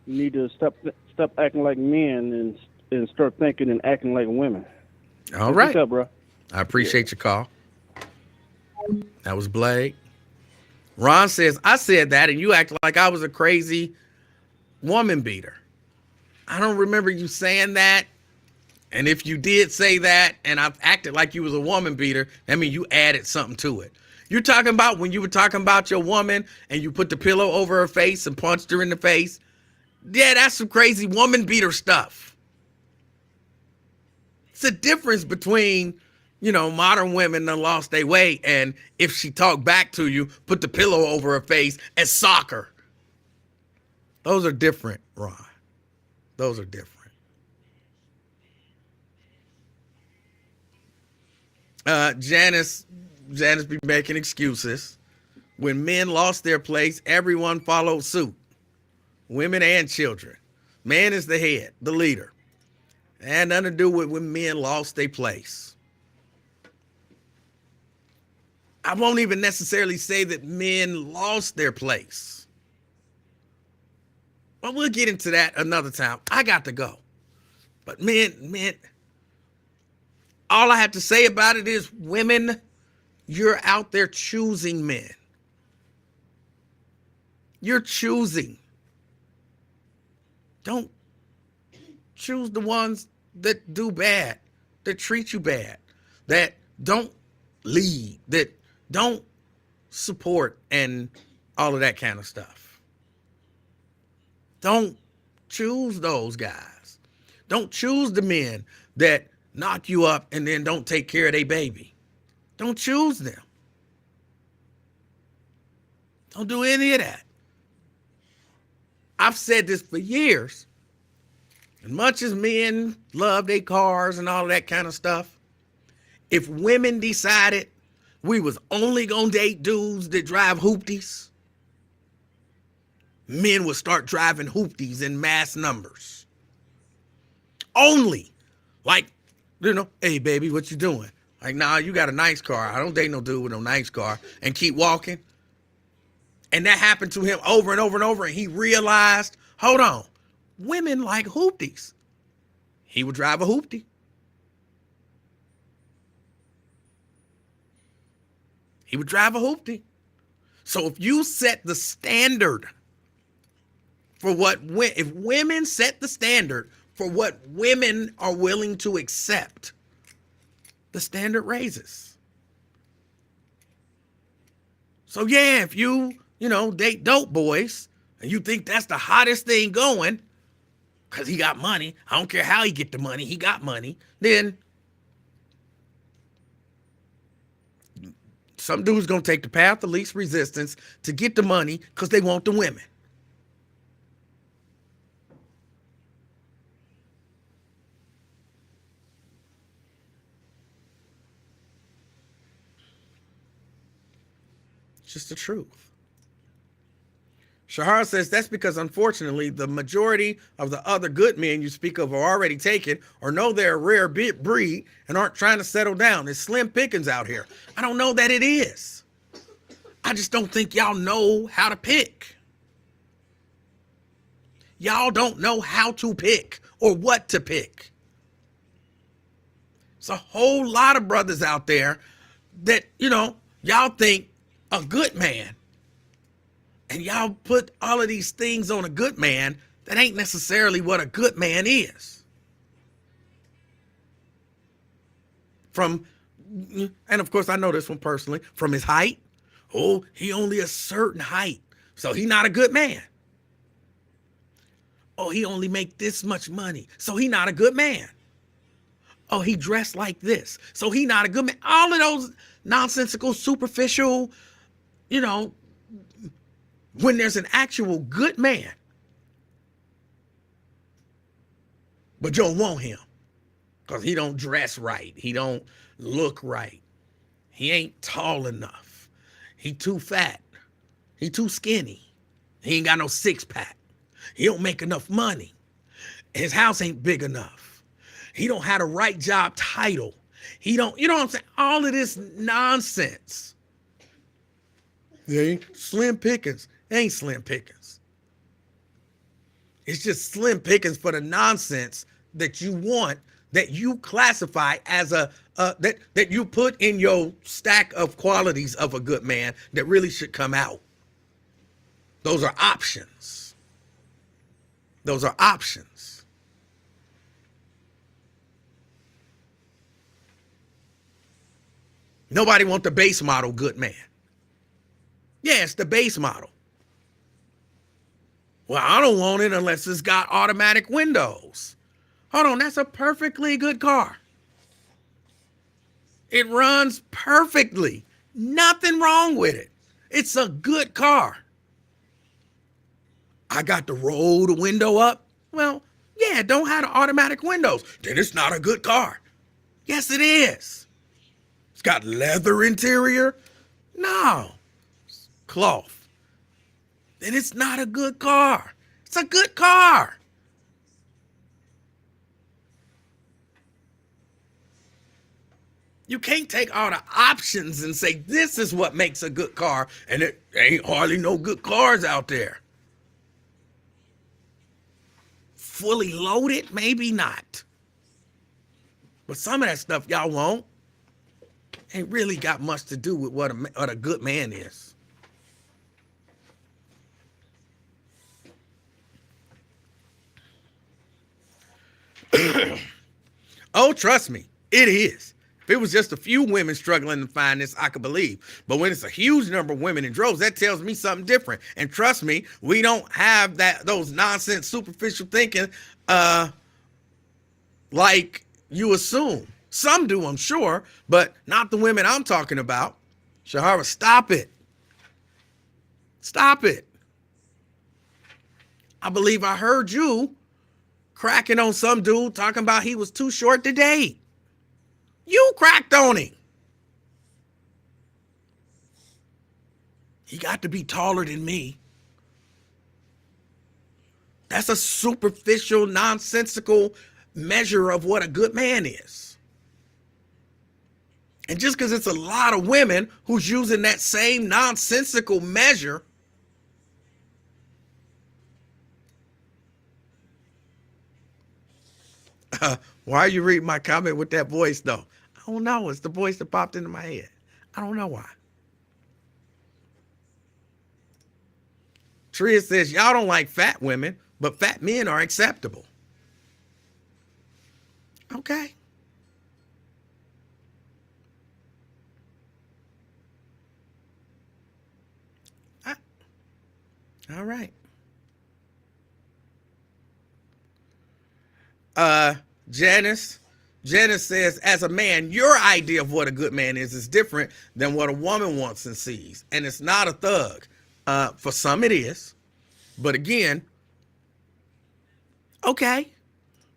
need to stop acting like men and start thinking and acting like women. All What's right. up, bro? I appreciate your call. That was Blake. Ron says, I said that and you act like I was a crazy woman beater. I don't remember you saying that. And if you did say that and I've acted like you was a woman beater, that means you added something to it. You're talking about when you were talking about your woman and you put the pillow over her face and punched her in the face. Yeah, that's some crazy woman beater stuff. It's a difference between, modern women that lost their way and if she talked back to you, put the pillow over her face and sock her. Those are different, Ron. Those are different. Janice be making excuses. When men lost their place, everyone followed suit. Women and children. Man is the head, the leader. It had nothing to do with when men lost their place. I won't even necessarily say that men lost their place. But we'll get into that another time. I got to go. But men, all I have to say about it is, women, you're out there choosing men. You're choosing. Don't choose the ones that do bad, that treat you bad, that don't lead, that don't support and all of that kind of stuff. Don't choose those guys. Don't choose the men that knock you up and then don't take care of their baby. Don't choose them. Don't do any of that. I've said this for years. As much as men love their cars and all of that kind of stuff, if women decided we was only gonna date dudes that drive hoopties, men would start driving hoopties in mass numbers. Only. Like, hey baby, what you doing? Like, nah, you got a nice car. I don't date no dude with no nice car. And keep walking. And that happened to him over and over and over. And he realized, hold on, women like hoopties. He would drive a hoopty. He would drive a hoopty. So if you set the standard for if women set the standard for what women are willing to accept, the standard raises. So yeah, if you date dope boys and you think that's the hottest thing going because he got money, I don't care how he get the money, he got money, then some dude's going to take the path of least resistance to get the money because they want the women. It's just the truth. Shahar says that's because, unfortunately, the majority of the other good men you speak of are already taken or know they're a rare breed and aren't trying to settle down. It's slim pickings out here. I don't know that it is. I just don't think y'all know how to pick. Y'all don't know how to pick or what to pick. It's a whole lot of brothers out there that, y'all think a good man. And y'all put all of these things on a good man that ain't necessarily what a good man is. And of course I know this one personally, from his height. Oh, he only a certain height, so he not a good man. Oh, he only make this much money, so he not a good man. Oh, he dressed like this, so he not a good man. All of those nonsensical, superficial, when there's an actual good man, but you don't want him because he don't dress right. He don't look right. He ain't tall enough. He too fat. He too skinny. He ain't got no six pack. He don't make enough money. His house ain't big enough. He don't have the right job title. He don't, what I'm saying? All of this nonsense. Yeah, slim pickings. It ain't slim pickings. It's just slim pickings for the nonsense that you want, that you classify as that you put in your stack of qualities of a good man that really should come out. Those are options. Those are options. Nobody wants the base model good man. Yeah, it's the base model. Well, I don't want it unless it's got automatic windows. Hold on, that's a perfectly good car. It runs perfectly. Nothing wrong with it. It's a good car. I got to roll the window up. Well, yeah, it don't have the automatic windows. Then it's not a good car. Yes, it is. It's got leather interior. No, it's cloth. Then it's not a good car. It's a good car. You can't take all the options and say, this is what makes a good car, and it ain't hardly no good cars out there. Fully loaded, maybe not. But some of that stuff y'all want ain't really got much to do with what a good man is. Oh, trust me, it is. If it was just a few women struggling to find this, I could believe. But when it's a huge number of women in droves, that tells me something different. And trust me, we don't have those nonsense, superficial thinking like you assume. Some do, I'm sure, but not the women I'm talking about. Shahara, stop it. Stop it. I believe I heard you cracking on some dude talking about he was too short to date. You cracked on him. He got to be taller than me. That's a superficial, nonsensical measure of what a good man is. And just because it's a lot of women who's using that same nonsensical measure, why are you reading my comment with that voice, though? I don't know. It's the voice that popped into my head. I don't know why. Tria says, y'all don't like fat women, but fat men are acceptable. Okay. All right. Janice says, as a man, your idea of what a good man is different than what a woman wants and sees. And it's not a thug. For some it is. But again, okay.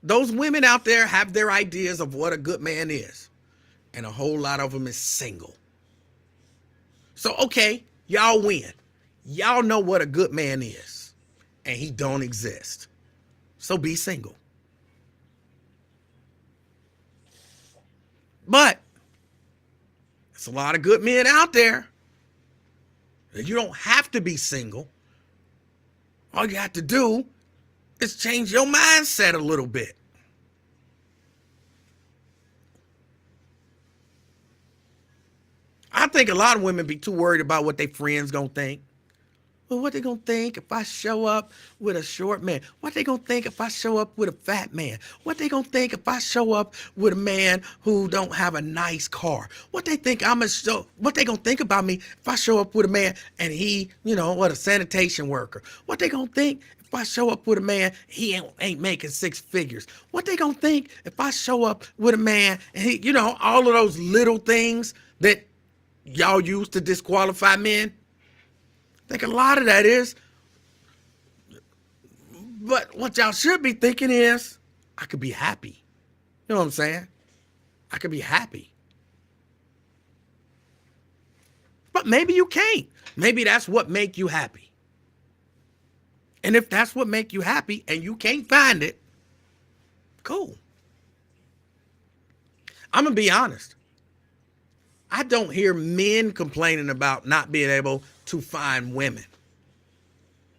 Those women out there have their ideas of what a good man is. And a whole lot of them is single. So, okay, y'all win. Y'all know what a good man is. And he don't exist. So be single. But there's a lot of good men out there. You don't have to be single. All you have to do is change your mindset a little bit. I think a lot of women be too worried about what their friends gonna think. Well, what they gonna think if I show up with a short man? What they gonna think if I show up with a fat man? What they gonna think if I show up with a man who don't have a nice car? What they think what they gonna think about me if I show up with a man and he, a sanitation worker? What they gonna think if I show up with a man, he ain't making six figures? What they gonna think if I show up with a man and he, all of those little things that y'all use to disqualify men? I think a lot of that is, but what y'all should be thinking is, I could be happy. You know what I'm saying? I could be happy. But maybe you can't. Maybe that's what make you happy. And if that's what make you happy and you can't find it, cool. I'm going to be honest. I don't hear men complaining about not being able to find women.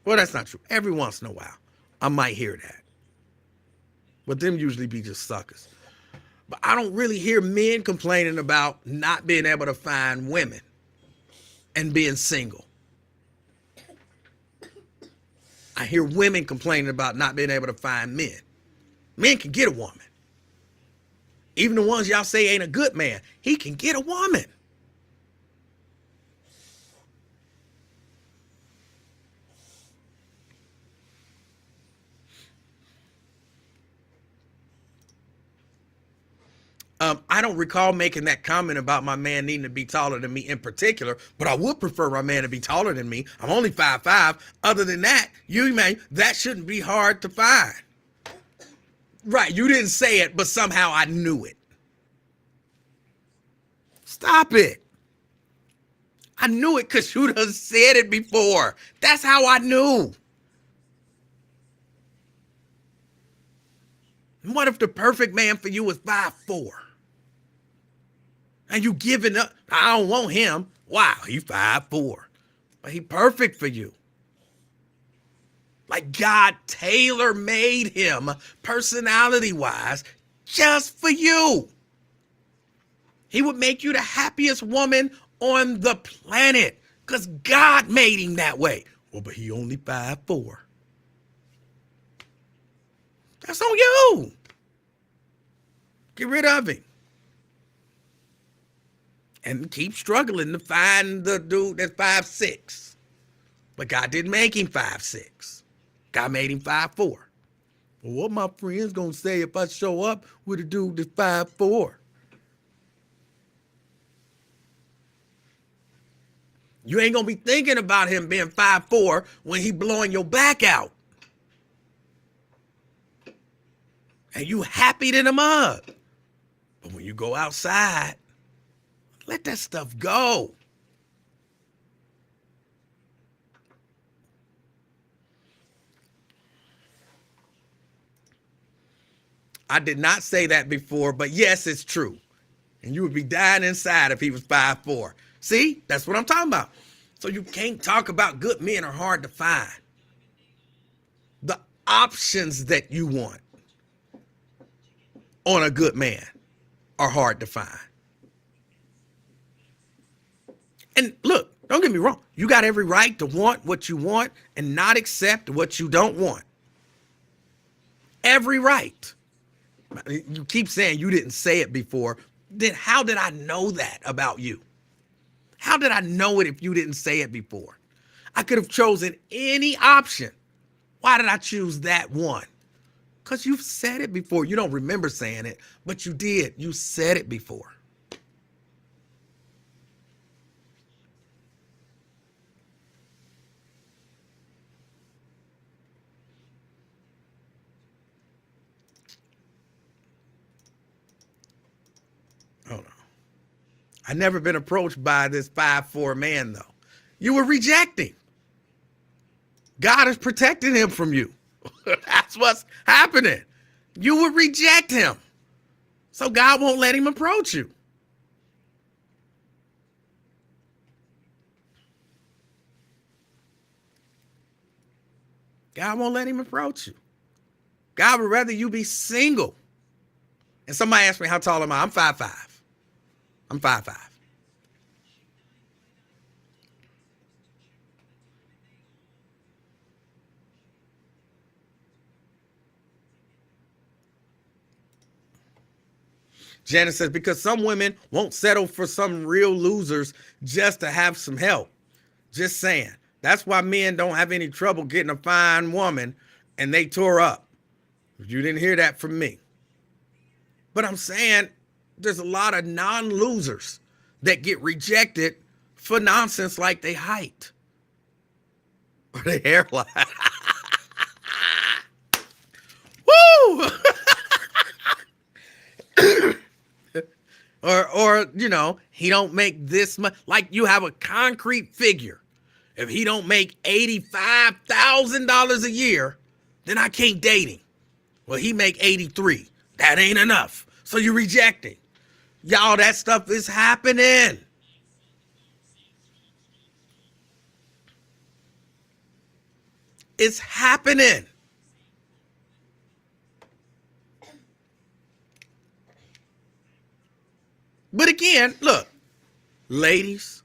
Well, that's not true. Every once in a while, I might hear that. But them usually be just suckers. But I don't really hear men complaining about not being able to find women and being single. I hear women complaining about not being able to find men. Men can get a woman. Even the ones y'all say ain't a good man, he can get a woman. I don't recall making that comment about my man needing to be taller than me in particular, but I would prefer my man to be taller than me. I'm only 5'5". Other than that, that shouldn't be hard to find. Right, you didn't say it, but somehow I knew it. Stop it. I knew it because you done said it before. That's how I knew. And what if the perfect man for you is 5'4"? And you giving up? I don't want him. Wow, he's 5'4". But he perfect for you. Like God tailor-made him personality-wise just for you. He would make you the happiest woman on the planet because God made him that way. Well, but he only 5'4". That's on you. Get rid of him. And keep struggling to find the dude that's 5'6". But God didn't make him 5'6". God made him 5'4". Well, what my friends gonna say if I show up with a dude that's 5'4"? You ain't gonna be thinking about him being 5'4" when he blowing your back out. And you happy to the mug. But when you go outside, let that stuff go. I did not say that before, but yes, it's true. And you would be dying inside if he was 5'4". See, that's what I'm talking about. So you can't talk about good men are hard to find. The options that you want on a good man are hard to find. And look, don't get me wrong. You got every right to want what you want and not accept what you don't want. Every right. You keep saying you didn't say it before. Then how did I know that about you? How did I know it if you didn't say it before? I could have chosen any option. Why did I choose that one? Because you've said it before. You don't remember saying it, but you did. You said it before. Oh no. I never been approached by this 5'4" man though. You were rejecting. God is protecting him from you. That's what's happening. You will reject him. So God won't let him approach you. God won't let him approach you. God would rather you be single. And somebody asked me, how tall am I? I'm 5'5". I'm 5'5". Janice says, because some women won't settle for some real losers just to have some help. Just saying. That's why men don't have any trouble getting a fine woman and they tore up. You didn't hear that from me. But I'm saying there's a lot of non-losers that get rejected for nonsense like their height or their hairline. Woo! Or he don't make this much. Like you have a concrete figure. If he don't make $85,000 a year, then I can't date him. Well, he make 83. That ain't enough. So you rejecting. Y'all, that stuff is happening. It's happening. men, look, ladies,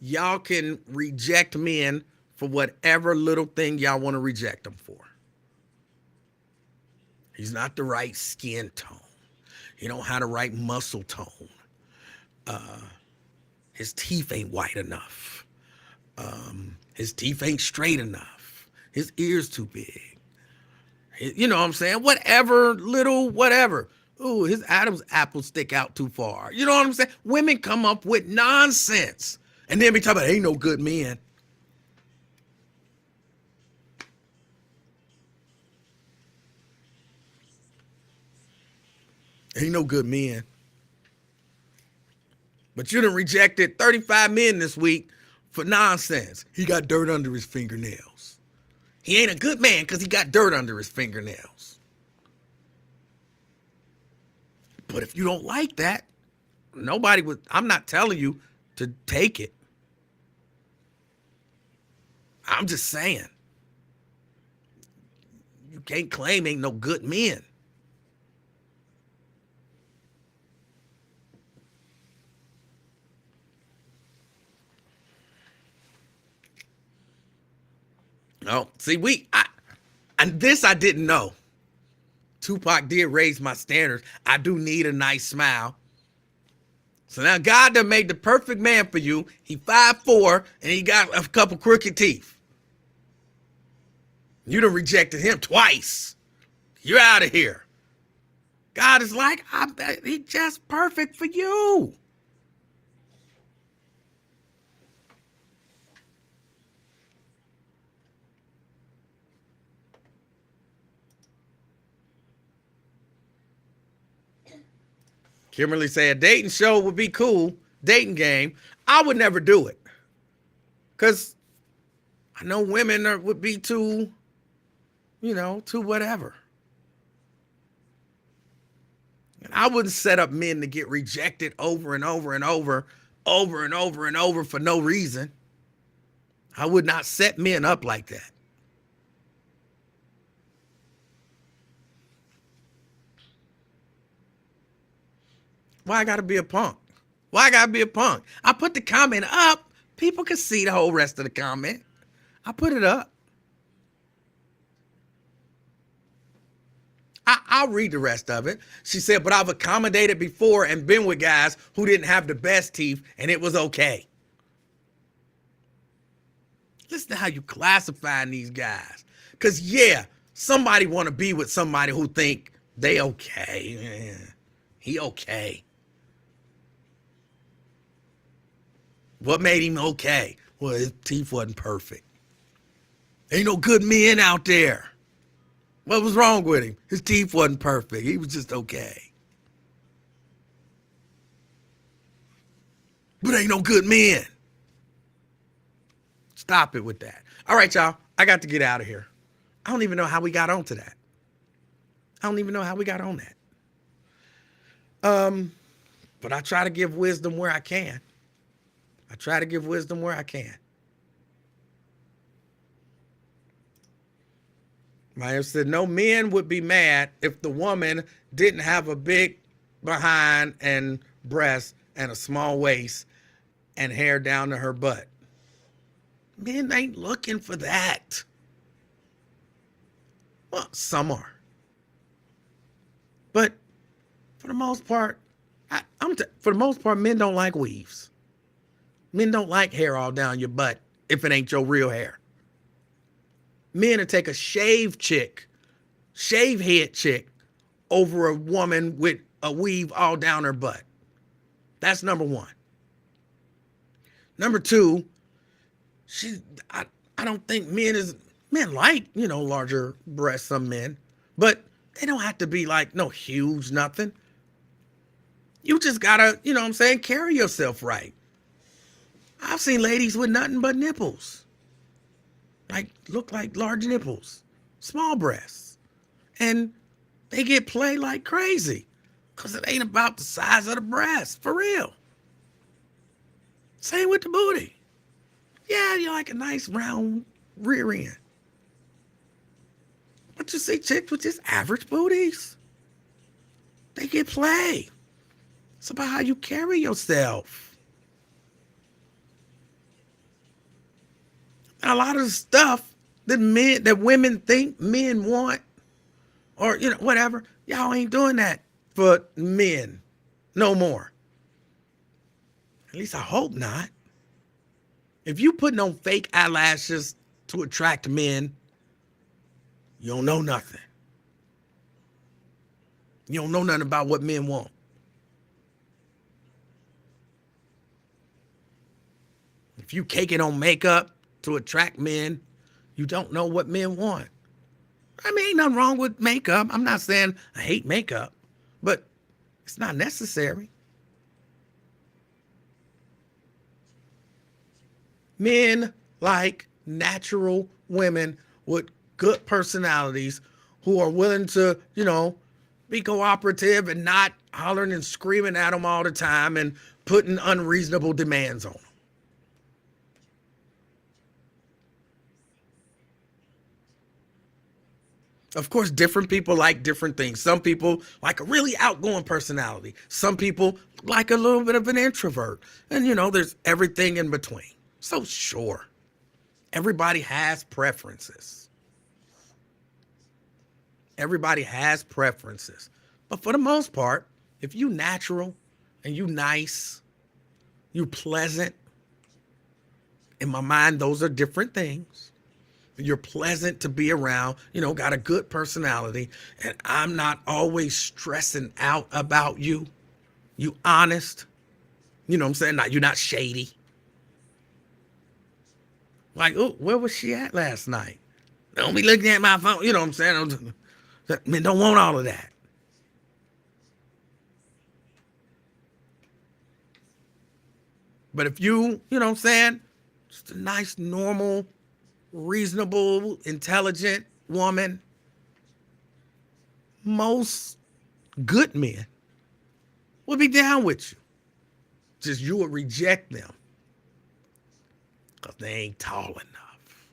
y'all can reject men for whatever little thing y'all want to reject him for. He's not the right skin tone. He don't have the right muscle tone. His teeth ain't white enough. His teeth ain't straight enough. His ears too big. You know what I'm saying? Whatever, little, whatever. Ooh, his Adam's apples stick out too far. You know what I'm saying? Women come up with nonsense. And then be talking about, ain't no good men. Ain't no good men. But you done rejected 35 men this week for nonsense. He got dirt under his fingernails. He ain't a good man because he got dirt under his fingernails. But if you don't like that, nobody would, I'm not telling you to take it. I'm just saying. You can't claim ain't no good men. Oh, see, and this I didn't know. Tupac did raise my standards. I do need a nice smile. So now God done made the perfect man for you. He 5'4", and he got a couple crooked teeth. You done rejected him twice. You're out of here. God is like, he's just perfect for you. Kimberly said, dating show would be cool. Dating game. I would never do it. Because I know women would be too, too whatever. And I wouldn't set up men to get rejected over and over and over for no reason. I would not set men up like that. Why I gotta be a punk? Why I gotta be a punk? I put the comment up. People can see the whole rest of the comment. I put it up. I'll read the rest of it. She said, but I've accommodated before and been with guys who didn't have the best teeth and it was okay. Listen to how you classifying these guys. Because, yeah, somebody want to be with somebody who think they okay. Yeah, he okay. What made him okay? Well, his teeth wasn't perfect. Ain't no good men out there. What was wrong with him? His teeth wasn't perfect. He was just okay. But ain't no good men. Stop it with that. All right, y'all. I got to get out of here. I don't even know how we got onto that. I don't even know how we got on that. But I try to give wisdom where I can. Maya said, no men would be mad if the woman didn't have a big behind and breast and a small waist and hair down to her butt. Men ain't looking for that. Well, some are. But for the most part, men don't like weaves. Men don't like hair all down your butt if it ain't your real hair. Men will take a shave head chick over a woman with a weave all down her butt. That's number one. Number two, I don't think men like, larger breasts, some men, but they don't have to be like no huge nothing. You just gotta, carry yourself right. I've seen ladies with nothing but nipples. Look like large nipples, small breasts. And they get played like crazy because it ain't about the size of the breast, for real. Same with the booty. Yeah, you like a nice round rear end. But you see chicks with just average booties. They get played. It's about how you carry yourself. And a lot of the stuff that women think men want, or whatever, y'all ain't doing that for men no more. At least I hope not. If you putting on fake eyelashes to attract men, you don't know nothing. You don't know nothing about what men want. If you caking on makeup to attract men, you don't know what men want. I mean, ain't nothing wrong with makeup. I'm not saying I hate makeup, but it's not necessary. Men like natural women with good personalities who are willing to, be cooperative and not hollering and screaming at them all the time and putting unreasonable demands on them. Of course, different people like different things. Some people like a really outgoing personality. Some people like a little bit of an introvert. And, there's everything in between. So sure, everybody has preferences. Everybody has preferences. But for the most part, if you natural and you nice, you pleasant, in my mind, those are different things. You're pleasant to be around, got a good personality, and I'm not always stressing out about you. You honest. You know what I'm saying? You're not shady. Like, oh, where was she at last night? Don't be looking at my phone. You know what I'm saying? Don't want all of that. But if you know what I'm saying, just a nice, normal, reasonable, intelligent woman, most good men will be down with you. Just you would reject them because they ain't tall enough.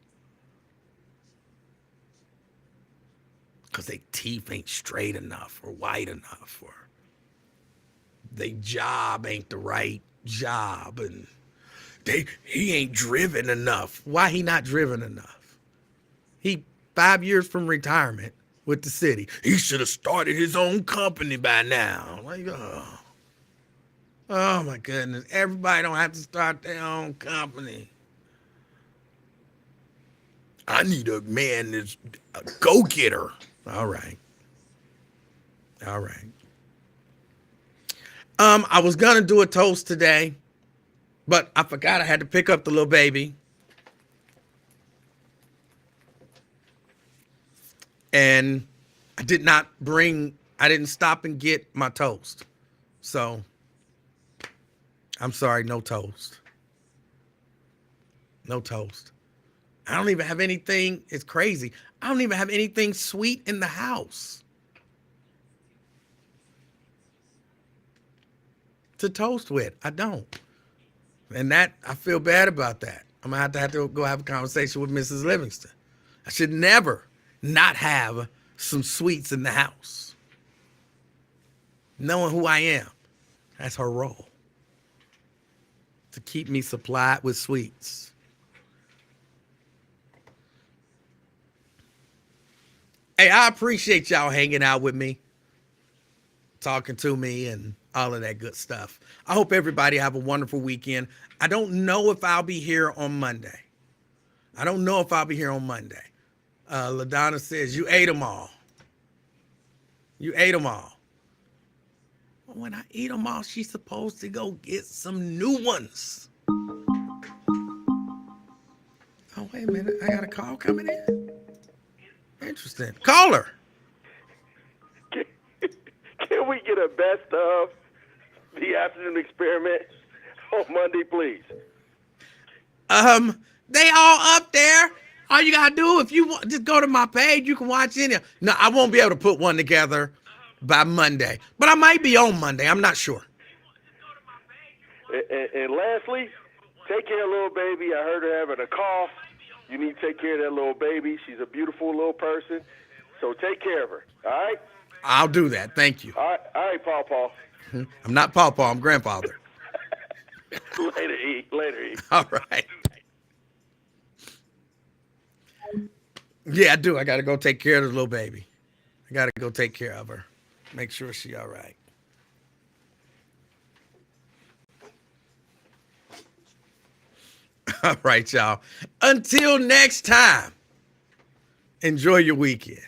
Because their teeth ain't straight enough or white enough, or their job ain't the right job, and he ain't driven enough. Why he not driven enough? He 5 years from retirement with the city. He should have started his own company by now. Like, oh my goodness. Everybody don't have to start their own company. I need a man that's a go-getter. All right. I was gonna do a toast today, but I forgot I had to pick up the little baby. And I didn't stop and get my toast. So I'm sorry, no toast. No toast. I don't even have anything. It's crazy. I don't even have anything sweet in the house to toast with. I don't. And that, I feel bad about that. I'm going to have to go have a conversation with Mrs. Livingston. I should never not have some sweets in the house. Knowing who I am, that's her role. To keep me supplied with sweets. Hey, I appreciate y'all hanging out with me, talking to me, and all of that good stuff. I hope everybody have a wonderful weekend. I don't know if I'll be here on Monday. LaDonna says, you ate them all. Well, when I eat them all, she's supposed to go get some new ones. Oh, wait a minute. I got a call coming in. Interesting. Caller. Can we get a best of the afternoon experiment on Monday, please? They all up there. All you gotta do, if you want, just go to my page. You can watch any. No, I won't be able to put one together by Monday, but I might be on Monday. I'm not sure. And lastly, take care of little baby. I heard her having a cough. You need to take care of that little baby. She's a beautiful little person. So take care of her. All right? I'll do that. Thank you. All right, Paul. I'm not Pawpaw. I'm grandfather. Later, E. Later, E. All right. Yeah, I do. I got to go take care of the little baby. I got to go take care of her. Make sure she all right. All right, y'all. Until next time, enjoy your weekend.